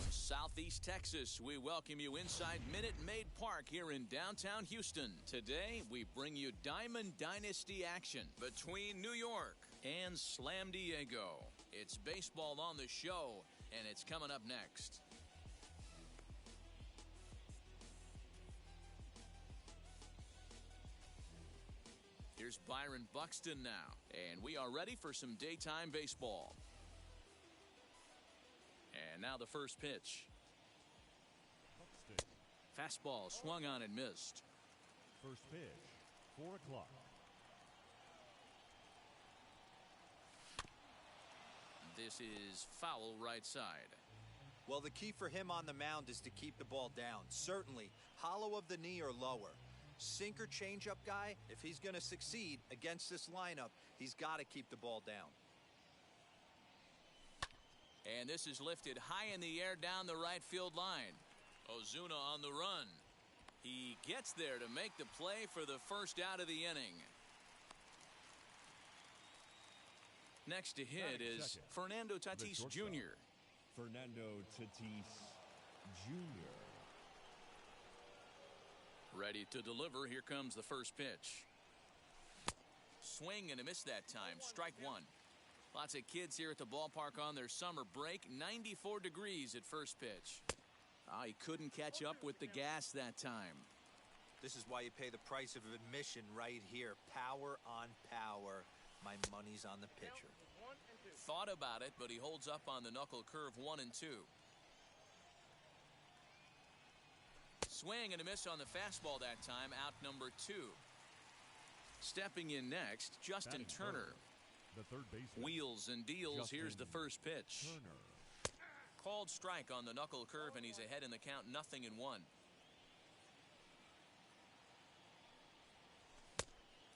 A: Southeast Texas, we welcome you inside Minute Maid Park here in downtown Houston. Today, we bring you Diamond Dynasty action between New York and Slam Diego. It's baseball on the show, and it's coming up next. Here's Byron Buxton now, and we are ready for some daytime baseball. And now the first pitch. Fastball swung on and missed.
B: First pitch, 4 o'clock.
A: This is foul right side.
C: Well, the key for him on the mound is to keep the ball down. Certainly, hollow of the knee or lower. Sinker changeup guy, if he's going to succeed against this lineup, he's got to keep the ball down.
A: And this is lifted high in the air down the right field line. Ozuna on the run. He gets there to make the play for the first out of the inning. Next to hit is Fernando Tatis Jr.
B: Fernando Tatis Jr.
A: Ready to deliver. Here comes the first pitch. Swing and a miss that time. Strike one. Lots of kids here at the ballpark on their summer break. 94 degrees at first pitch. He couldn't catch up with the gas that time.
C: This is why you pay the price of admission right here. Power on power. My money's on the pitcher.
A: Thought about it, but he holds up on the knuckle curve 1 and 2. Swing and a miss on the fastball that time, out number 2. Stepping in next, Justin Turner.
B: The third baseman.
A: Wheels and deals. Here's the first pitch.
B: Turner.
A: Called strike on the knuckle curve, and he's ahead in the count, 0-1.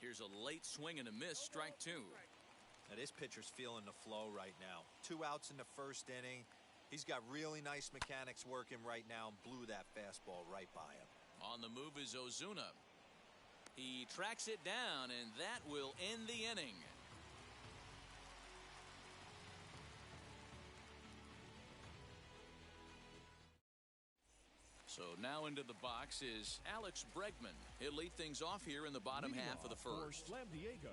A: Here's a late swing and a miss, strike 2.
C: Now this pitcher's feeling the flow right now. 2 outs in the first inning. He's got really nice mechanics working right now and blew that fastball right by him.
A: On the move is Ozuna. He tracks it down, and that will end the inning. So now into the box is Alex Bregman. He'll lead things off here in the bottom half of the first.
B: For Slam Diego,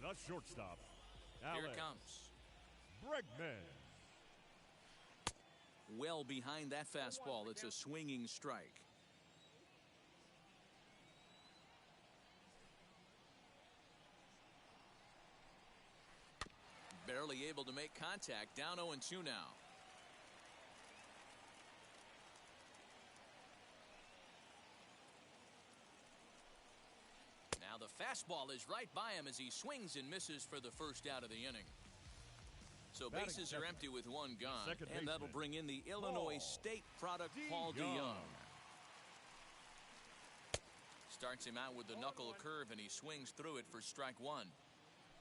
B: the shortstop.
A: Here
B: Alex
A: it comes.
B: Bregman.
A: Well behind that fastball. It's a swinging strike. Barely able to make contact. Down 0-2 now. Now the fastball is right by him as he swings and misses for the first out of the inning. So bases are empty with 1 gone, and that'll bring in the Illinois State product, Paul DeYoung. Starts him out with the knuckle curve, and he swings through it for strike 1.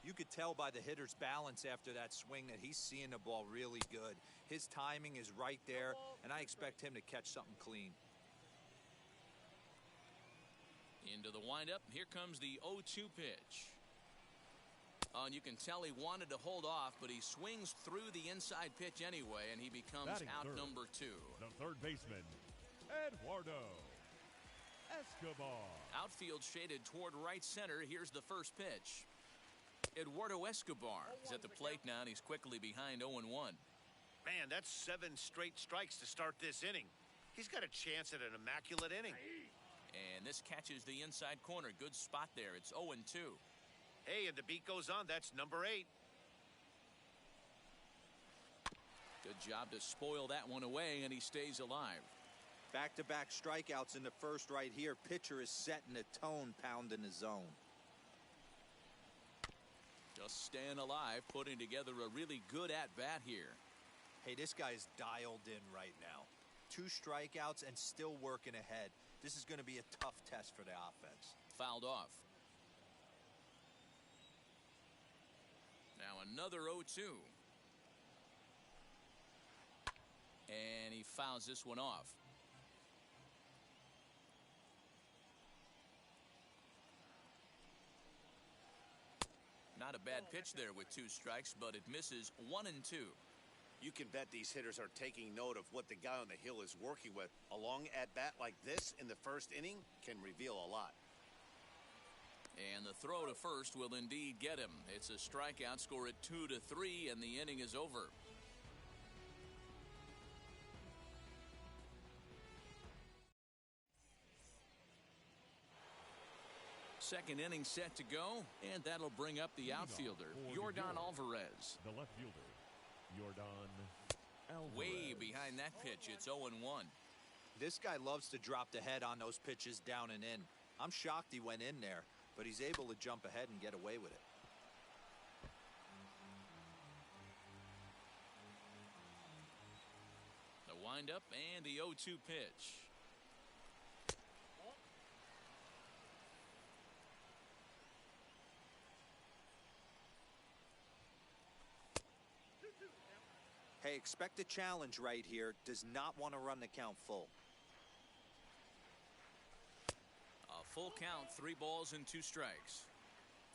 C: You could tell by the hitter's balance after that swing that he's seeing the ball really good. His timing is right there, and I expect him to catch something clean.
A: Into the windup. Here comes the 0-2 pitch. And you can tell he wanted to hold off, but he swings through the inside pitch anyway, and he becomes
B: Batting
A: out
B: third.
A: number 2.
B: The third baseman, Eduardo Escobar.
A: Outfield shaded toward right center. Here's the first pitch. Eduardo Escobar is at the plate now, and he's quickly behind 0-1.
D: Man, that's 7 straight strikes to start this inning. He's got a chance at an immaculate inning.
A: And this catches the inside corner. Good spot there. It's 0-2.
D: Hey, and the beat goes on. That's number 8.
A: Good job to spoil that one away, and he stays alive.
C: Back-to-back strikeouts in the first right here. Pitcher is setting the tone, pounding the zone.
A: Just staying alive, putting together a really good at-bat here.
C: Hey, this guy's dialed in right now. 2 strikeouts and still working ahead. This is going to be a tough test for the offense.
A: Fouled off. Now another 0-2. And he fouls this one off. Not a bad pitch there with 2 strikes, but it misses 1-2.
D: You can bet these hitters are taking note of what the guy on the hill is working with. A long at-bat like this in the first inning can reveal a lot.
A: And the throw to first will indeed get him. It's a strikeout, score at 2-3, and the inning is over. Second inning set to go, and that'll bring up the outfielder, Yordan Alvarez.
B: The left fielder, Yordan Alvarez.
A: Way behind that pitch, it's 0-1.
C: This guy loves to drop the head on those pitches down and in. I'm shocked he went in there, but he's able to jump ahead and get away with it.
A: The windup and the 0-2 pitch.
C: Hey, expect a challenge right here. Does not want to run the count full.
A: A full count, 3 balls and 2 strikes.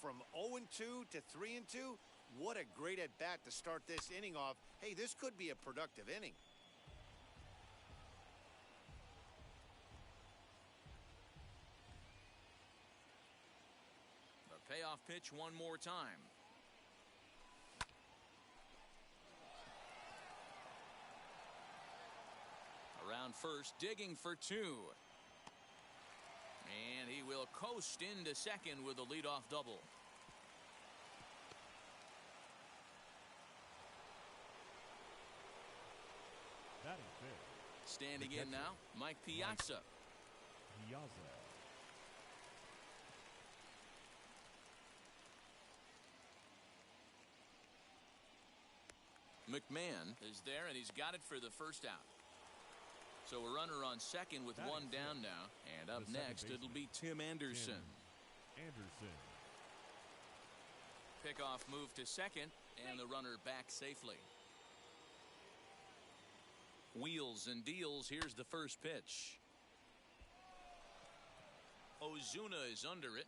D: From 0-2 to 3-2, what a great at-bat to start this inning off. Hey, this could be a productive inning.
A: The payoff pitch one more time. Around first, digging for 2. And he will coast into second with a leadoff double.
B: Batting fifth.
A: Standing in now, Mike Piazza.
B: Piazza.
A: McMahon is there, and he's got it for the first out. So a runner on second with one down now. And up next, it'll be Tim Anderson.
B: Anderson.
A: Pickoff move to second, and the runner back safely. Wheels and deals. Here's the first pitch. Ozuna is under it.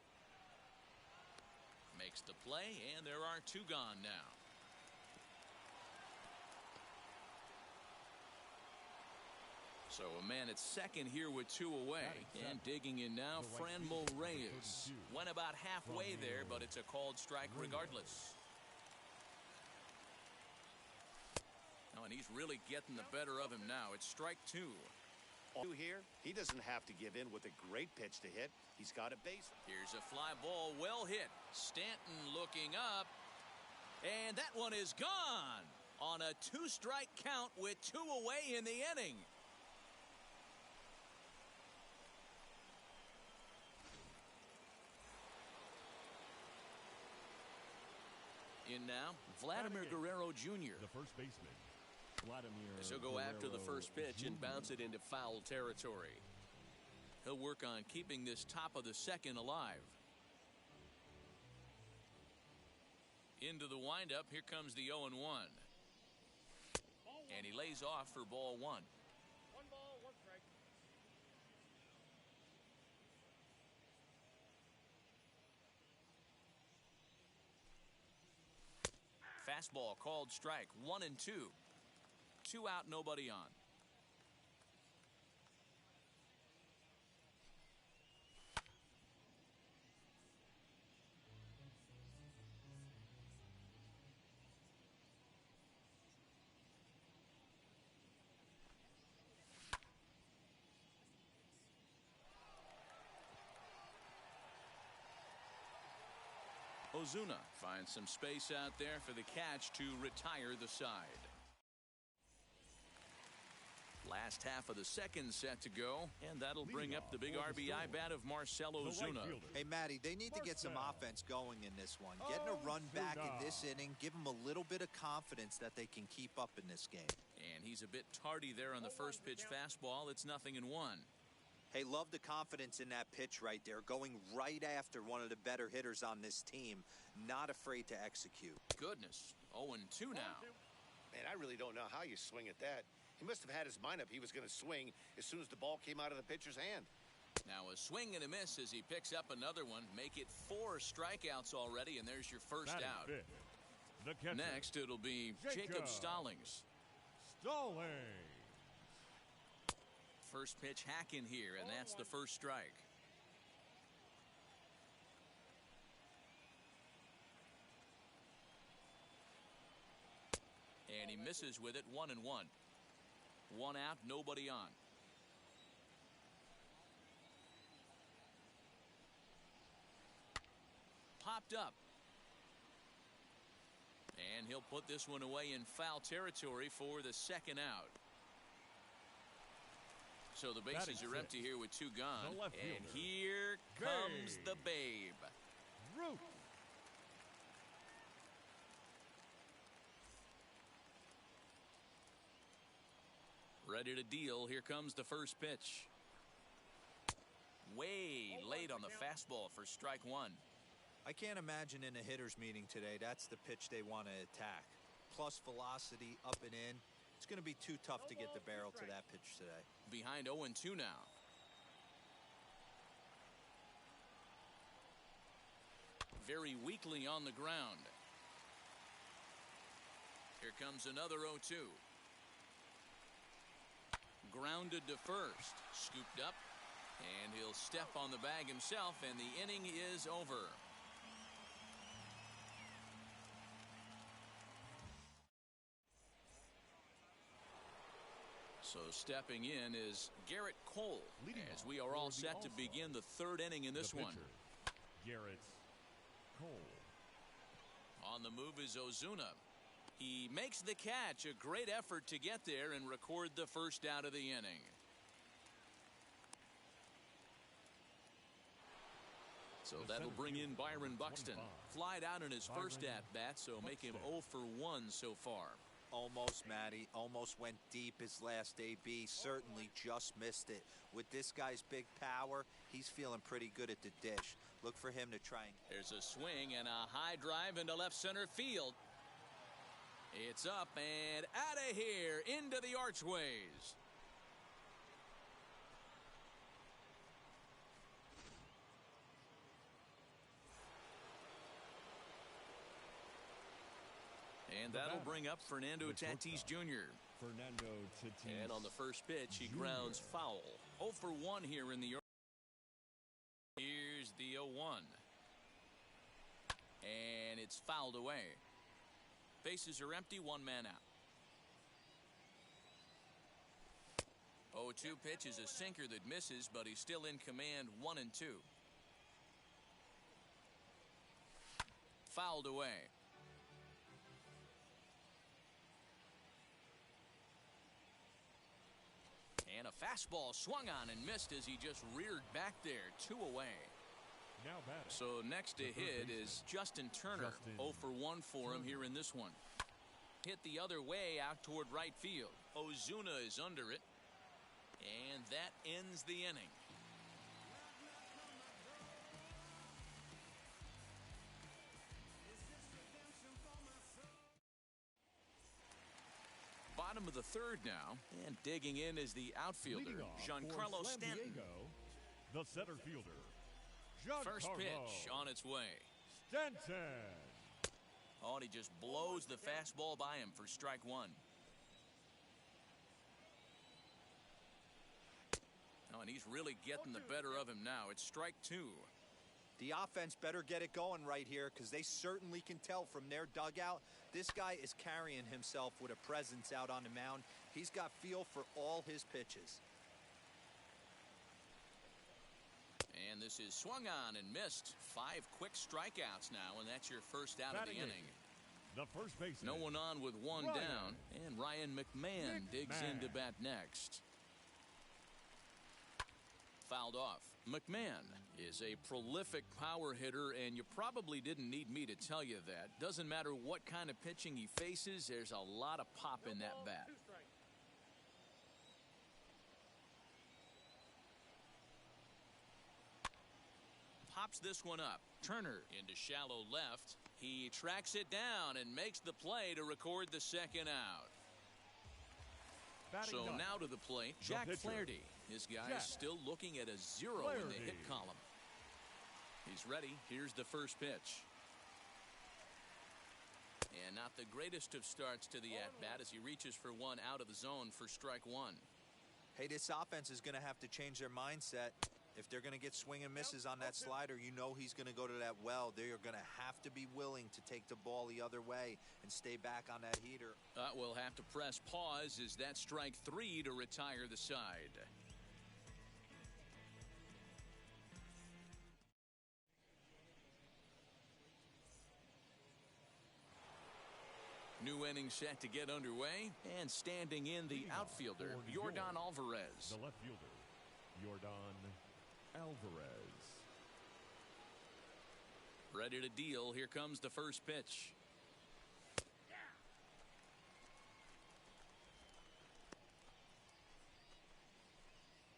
A: Makes the play, and there are two gone now. So a man at second here with two away. And digging in now, Franmil Reyes. Went about halfway there, but it's a called strike regardless. Oh, and he's really getting the better of him now. It's strike two.
D: Here, he doesn't have to give in with a great pitch to hit. He's got a base.
A: Here's a fly ball, well hit. Stanton looking up. And that one is gone on a two-strike count with two away in the inning. In now, Vladimir Guerrero Jr.
B: The first baseman. Vladimir
E: So go after the first pitch and bounce it into foul territory.
A: He'll work on keeping this top of the second alive. Into the windup, here comes the 0-1. And he lays off for ball one.
F: 1 ball, 1 strike.
A: Fastball called strike, 1-2. 2 out, nobody on. Ozuna finds some space out there for the catch to retire the side. Last half of the second set to go, and that'll bring up the big RBI bat of Marcell Ozuna.
C: Hey, Matty, they need to get some offense going in this one. Getting a run back in this inning, give them a little bit of confidence that they can keep up in this game.
A: And he's a bit tardy there on the first pitch fastball. It's 0-1.
C: Hey, love the confidence in that pitch right there. Going right after one of the better hitters on this team. Not afraid to execute.
A: Goodness. 0-2 now.
D: Man, I really don't know how you swing at that. He must have had his mind up he was going to swing as soon as the ball came out of the pitcher's hand.
A: Now a swing and a miss as he picks up another one. Make it 4 strikeouts already, and there's your first out. Next, it'll be Jacob Stallings. First pitch hack in here, and that's the first strike. And he misses with it, 1-1. 1 out, nobody on. Popped up. And he'll put this one away in foul territory for the second out. So the bases are empty here with 2 gone. And here comes the Babe.
B: Root.
A: Ready to deal. Here comes the first pitch. Way late on the fastball for strike 1.
C: I can't imagine in a hitter's meeting today that's the pitch they want to attack. Plus velocity up and in. It's going to be too tough to get the barrel to that pitch today.
A: Behind 0-2 now. Very weakly on the ground. Here comes another 0-2. Grounded to first. Scooped up. And he'll step on the bag himself, and the inning is over. So stepping in is Garrett Cole as we are all set to begin the third inning in this one.
B: Garrett Cole.
A: On the move is Ozuna. He makes the catch. A great effort to get there and record the first out of the inning. So that'll bring in Byron Buxton. Flied out in his first at-bat, so make him 0 for 1 so far.
C: Almost, Matty. Almost went deep his last AB. Certainly just missed it. With this guy's big power, he's feeling pretty good at the dish. Look for him to try and...
A: There's a swing and a high drive into left center field. It's up and out of here into the archways. And that'll bring up Fernando Tatis Jr.
B: Fernando Tatis.
A: And on the first pitch, he grounds foul. 0 for 1 here in the... Here's the 0-1. And it's fouled away. Bases are empty, one man out. 0-2 pitch is a sinker that misses, but he's still in command, 1-2. Fouled away. And a fastball swung on and missed as he just reared back there, 2 away.
B: Now batting.
A: So next to hit is Justin Turner. 0 for 1 for him here in this one. Hit the other way out toward right field. Ozuna is under it. And that ends the inning. Bottom of the third now, and digging in is the outfielder, Giancarlo Stanton.
B: The center fielder,
A: First pitch on its way.
B: Stanton.
A: Oh, and he just blows the fastball by him for strike 1. Oh, and he's really getting the better of him now. It's strike 2.
C: The offense better get it going right here because they certainly can tell from their dugout this guy is carrying himself with a presence out on the mound. He's got feel for all his pitches.
A: And this is swung on and missed. 5 quick strikeouts now, and that's your first out of the inning.
B: The first baseman.
A: No one on with one down, and Ryan McMahon digs in to bat next. Fouled off. McMahon is a prolific power hitter, and you probably didn't need me to tell you that. Doesn't matter what kind of pitching he faces, there's a lot of pop in that bat. Pops this one up. Turner into shallow left. He tracks it down and makes the play to record the second out. So now to the plate, Jack Flaherty. This guy is still looking at a 0 in the hit column. He's ready. Here's the first pitch. And not the greatest of starts to the at-bat as he reaches for one out of the zone for strike 1.
C: Hey, this offense is going to have to change their mindset. If they're going to get swing and misses on that slider, you know he's going to go to that well. They are going to have to be willing to take the ball the other way and stay back on that heater.
A: We'll have to press pause as that's strike 3 to retire the side. New inning set to get underway, and standing in the outfielder, Yordan Alvarez.
B: The left fielder, Yordan Alvarez.
A: Ready to deal. Here comes the first pitch.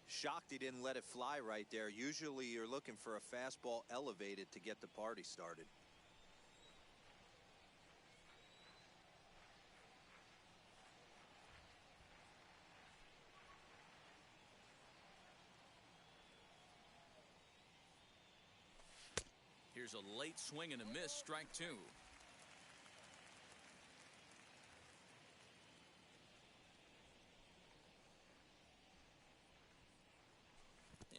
C: Shocked he didn't let it fly right there. Usually you're looking for a fastball elevated to get the party started.
A: Here's a late swing and a miss, strike 2.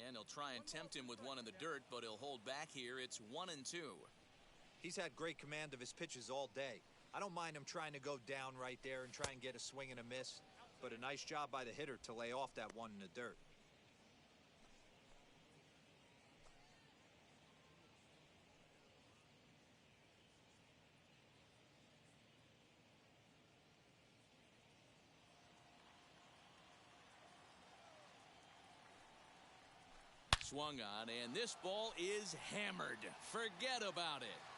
A: And he'll try and tempt him with one in the dirt, but he'll hold back here. It's 1-2.
C: He's had great command of his pitches all day. I don't mind him trying to go down right there and try and get a swing and a miss. but a nice job by the hitter to lay off that one in the dirt.
A: Swung on, and this ball is hammered. Forget about it.